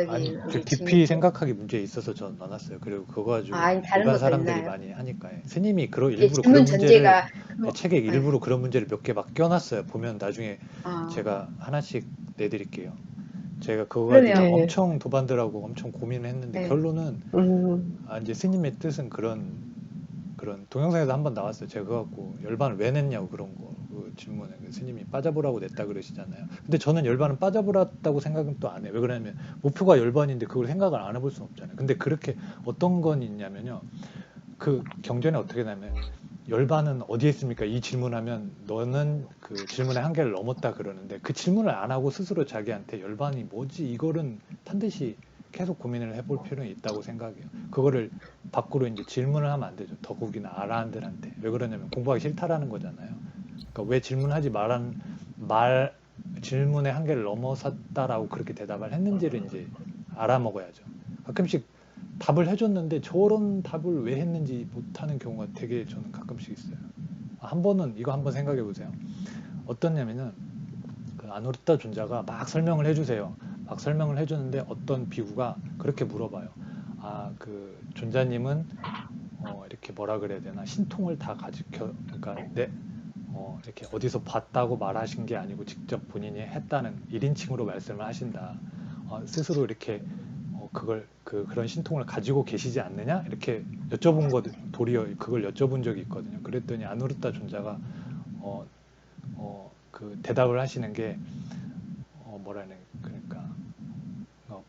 S5: 아니,
S3: 우리
S5: 깊이
S3: 주민들.
S5: 생각하기 문제에 있어서 전 넣어놨어요. 그리고 그거 가지고
S3: 아니, 다른
S5: 일반
S3: 것도
S5: 사람들이
S3: 있나요?
S5: 많이 하니까 스님이
S3: 이게
S5: 일부러
S3: 질문
S5: 그런 문제를
S3: 전제가,
S5: 책에
S3: 네.
S5: 일부러 그런 문제를 몇 개 막 껴놨어요. 보면 나중에
S3: 어,
S5: 제가 하나씩 내드릴게요. 제가 그거 가지고
S3: 그러면,
S2: 네.
S5: 엄청 도반들하고 엄청 고민을 했는데
S3: 네.
S5: 결론은
S2: 음.
S5: 이제 스님의 뜻은 그런 동영상에서 한번 나왔어요. 제가 그거 갖고 열반을 왜 냈냐고 그런 거 그 질문에 스님이 빠져보라고 냈다 그러시잖아요. 근데 저는 열반은 빠져보랐다고 생각은 또 안 해요. 왜 그러냐면 목표가 열반인데 그걸 생각을 안 해볼 수는 없잖아요. 근데 그렇게 어떤 건 있냐면요. 그 경전에 어떻게 되냐면 열반은 어디에 있습니까? 이 질문하면 너는 그 질문의 한계를 넘었다 그러는데 그 질문을 안 하고 스스로 자기한테 열반이 뭐지 이거는 반드시 계속 고민을 해볼 필요는 있다고 생각해요. 그거를 밖으로 이제 질문을 하면 안 되죠. 더욱이나 아라한들한테. 왜 그러냐면 공부하기 싫다라는 거잖아요. 그러니까 왜 질문하지 질문의 한계를 넘어섰다라고 그렇게 대답을 했는지를 이제 알아먹어야죠. 가끔씩 답을 해줬는데 저런 답을 왜 했는지 못하는 경우가 되게 저는 가끔씩 있어요. 한 번은 이거 한번 생각해 보세요. 어떻냐면은 그 아누르타 존자가 막 설명을 해주세요. 막 설명을 해주는데 어떤 비구가 그렇게 물어봐요. 그 존자님은 이렇게 뭐라 그래야 되나 신통을 다 그러니까 이렇게 어디서 봤다고 말하신 게 아니고 직접 본인이 했다는 1인칭으로 말씀을 하신다. 스스로 이렇게 그런 신통을 가지고 계시지 않느냐? 이렇게 여쭤본 거 도리어 그걸 여쭤본 적이 있거든요. 그랬더니 아누르타 존자가 그 대답을 하시는 게 그러니까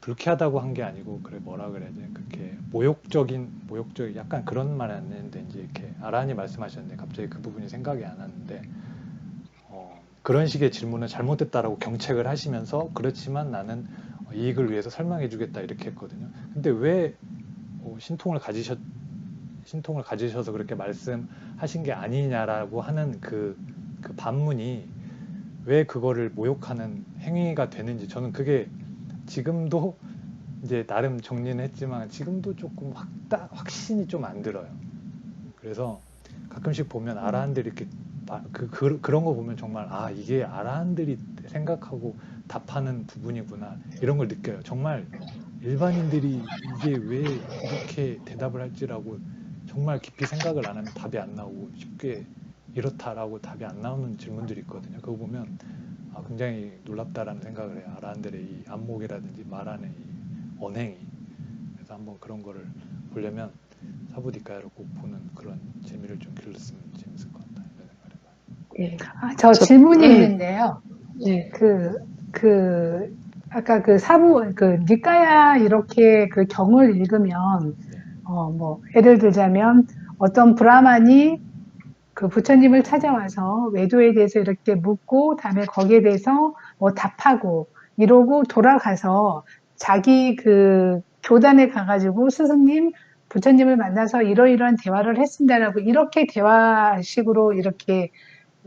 S5: 불쾌하다고 한 게 아니고 뭐라 그래야 돼? 그렇게 모욕적인 약간 그런 말은 안 했는데 이제 이렇게 아란이 말씀하셨는데 갑자기 그 부분이 생각이 안 나는데 그런 식의 질문은 잘못됐다라고 경책을 하시면서 그렇지만 나는 이익을 위해서 설명해 주겠다 이렇게 했거든요. 근데 왜 신통을 가지셔서 그렇게 말씀하신 게 아니냐라고 하는 그 반문이 왜 그거를 모욕하는 행위가 되는지 저는 그게 지금도 이제 나름 정리는 했지만 지금도 조금 확신이 좀 안 들어요. 그래서 가끔씩 보면 아라한들이 이렇게 그런 거 보면 정말 이게 아라한들이 생각하고 답하는 부분이구나 이런 걸 느껴요. 정말 일반인들이 이게 왜 이렇게 대답을 할지라고 정말 깊이 생각을 안 하면 답이 안 나오고 쉽게 이렇다라고 답이 안 나오는 질문들이 있거든요. 그거 보면 굉장히 놀랍다라는 생각을 해요. 아라한들의 이 안목이라든지 말하는 이 언행이. 그래서 한번 그런 거를 보려면 사부디카야를 꼭 보는 그런 재미를 좀 길렀으면 재밌을 것 같다 이런 생각을 해봐요.
S2: 예.
S1: 저 질문이 있는데요.
S2: 예.
S1: 아까 니까야 이렇게 그 경을 읽으면, 예를 들자면 어떤 브라만이 그 부처님을 찾아와서 외도에 대해서 이렇게 묻고, 다음에 거기에 대해서 뭐 답하고, 이러고 돌아가서 자기 그 교단에 가가지고 스승님, 부처님을 만나서 이러이러한 대화를 했습니다라고 이렇게 대화식으로 이렇게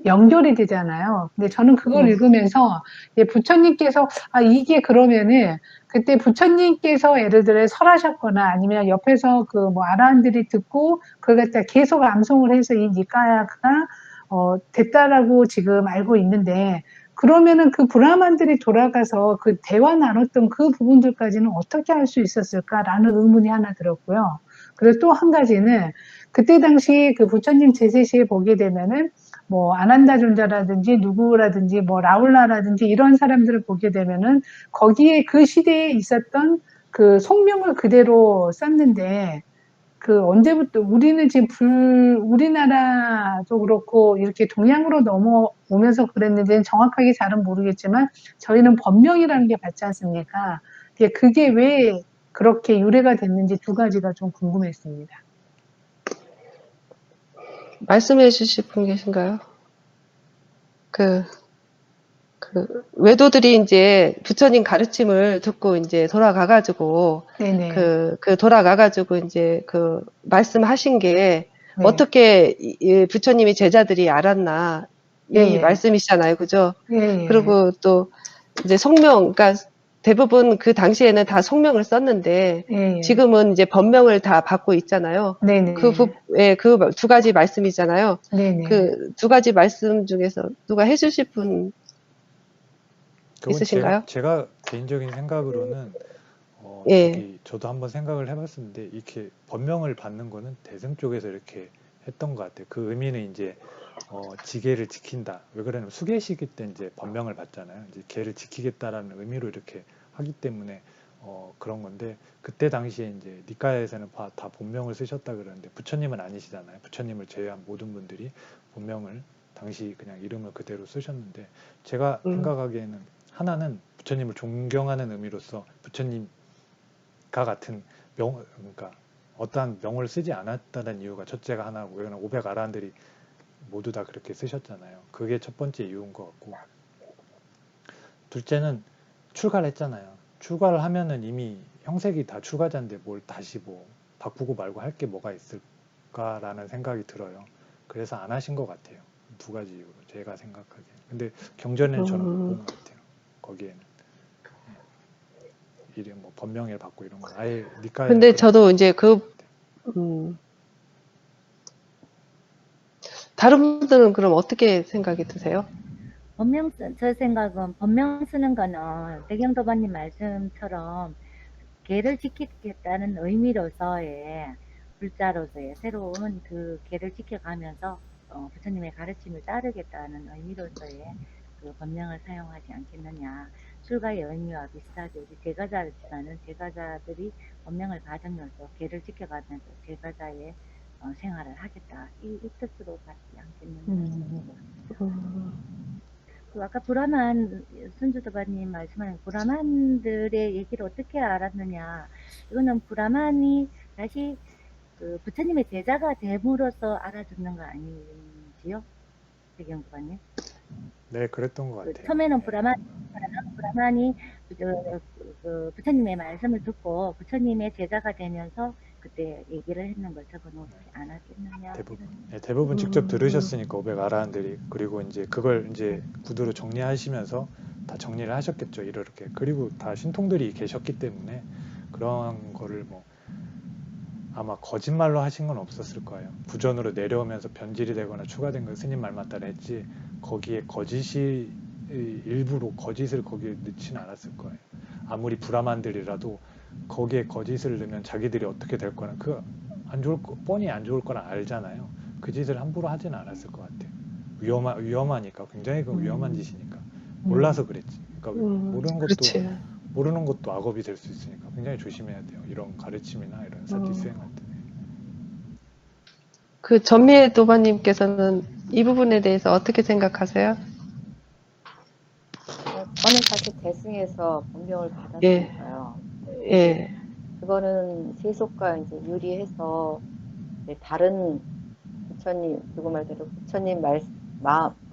S1: 연결이 되잖아요. 근데 저는 그걸 읽으면서 부처님께서 이게 그러면은 그때 부처님께서 예를 들어 설하셨거나 아니면 옆에서 그 뭐 아라한들이 듣고 그걸 갖다 계속 암송을 해서 이 니까야가 됐다라고 지금 알고 있는데 그러면은 그 브라만들이 돌아가서 그 대화 나눴던 그 부분들까지는 어떻게 할 수 있었을까라는 의문이 하나 들었고요. 그리고 또 한 가지는 그때 당시 그 부처님 제세시에 보게 되면은 뭐 아난다 존자라든지 누구라든지 뭐 라울라라든지 이런 사람들을 보게 되면은 거기에 그 시대에 있었던 그 속명을 그대로 썼는데 그 언제부터 우리는 지금 우리나라도 그렇고 이렇게 동양으로 넘어오면서 그랬는지는 정확하게 잘은 모르겠지만 저희는 법명이라는 게 받지 않습니까? 그게 왜 그렇게 유래가 됐는지 두 가지가 좀 궁금했습니다.
S2: 말씀해 주실 분 계신가요? 외도들이 이제 부처님 가르침을 듣고 이제 돌아가가지고,
S1: 네네.
S2: 돌아가가지고 이제 말씀하신 게
S1: 네.
S2: 어떻게 부처님이 제자들이 알았나, 이
S1: 예, 예.
S2: 말씀이시잖아요. 그죠?
S1: 예, 예.
S2: 그리고 또 이제 그러니까 대부분 그 당시에는 다 성명을 썼는데,
S1: 예, 예.
S2: 지금은 이제 법명을 다 받고 있잖아요.
S1: 네네.
S2: 그 두 가지 말씀이잖아요.
S1: 네네.
S2: 그 두 가지 말씀 중에서 누가 해주실 분
S5: 그건
S2: 있으신가요?
S5: 제가 개인적인 생각으로는
S2: 예.
S5: 저도 한번 생각을 해봤었는데 이렇게 법명을 받는 거는 대승 쪽에서 이렇게 했던 것 같아요. 그 의미는 이제 지계를 지킨다. 왜 그러냐면 수계시기 때 이제 법명을 받잖아요. 이제 계를 지키겠다라는 의미로 이렇게 하기 때문에 그런 건데 그때 당시에 이제 니카야에서는 다 본명을 쓰셨다 그러는데 부처님은 아니시잖아요. 부처님을 제외한 모든 분들이 본명을 당시 그냥 이름을 그대로 쓰셨는데 제가 생각하기에는 하나는 부처님을 존경하는 의미로서 부처님과 같은 그러니까 어떠한 명을 쓰지 않았다는 이유가 첫째가 하나고, 왜냐면 500 아라한들이 모두 다 그렇게 쓰셨잖아요. 그게 첫 번째 이유인 것 같고, 둘째는 출가를 했잖아요. 출가를 하면은 이미 형색이 다 출가자인데 뭘 다시 뭐 바꾸고 말고 할 게 뭐가 있을까라는 생각이 들어요. 그래서 안 하신 것 같아요. 두 가지 이유로 제가 생각하기에. 근데 경전에는 저는 못 본 것 같아요. 거기에는 이름 뭐 법명을 받고 이런 거 아예 니까야.
S2: 근데 저도 이제 다른 분들은 그럼 어떻게 생각이 드세요?
S4: 제 생각은 법명 쓰는 거는 백영도반님 말씀처럼 계를 지키겠다는 의미로서의 불자로서의 새로운 그 계를 지켜가면서 부처님의 가르침을 따르겠다는 의미로서의 그 법명을 사용하지 않겠느냐. 출가의 의미와 비슷하게 우리 제가자지만은 제가자들이 법명을 받으면서 계를 지켜가면서 제가자의 생활을 하겠다. 이 뜻으로 받지 않겠느냐. 아까 브라만 순주도바님 말씀하신 브라만들의 얘기를 어떻게 알았느냐, 이거는 브라만이 다시 그 부처님의 제자가 됨으로써 알아듣는 거 아니지요, 백영도바님?
S5: 네, 그랬던 것 같아요.
S4: 처음에는
S5: 네.
S4: 브라만이 부처님의 말씀을 듣고 부처님의 제자가 되면서 그때 얘기를 했는 걸 적어놓지 않았겠느냐.
S5: 대부분 직접 들으셨으니까 500 아라한들이. 그리고 이제 그걸 이제 구두로 정리하시면서 다 정리를 하셨겠죠, 이렇게. 그리고 다 신통들이 계셨기 때문에 그런 거를 뭐 아마 거짓말로 하신 건 없었을 거예요. 부전으로 내려오면서 변질이 되거나 추가된 건 스님 말만 따라 했지, 거기에 거짓이 일부러 거짓을 거기에 넣지는 않았을 거예요. 아무리 브라만들이라도 거기에 거짓을 넣으면 자기들이 어떻게 될 거는 안 좋을 거, 뻔히 안 좋을 거는 알잖아요. 그 짓을 함부로 하지는 않았을 것 같아요. 위험하니까, 굉장히 그 위험한 짓이니까. 몰라서 그랬지. 그러니까
S2: 그렇지.
S5: 모르는 것도 악업이 될 수 있으니까 굉장히 조심해야 돼요. 이런 가르침이나 이런 사티 수행할 때.
S2: 그 전미애 도반님께서는 이 부분에 대해서 어떻게 생각하세요?
S6: 저는 사실 대승에서 본명을
S2: 예,
S6: 받았으니까요.
S2: 예,
S6: 그거는 세속과 이제 유리해서 이제 다른 부처님, 누구 말대로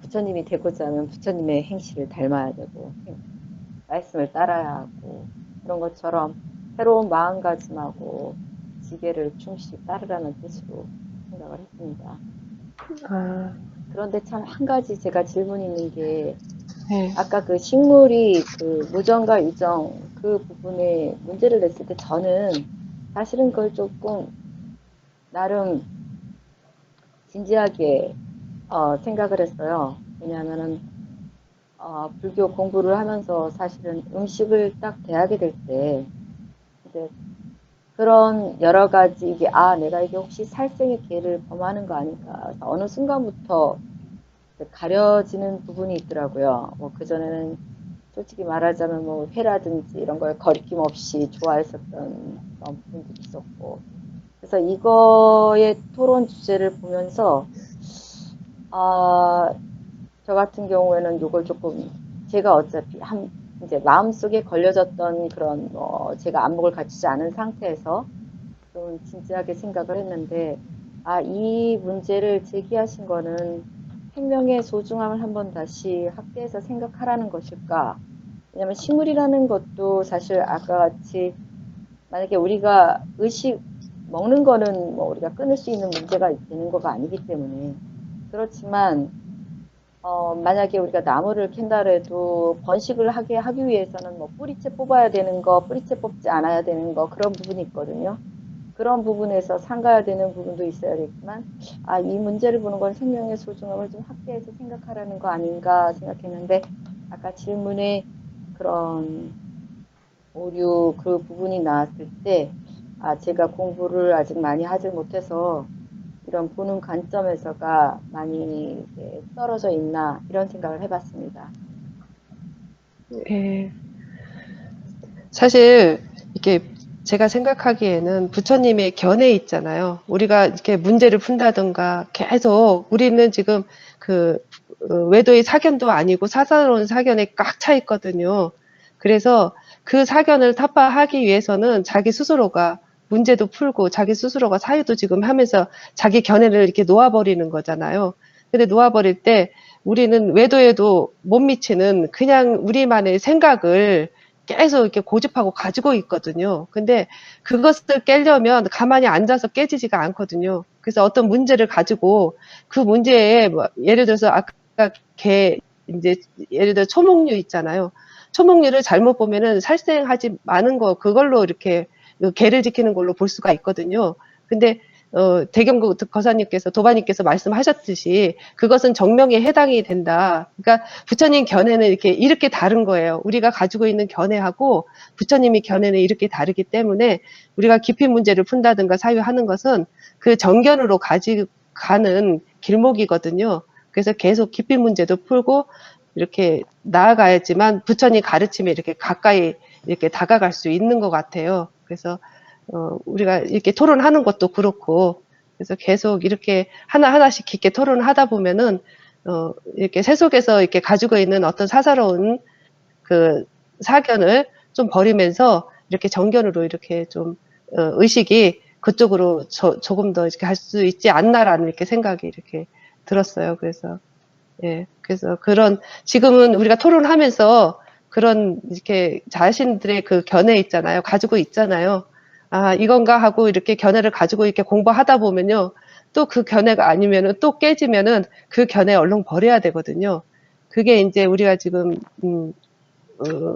S6: 부처님이 되고자 하면 부처님의 행실을 닮아야 되고, 말씀을 따라야 하고, 그런 것처럼 새로운 마음가짐하고 지게를 충실히 따르라는 뜻으로 생각을 했습니다.
S2: 아,
S6: 그런데 참 한 가지 제가 질문이 있는 게,
S2: 예,
S6: 아까 그 식물이 그 무정과 유정 그 부분에 문제를 냈을 때 저는 사실은 그걸 조금 나름 진지하게 생각을 했어요. 왜냐하면은 불교 공부를 하면서 사실은 음식을 딱 대하게 될 때 이제 그런 여러 가지 이게 내가 이게 혹시 살생의 죄를 범하는 거 아닌가 어느 순간부터 가려지는 부분이 있더라고요. 뭐 그전에는 솔직히 말하자면 뭐 회라든지 이런 걸 거리낌 없이 좋아했었던 그런 부분도 있었고, 그래서 이거의 토론 주제를 보면서 저 같은 경우에는 이걸 조금 제가 어차피 이제 마음속에 걸려졌던 그런 제가 안목을 갖추지 않은 상태에서 좀 진지하게 생각을 했는데, 이 문제를 제기하신 거는 생명의 소중함을 한번 다시 학대해서 생각하라는 것일까? 왜냐면 식물이라는 것도 사실 아까 같이 만약에 우리가 먹는 거는 뭐 우리가 끊을 수 있는 문제가 되는 거가 아니기 때문에, 그렇지만 만약에 우리가 나무를 캔다 해도 번식을 하기 위해서는 뭐 뿌리채 뽑아야 되는 거, 뿌리채 뽑지 않아야 되는 거, 그런 부분이 있거든요. 그런 부분에서 상가야 되는 부분도 있어야겠지만, 이 문제를 보는 건 생명의 소중함을 좀 확대해서 생각하라는 거 아닌가 생각했는데, 아까 질문에 그런 오류 그 부분이 나왔을 때, 제가 공부를 아직 많이 하지 못해서 이런 보는 관점에서가 많이 떨어져 있나 이런 생각을 해봤습니다.
S2: 예. 사실 이렇게 제가 생각하기에는 부처님의 견해 있잖아요. 우리가 이렇게 문제를 푼다든가 계속 우리는 지금 그 외도의 사견도 아니고 사사로운 사견에 꽉 차 있거든요. 그래서 그 사견을 타파하기 위해서는 자기 스스로가 문제도 풀고 자기 스스로가 사유도 지금 하면서 자기 견해를 이렇게 놓아버리는 거잖아요. 근데 놓아버릴 때 우리는 외도에도 못 미치는 그냥 우리만의 생각을 계속 이렇게 고집하고 가지고 있거든요. 근데 그것을 깨려면 가만히 앉아서 깨지지가 않거든요. 그래서 어떤 문제를 가지고 그 문제에 뭐 예를 들어서 아까 이제 예를 들어 초목류 있잖아요. 초목류를 잘못 보면은 살생하지 않은 거 그걸로 이렇게 개를 지키는 걸로 볼 수가 있거든요. 근데 대경구 거사님께서 도바님께서 말씀하셨듯이 그것은 정명에 해당이 된다. 그러니까 부처님 견해는 이렇게 다른 거예요. 우리가 가지고 있는 견해하고 부처님이 견해는 이렇게 다르기 때문에 우리가 깊이 문제를 푼다든가 사유하는 것은 그 정견으로 가는 길목이거든요. 그래서 계속 깊이 문제도 풀고 이렇게 나아가야지만 부처님 가르침에 이렇게 가까이 이렇게 다가갈 수 있는 것 같아요. 그래서 우리가 이렇게 토론하는 것도 그렇고, 그래서 계속 이렇게 하나하나씩 깊게 토론을 하다 보면은, 이렇게 세속에서 이렇게 가지고 있는 어떤 사사로운 그 사견을 좀 버리면서 이렇게 정견으로 이렇게 좀, 의식이 그쪽으로 조금 더 이렇게 할 수 있지 않나라는 이렇게 생각이 이렇게 들었어요. 그래서, 예. 그래서 지금은 우리가 토론하면서 그런 이렇게 자신들의 그 견해 있잖아요. 가지고 있잖아요. 아, 이건가 하고 이렇게 견해를 가지고 이렇게 공부하다 보면요. 또 그 견해가 아니면은 또 깨지면은 그 견해 얼른 버려야 되거든요. 그게 이제 우리가 지금,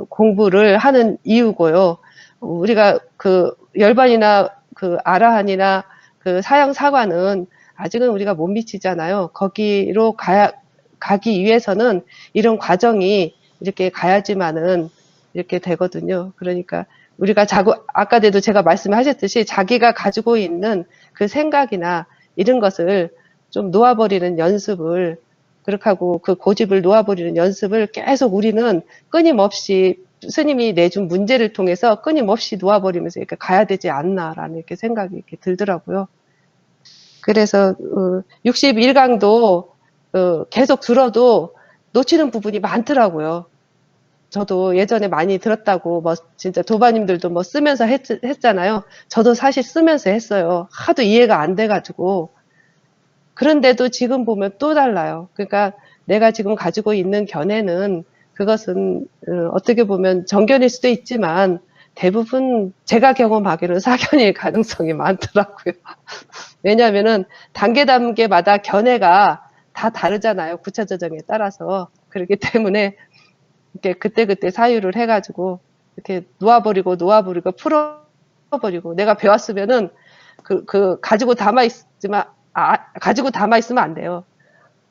S2: 공부를 하는 이유고요. 우리가 그 열반이나 그 아라한이나 그 사형 사관은 아직은 우리가 못 미치잖아요. 거기로 가기 위해서는 이런 과정이 이렇게 가야지만은 이렇게 되거든요. 그러니까 우리가 아까도 제가 말씀하셨듯이 자기가 가지고 있는 그 생각이나 이런 것을 좀 놓아버리는 연습을, 그렇게 하고 그 고집을 놓아버리는 연습을 계속 우리는 끊임없이 스님이 내준 문제를 통해서 끊임없이 놓아버리면서 이렇게 가야 되지 않나라는 이렇게 생각이 이렇게 들더라고요. 그래서 61강도 계속 들어도 놓치는 부분이 많더라고요. 저도 예전에 많이 들었다고 뭐 진짜 도바님들도 뭐 쓰면서 했잖아요. 저도 사실 쓰면서 했어요. 하도 이해가 안 돼가지고. 그런데도 지금 보면 또 달라요. 그러니까 내가 지금 가지고 있는 견해는 그것은 어떻게 보면 정견일 수도 있지만 대부분 제가 경험하기로는 사견일 가능성이 많더라고요. 왜냐하면은 단계마다 견해가 다 다르잖아요. 구체조정에 따라서. 그렇기 때문에 이렇게 그때그때 사유를 해가지고 이렇게 놓아버리고 풀어버리고 내가 배웠으면은 가지고 담아 있으면 안 돼요.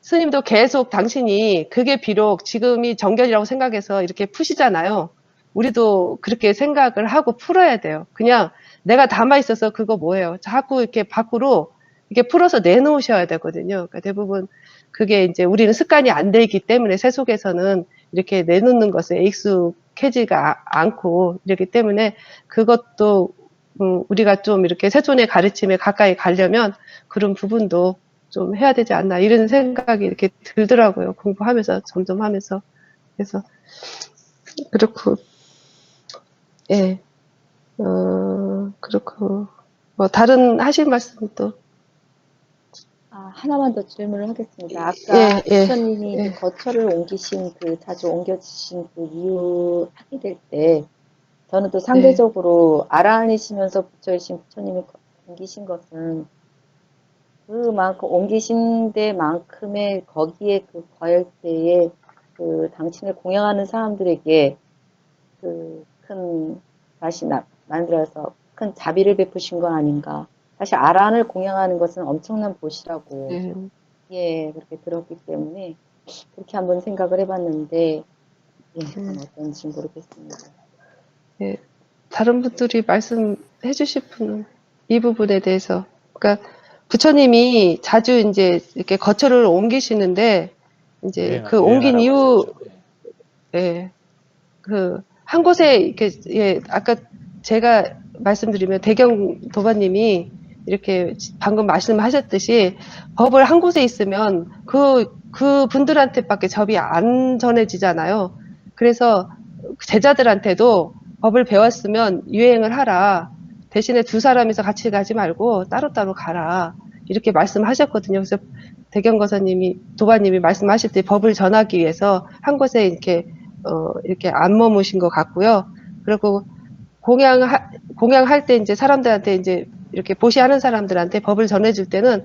S2: 스님도 계속 당신이 그게 비록 지금이 정견이라고 생각해서 이렇게 푸시잖아요. 우리도 그렇게 생각을 하고 풀어야 돼요. 그냥 내가 담아 있어서 그거 뭐예요? 자꾸 이렇게 밖으로 이렇게 풀어서 내놓으셔야 되거든요. 그러니까 대부분 그게 이제 우리는 습관이 안 되기 때문에 새 속에서는 이렇게 내놓는 것에 익숙해지가 않고 이렇기 때문에 그것도 우리가 좀 이렇게 세존의 가르침에 가까이 가려면 그런 부분도 좀 해야 되지 않나 이런 생각이 이렇게 들더라고요. 공부하면서 점점 하면서. 그래서 그렇고 예, 그렇고 뭐 다른 하실 말씀도
S6: 하나만 더 질문을 하겠습니다. 아까
S2: 예, 예,
S6: 부처님이
S2: 예.
S6: 거처를 옮기신 자주 옮겨지신 그 이유 하게 될 때, 저는 또 상대적으로 아라한이시면서 부처이신 부처님이 옮기신 것은 그만큼 옮기신 데만큼의 거기에 그 과열대에 그 당신을 공양하는 사람들에게 다시 만들어서 큰 자비를 베푸신 거 아닌가. 사실 아란을 공양하는 것은 엄청난 보시라고
S2: 예.
S6: 그렇게 들었기 때문에 그렇게 한번 생각을 해봤는데 그건 어떤지 모르겠습니다.
S2: 예. 다른 분들이 말씀해 주실 분은 이 부분에 대해서 그러니까 부처님이 자주 이제 이렇게 거처를 옮기시는데 이제 그 옮긴
S5: 유행하라고
S2: 이후
S5: 하셨죠.
S2: 예. 한 곳에 이렇게 예, 아까 제가 말씀드리면 대경 도반님이 이렇게 방금 말씀하셨듯이 법을 한 곳에 있으면 그 분들한테밖에 접이 안 전해지잖아요. 그래서 제자들한테도 법을 배웠으면 유행을 하라. 대신에 두 사람이서 같이 가지 말고 따로따로 가라. 이렇게 말씀하셨거든요. 그래서 대경 거사님이 도반님이 말씀하실 때 법을 전하기 위해서 한 곳에 이렇게 안 머무신 것 같고요. 그리고 공양할 때 이제 사람들한테 이제 이렇게 보시하는 사람들한테 법을 전해줄 때는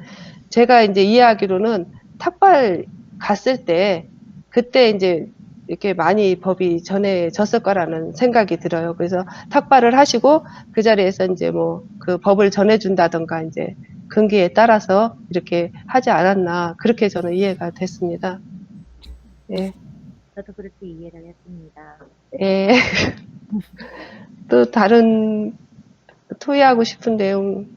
S2: 제가 이제 이해하기로는 탁발 갔을 때 그때 이제 이렇게 많이 법이 전해졌을 거라는 생각이 들어요. 그래서 탁발을 하시고 그 자리에서 이제 뭐 그 법을 전해준다던가 이제 근기에 따라서 이렇게 하지 않았나 그렇게 저는 이해가 됐습니다. 예.
S4: 저도 그렇게 이해를 했습니다.
S2: 예. 또 다른 토의하고 싶은 내용